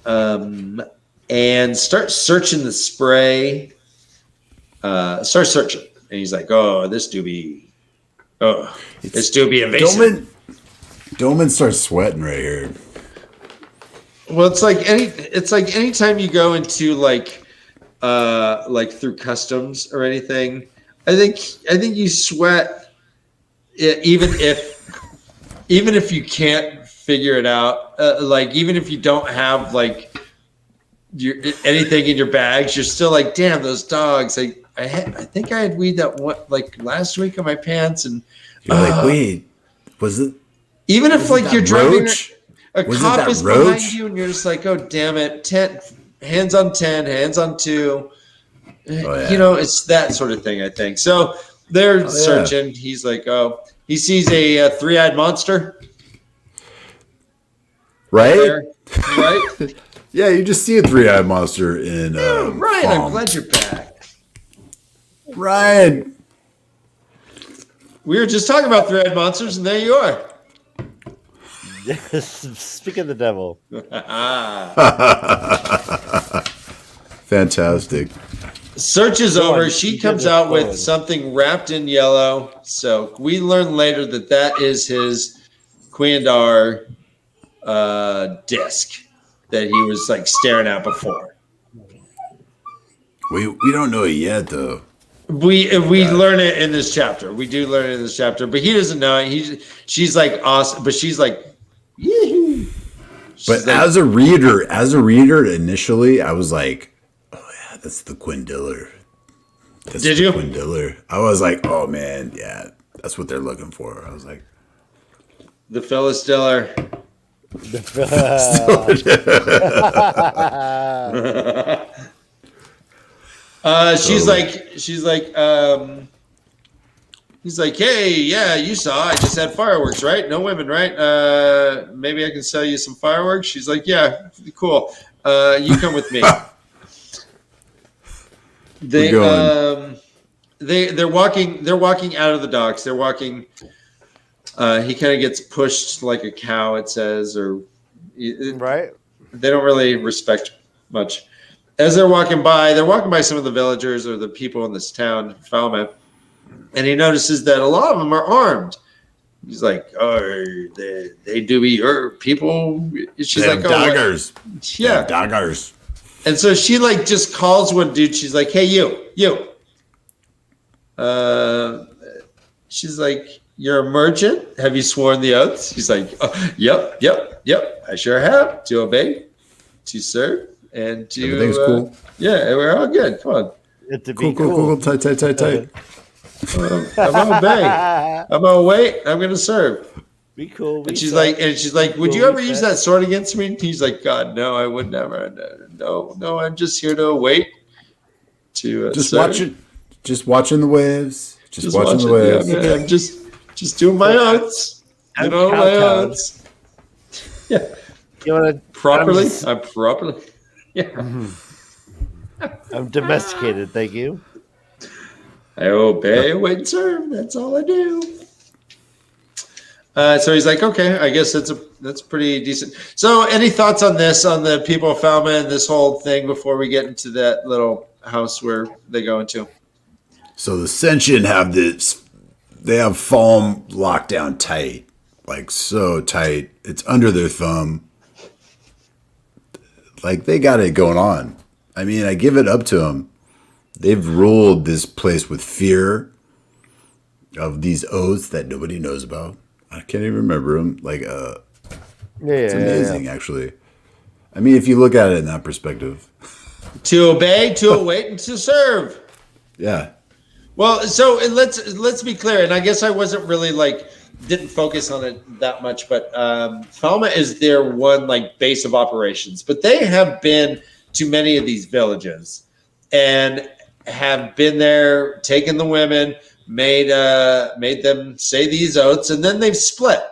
and start searching the spray. Start searching, and he's like, "Oh, this do be invasive."
Doman starts sweating right here.
Well, it's like anytime you go into like through customs or anything, I think you sweat, even if you can't figure it out, like even if you don't have like anything in your bags, you're still like, damn, those dogs. I think I had weed that one like last week on my pants, and
you're like, wait, was it?
Even if like you're driving, a cop is
roach
behind you, and you're just like, oh damn it, hands on 10, hands on 2. Oh, yeah. You know, it's that sort of thing. I think so. They're searching. Yeah. He's like, oh, he sees a 3-eyed monster.
Right?
Right?
Yeah, you just see a 3-eyed monster in
Ryan, I'm glad you're back.
Ryan.
We were just talking about 3-eyed monsters, and there you are.
Yes, speak of the devil.
Fantastic.
Search is over. She comes out with something wrapped in yellow. So we learn later that is his Queendar disc that he was like staring at before.
We don't know it yet, though.
We learn it in this chapter. We do learn it in this chapter, but he doesn't know it. She's like awesome, but she's like, yee-hoo.
But like, as a reader, initially, I was like, oh yeah, that's the Quindiller.
Did you?
Quindiller. I was like, oh man, yeah, that's what they're looking for. I was like,
The Phyllis Diller. She's like, he's like, hey, yeah, you saw, I just had fireworks, right? No women, right? Maybe I can sell you some fireworks. She's like, yeah, cool. You come with me. They're walking out of the docks. They're walking. He kind of gets pushed like a cow, it says, or
right.
They don't really respect much. As they're walking by some of the villagers or the people in this town, Falmouth, and he notices that a lot of them are armed. He's like, "Oh, they do be people." She's like,
daggers.
Yeah,
daggers.
And so she like just calls one dude. She's like, "Hey, you." She's like, "You're a merchant? Have you sworn the oaths?" He's like, oh, "Yep. I sure have. To obey, to serve, and to."
Everything's cool.
Yeah, we're all good. Come on.
To be cool.
Tight.
I'm gonna obey. I'm gonna wait. I'm gonna serve.
Be cool.
And she's like, would you ever use that sword against me? And he's like, God, no, I would never. No, I'm just here to wait. To
just
serve.
watching the waves. Just watching the waves.
Yeah, I'm just doing my oaths. You know, my oaths. Yeah.
You want to
properly? I'm properly. Yeah.
I'm domesticated. Thank you.
I obey, wait, and serve. That's all I do. So he's like, okay, I guess that's pretty decent. So, any thoughts on this, on the people of Falmouth and this whole thing before we get into that little house where they go into?
So the Sentient have this. They have Falm locked down tight, like so tight. It's under their thumb. Like they got it going on. I mean, I give it up to them. They've ruled this place with fear of these oaths that nobody knows about. I can't even remember them. Like, it's amazing, actually. I mean, if you look at it in that perspective.
To obey, to await, and to serve.
Yeah.
Well, so let's be clear, and I guess I wasn't really didn't focus on it that much, but Falmouth is their one base of operations. But they have been to many of these villages and have been there, taken the women, made them say these oaths, and then they've split.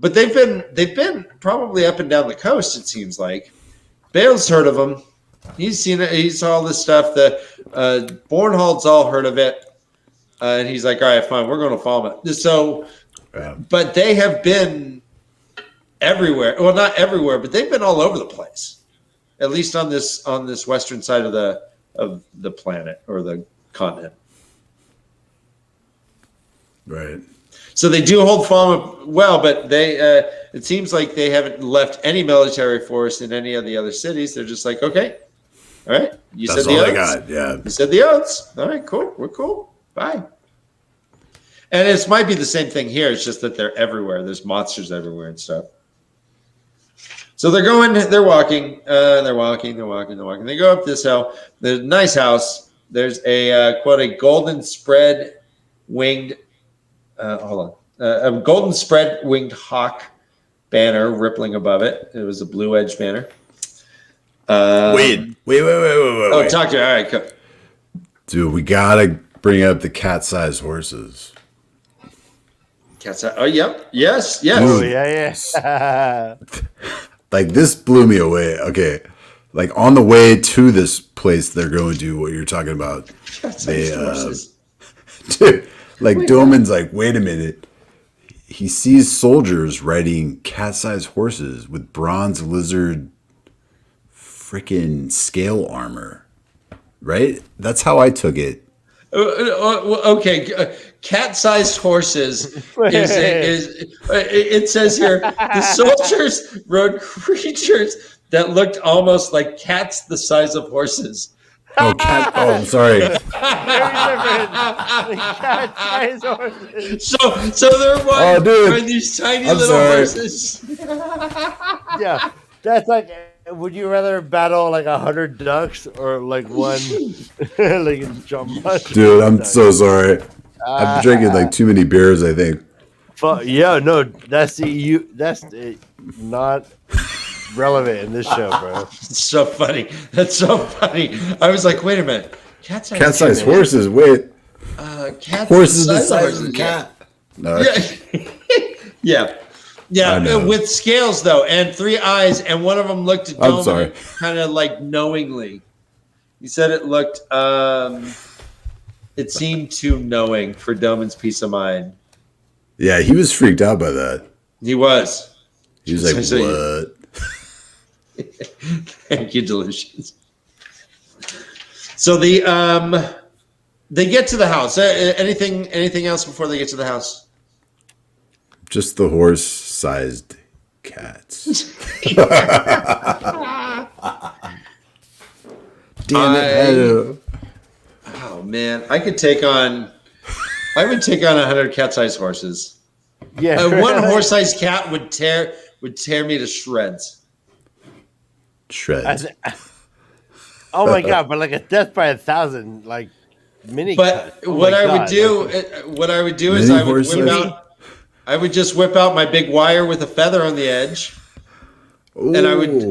But they've been probably up and down the coast, it seems like. Bale's heard of them. He's seen it. He saw all this stuff. The Bornhold's all heard of it. And he's like, all right, fine, we're going to follow it. So, but they have been everywhere. Well, not everywhere, but they've been all over the place. At least on this western side of the planet or the continent.
Right.
So they do hold Falmouth well, but they it seems like they haven't left any military force in any of the other cities. They're just like, okay, all right, you
That's
said the
all
oaths.
they got. Yeah,
you said the oaths. All right, cool. We're cool. Bye. And it might be the same thing here. It's just that they're everywhere. There's monsters everywhere and stuff. So they're walking. They go up this hill. There's a nice house. There's a quote, a golden spread winged. A golden spread winged hawk banner rippling above it. It was a blue edge banner.
Wait.
Oh, talk to you. All right, go.
Dude, we gotta bring up the cat-sized horses.
Cat-sized. Oh, yep. Yes.
Oh, yeah.
Like this blew me away. Okay, like on the way to this place they're going to, what you're talking about. Cat-sized horses. Dude. Like, Doman's like, wait a minute. He sees soldiers riding cat-sized horses with bronze lizard freaking scale armor. Right? That's how I took it.
Okay. Cat-sized horses it says here, the soldiers rode creatures that looked almost like cats the size of horses.
Oh, cat! Oh, I'm sorry.
So they're riding these tiny little horses.
Yeah, that's like. Would you rather battle 100 ducks or one jump?
Dude, I'm so sorry. I'm drinking too many beers, I think.
No, that's not relevant in this show, bro.
It's so funny. That's so funny. I was like, wait a minute.
Cat-sized horses. Wait.
Cats
Horses the size of a cat. No.
Yeah. With scales though, and 3 eyes, and one of them looked at Doman kind of like knowingly. He said it looked. It seemed too knowing for Doman's peace of mind.
Yeah, he was freaked out by that.
He was.
He was like, "What?"
Thank you, Delicious. So they get to the house. Anything else before they get to the house?
Just the horse-sized cats. Damn it!
Oh man, I would take on 100 cat-sized horses.
Yeah,
one horse-sized cat would tear me to shreds.
Oh my god! But like a death by 1,000, like mini.
But what I would do is I would just whip out my big wire with a feather on the edge. Ooh. And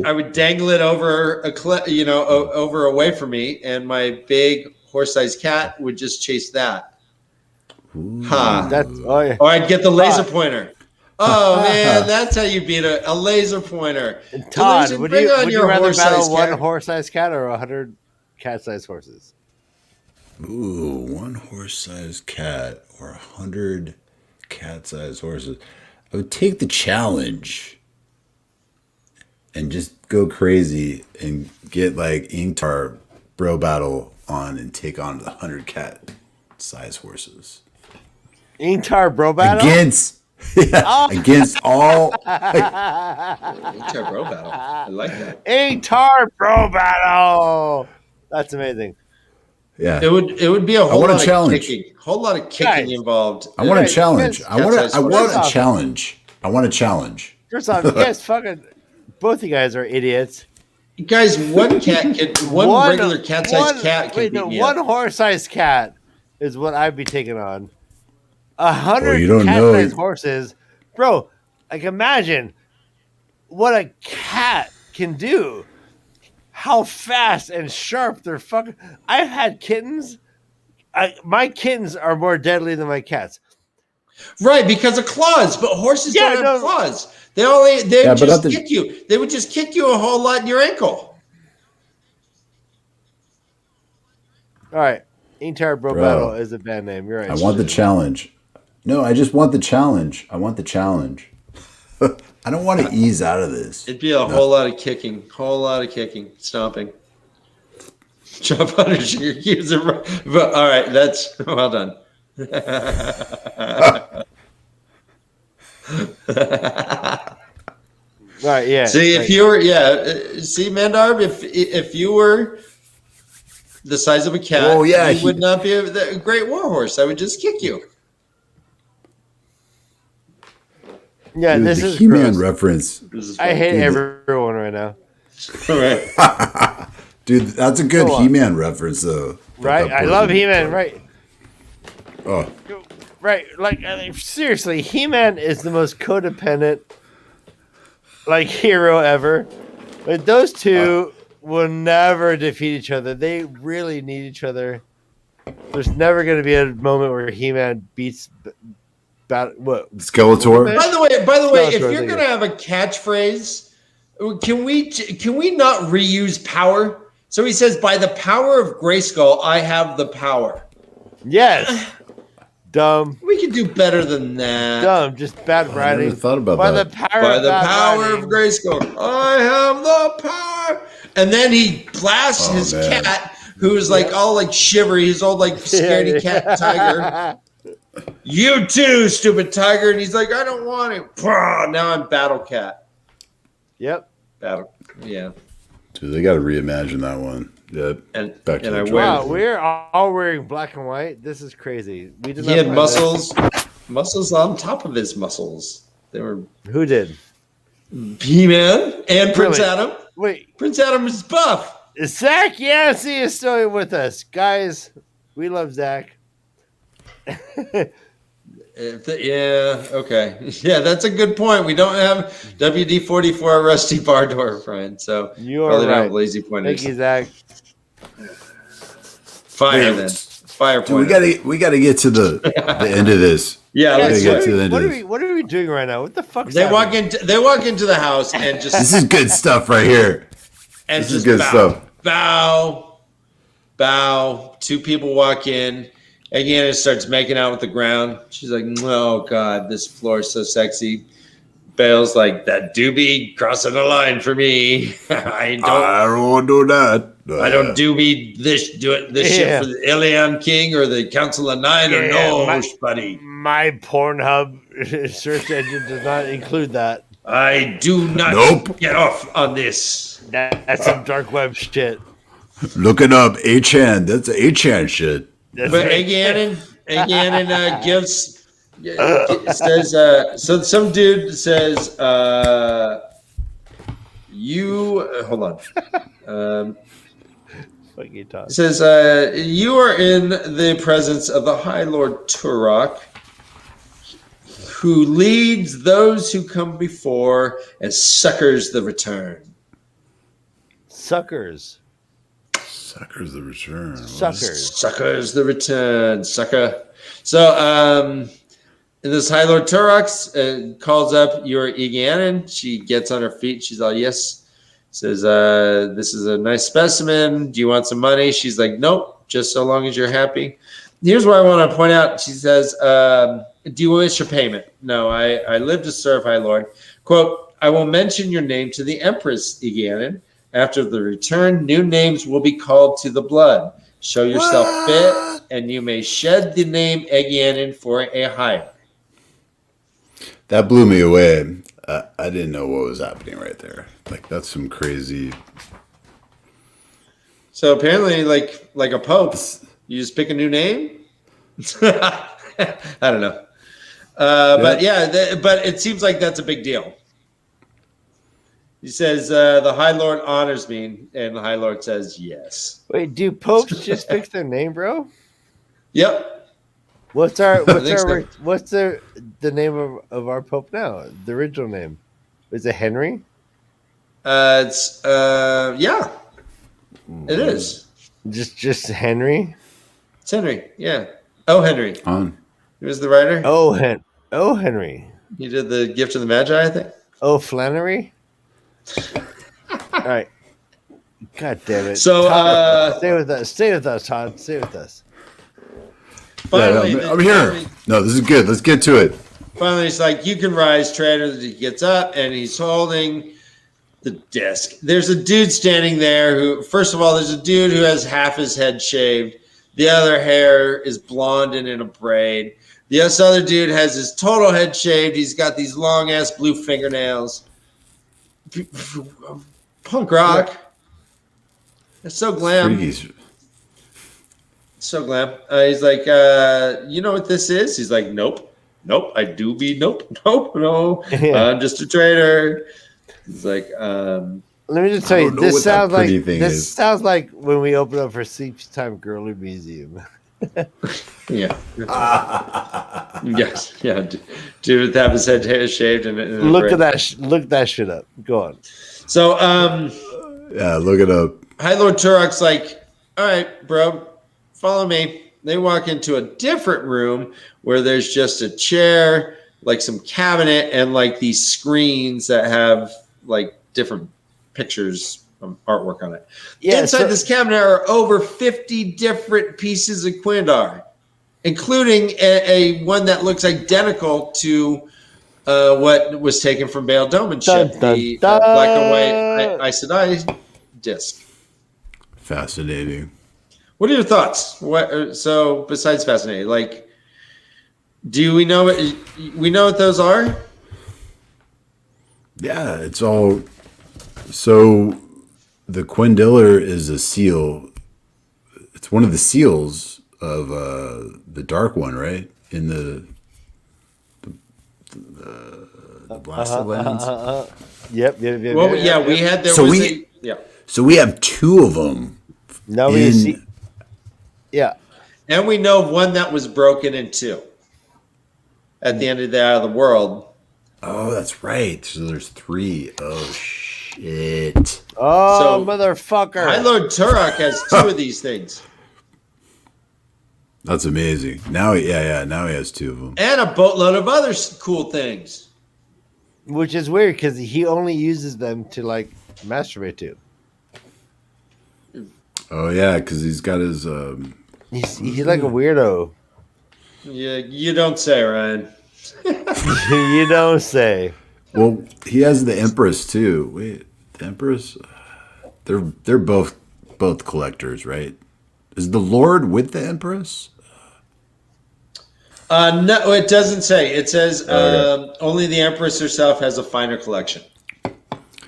I would dangle it over over away from me, and my big horse-sized cat would just chase that. Or I'd get the laser pointer. Oh man, that's how you beat a laser pointer.
And Todd, would you rather battle one horse-sized cat or 100 cat-sized horses?
Ooh, one horse-sized cat or 100 cat-sized horses. I would take the challenge and just go crazy and get like Inktar bro battle on and take on the 100 cat-sized horses.
Inktar bro battle
against all.
Inktar bro battle. I like that.
Inktar bro battle. That's amazing.
Yeah,
it would be a whole lot of kicking. Whole lot of kicking involved.
I want a challenge. I want a challenge. I want a challenge.
First off, you guys fucking both you guys are idiots.
You guys, one regular cat-sized cat can beat me
one
up.
horse-sized cat is what I'd be taking on. 100 cat-sized horses, bro. Like imagine what a cat can do. How fast and sharp they're fucking. I've had kittens. My kittens are more deadly than my cats.
Right, because of claws, but horses don't have claws. They just kick you. They would just kick you a whole lot in your ankle.
All right, Inktar bro battle is a bad name. You're right.
I want the challenge. No, I just want the challenge. I want the challenge. I don't want to ease out of this.
It'd be a whole lot of kicking, stomping. Jump on your cubes. But all right, that's well done.
Right, yeah.
See, if you were, Mandarb, if you were the size of a cat, you would not be a great war horse. I would just kick you.
Yeah,
dude,
this is
He-Man reference.
I hate everyone right now.
All right.
Dude, that's a good He-Man reference, though.
Right? I love He-Man, right?
Oh.
Right, like, seriously, He-Man is the most codependent, like, hero ever. Like, those two will never defeat each other. They really need each other. There's never going to be a moment where He-Man beats... what?
Skeletor?
By the way, if you're going to have a catchphrase, can we not reuse power? So he says, by the power of Grayskull, I have the power.
Yes. Dumb.
We could do better than that.
Dumb. Just bad writing.
I never thought about
by
that.
By the power of Grayskull, I have the power. And then he blasts his cat, who is like all like shivery. He's all like scaredy cat tiger. You too, stupid tiger. And he's like, I don't want it. Now I'm Battle Cat.
Yep.
Yeah.
Dude, they got to reimagine that one. Yep.
Wow, we're all wearing black and white. This is crazy.
He had muscles on top of his muscles. They were.
Who did?
He-Man and Prince Adam.
Wait,
Prince Adam is buff.
Zach Yancey is still with us, guys. We love Zach.
Okay. Yeah, that's a good point. We don't have WD-44 rusty bar door, Brian. So
You are
probably don't
right.
have lazy pointers.
Thank you, Zach.
Fire
Wait,
then. Fire
Dude,
pointer.
we gotta get to the end of this.
Yeah,
We gotta
let's
get
do
to the
it.
end of this.
What are we doing right now? What the fuck?
They walk into the house and
This
just
is good stuff right here.
and
This is
just
good stuff.
bow. Two people walk in. Again, it starts making out with the ground. She's like, "Oh God, this floor is so sexy." Bale's like, "That doobie crossing the line for me. I
don't do that.
don't do this shit for the Ilion King or the Council of Nine or no, buddy.
My Pornhub search engine does not include that.
I do not
Nope.
get off on this."
That's some dark web shit.
Looking up 8chan. That's 8chan shit.
That's
But
right.
Again, says so some dude says hold on.
Fucking talk.
Says you are in the presence of the High Lord Turok, who leads those who come before and succors the return.
Suckers.
Suckers the return.
Suckers the return. Sucker. So this High Lord Turok calls up your Eganon. She gets on her feet. She's all, yes. Says, this is a nice specimen. Do you want some money? She's like, nope, just so long as you're happy. Here's what I want to point out. She says, do you wish a payment? No, I live to serve, High Lord. Quote, I will mention your name to the Empress, Eganon. After the return, new names will be called to the blood. Show yourself fit, and you may shed the name Eganon for a hire.
That blew me away. I didn't know what was happening right there. Like, that's some crazy.
So apparently, like a pope, you just pick a new name. I don't know, but yeah, but it seems like that's a big deal. He says the High Lord honors me, and the High Lord says yes.
Wait, do popes just fix their name, bro?
Yep.
What's the name of our pope now? The original name is it Henry?
It's yeah, it is.
Just Henry.
It's Henry. Yeah. Oh, Henry.
On.
He was the writer.
Oh, Henry.
He did the Gift of the Magi, I think.
Oh, Flannery. All right. God damn it.
So
stay with us. Stay with us, Todd. Stay with us.
Finally,
I'm here. No, this is good. Let's get to it.
Finally, he's like, you can rise, trader. He gets up and he's holding the disc. There's a dude standing there who, first of all, there's a dude who has half his head shaved. The other hair is blonde and in a braid. This other dude has his total head shaved. He's got these long ass blue fingernails. Punk rock. It's so glam. So glam. He's like, you know what this is? He's like, nope. I do be nope. No.
Yeah.
I'm just a trader. He's like,
let me just tell you, this sounds like when we open up for Sleep Time Girly Museum.
yeah. Yes. Yeah. Dude have his head shaved and
look at that. Look that shit up. Go on.
So,
yeah, look it up.
High Lord Turok's like, all right, bro, follow me. They walk into a different room where there's just a chair, like some cabinet, and like these screens that have like different pictures, artwork on it. Yeah, inside this cabinet are over 50 different pieces of Quindar, including a one that looks identical to what was taken from Bale Doman ship, the black and white Aes Sedai disc.
Fascinating.
What are your thoughts? So besides fascinating, like, do we know what those are?
Yeah, it's all. So the Quindiller is a seal. It's one of the seals of the Dark One, right? In the Blasted Lands.
Yep.
Well, yeah, we had there.
So we have two of them.
Now we see. Yeah.
And we know one that was broken in two. at the end of the world.
Oh, that's right. So there's 3. Oh, shit.
Oh,
So,
motherfucker.
High Lord Turok has 2 of these things.
That's amazing. Now, now he has 2 of them.
And a boatload of other cool things.
Which is weird because he only uses them to like masturbate to.
Oh, yeah, because he's got his...
He's like a weirdo.
Yeah, you don't say, Ryan.
You don't say.
Well, he has the Empress, too. Wait, the Empress? They're both collectors, right? Is the Lord with the Empress?
No, it doesn't say. It says
Okay.
only the Empress herself has a finer collection.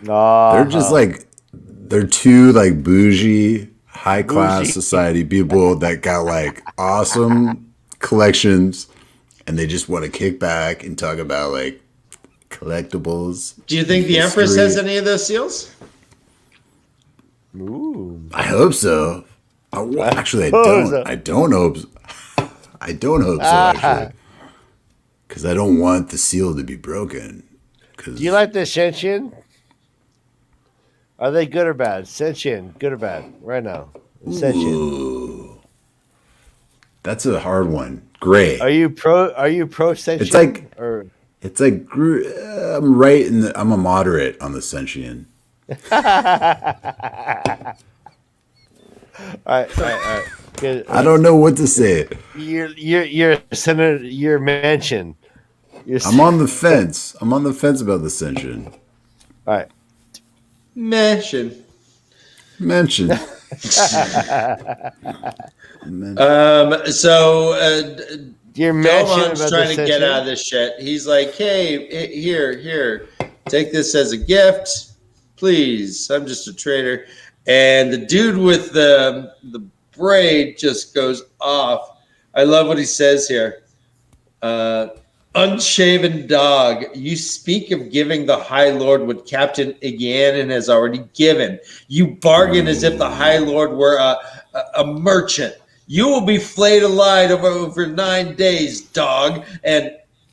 They're just like, they're 2 like bougie, high class society people that got like awesome collections, and they just want to kick back and talk about like collectibles.
Do you think the Empress has any of those seals?
Ooh.
I hope so. Actually, I don't. I don't hope. I don't hope so. Actually, because I don't want the seal to be broken.
Do you like the Senshin? Are they good or bad? Senshin, good or bad? Right now, Senshin.
Ooh. That's a hard one. Gray.
Are you pro Senshin?
It's like
or
I'm right in the. I'm a moderate on the Senshin.
All right. Good.
I don't know what to say.
You're Senator. You're Manchin.
I'm on the fence. I'm on the fence about the Senshin.
All right.
Mention. So
You're
Dolman's trying to get out of this shit. He's like, hey, here, take this as a gift, please. I'm just a trader. And the dude with the braid just goes off. I love what he says here. Unshaven dog, you speak of giving the High Lord what Captain Iganin has already given. You bargain as if the High Lord were a merchant. You will be flayed alive over 9 days, dog. And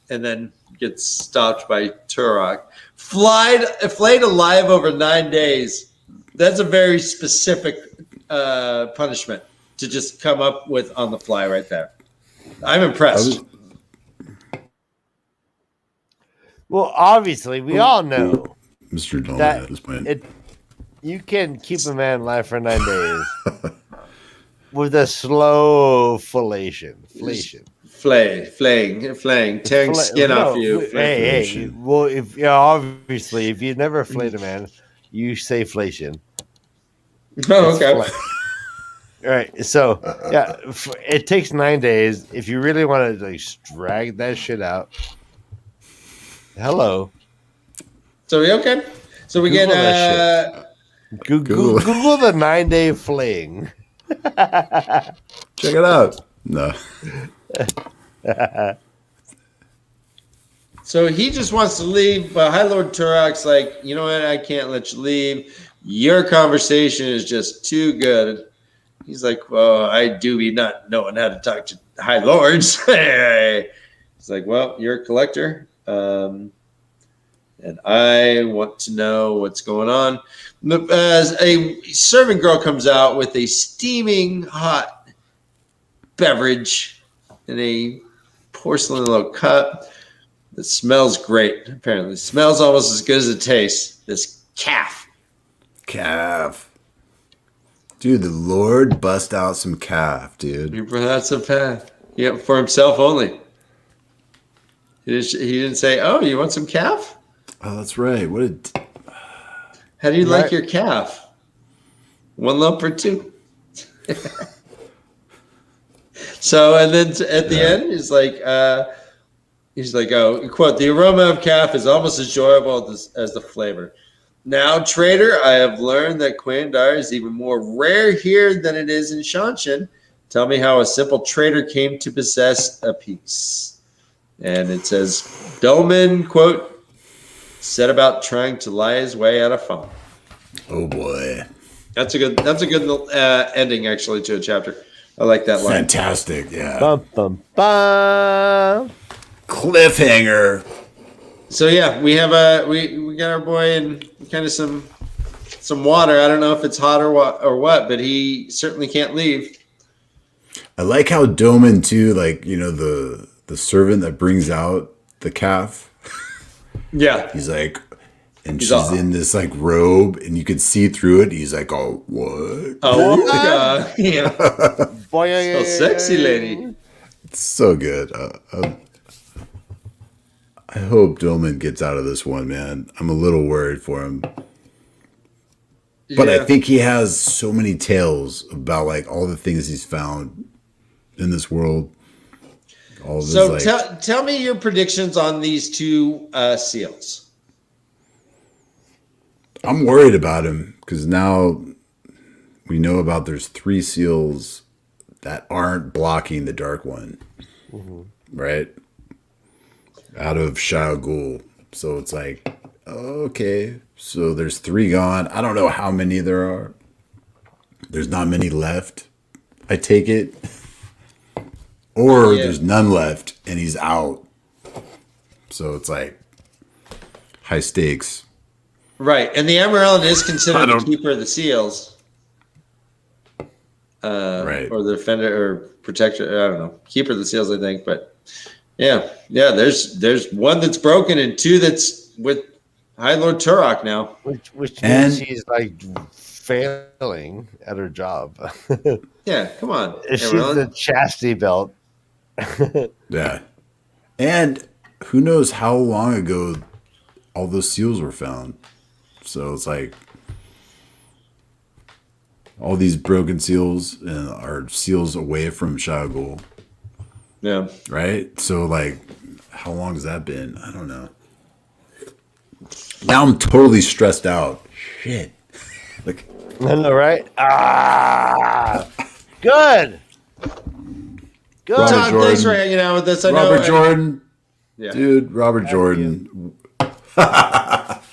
then gets stopped by Turok. Flayed alive over 9 days. That's a very specific punishment to just come up with on the fly right there. I'm impressed.
Well, obviously, we all know
Mr. Dolman
that
at this point.
You can keep a man alive for 9 days with a slow flaying,
tearing skin off you.
Hey. Well, obviously, if you never flayed a man, you say flation.
Oh, okay.
All right. So, yeah, it takes 9 days. If you really want to like drag that shit out. Hello.
So we okay? So we
Google
get
Google the 9 day flaying.
Check it out. No.
So he just wants to leave, but High Lord Turok's like, you know what? I can't let you leave. Your conversation is just too good. He's like, well, I do be not knowing how to talk to High Lords. He's like, well, you're a collector. And I want to know what's going on. As a servant girl comes out with a steaming hot beverage in a porcelain little cup that smells great, apparently. It smells almost as good as it tastes. This calf.
Dude, the Lord bust out some calf, dude.
He brought out some calf. Yeah, for himself only. He didn't say, oh, you want some calf?
Oh, that's right.
How do you like your calf? 1 lump or 2? So, and then at the end, he's like, oh, quote, the aroma of calf is almost as enjoyable as the flavor. Now, trader, I have learned that Quandar is even more rare here than it is in Shanshan. Tell me how a simple trader came to possess a piece. And it says, Dolman, quote, set about trying to lie his way out of fun.
Oh boy,
that's a good ending actually to a chapter. I like that line.
Fantastic, yeah.
Bum, bum, bum.
cliffhanger.
So yeah, we have we got our boy in kind of some water. I don't know if it's hot or what, but he certainly can't leave.
I like how Doman too, like, you know, the servant that brings out the calf.
Yeah,
He's like, and she's in this like robe, and you can see through it. He's like, "Oh, what?
Oh, yeah, so sexy lady."
It's so good." I hope Doman gets out of this one, man. I'm a little worried for him. But I think he has so many tales about like all the things he's found in this world. All of
So
his, like,
tell me your predictions on these two seals.
I'm worried about him because now we know about there's 3 seals that aren't blocking the dark one, right? Out of Shao Ghul. So it's like, okay, so there's 3 gone. I don't know how many there are. There's not many left, I take it. Or there's none left and he's out. So it's like high stakes.
Right, and the Emerald is considered the keeper of the seals.
Right.
Or the defender or protector. I don't know. Keeper of the seals, I think. But yeah. There's one that's broken and 2 that's with High Lord Turok now.
Which means she's like failing at her job.
Yeah, come on.
She's the chastity belt.
Yeah. And who knows how long ago all those seals were found. So it's like all these broken seals are seals away from Shao Ghul.
Yeah.
Right? So like how long has that been? I don't know. Now I'm totally stressed out. Shit. Like,
I know, right? Good.
Robert
Todd,
Jordan.
thanks for hanging out with us. I
Robert
know,
Jordan.
Yeah.
Dude, Robert Jordan. F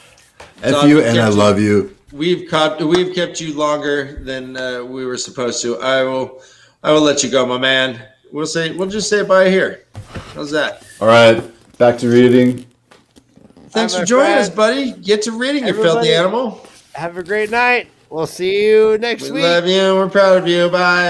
Todd,
you and I love you.
We've kept you longer than we were supposed to. I will let you go, my man. We'll just say bye here. How's that?
All right. Back to reading.
Thanks for joining us, buddy. Get to reading, you filthy animal.
Have a great night. We'll see you next week.
We love you. We're proud of you. Bye.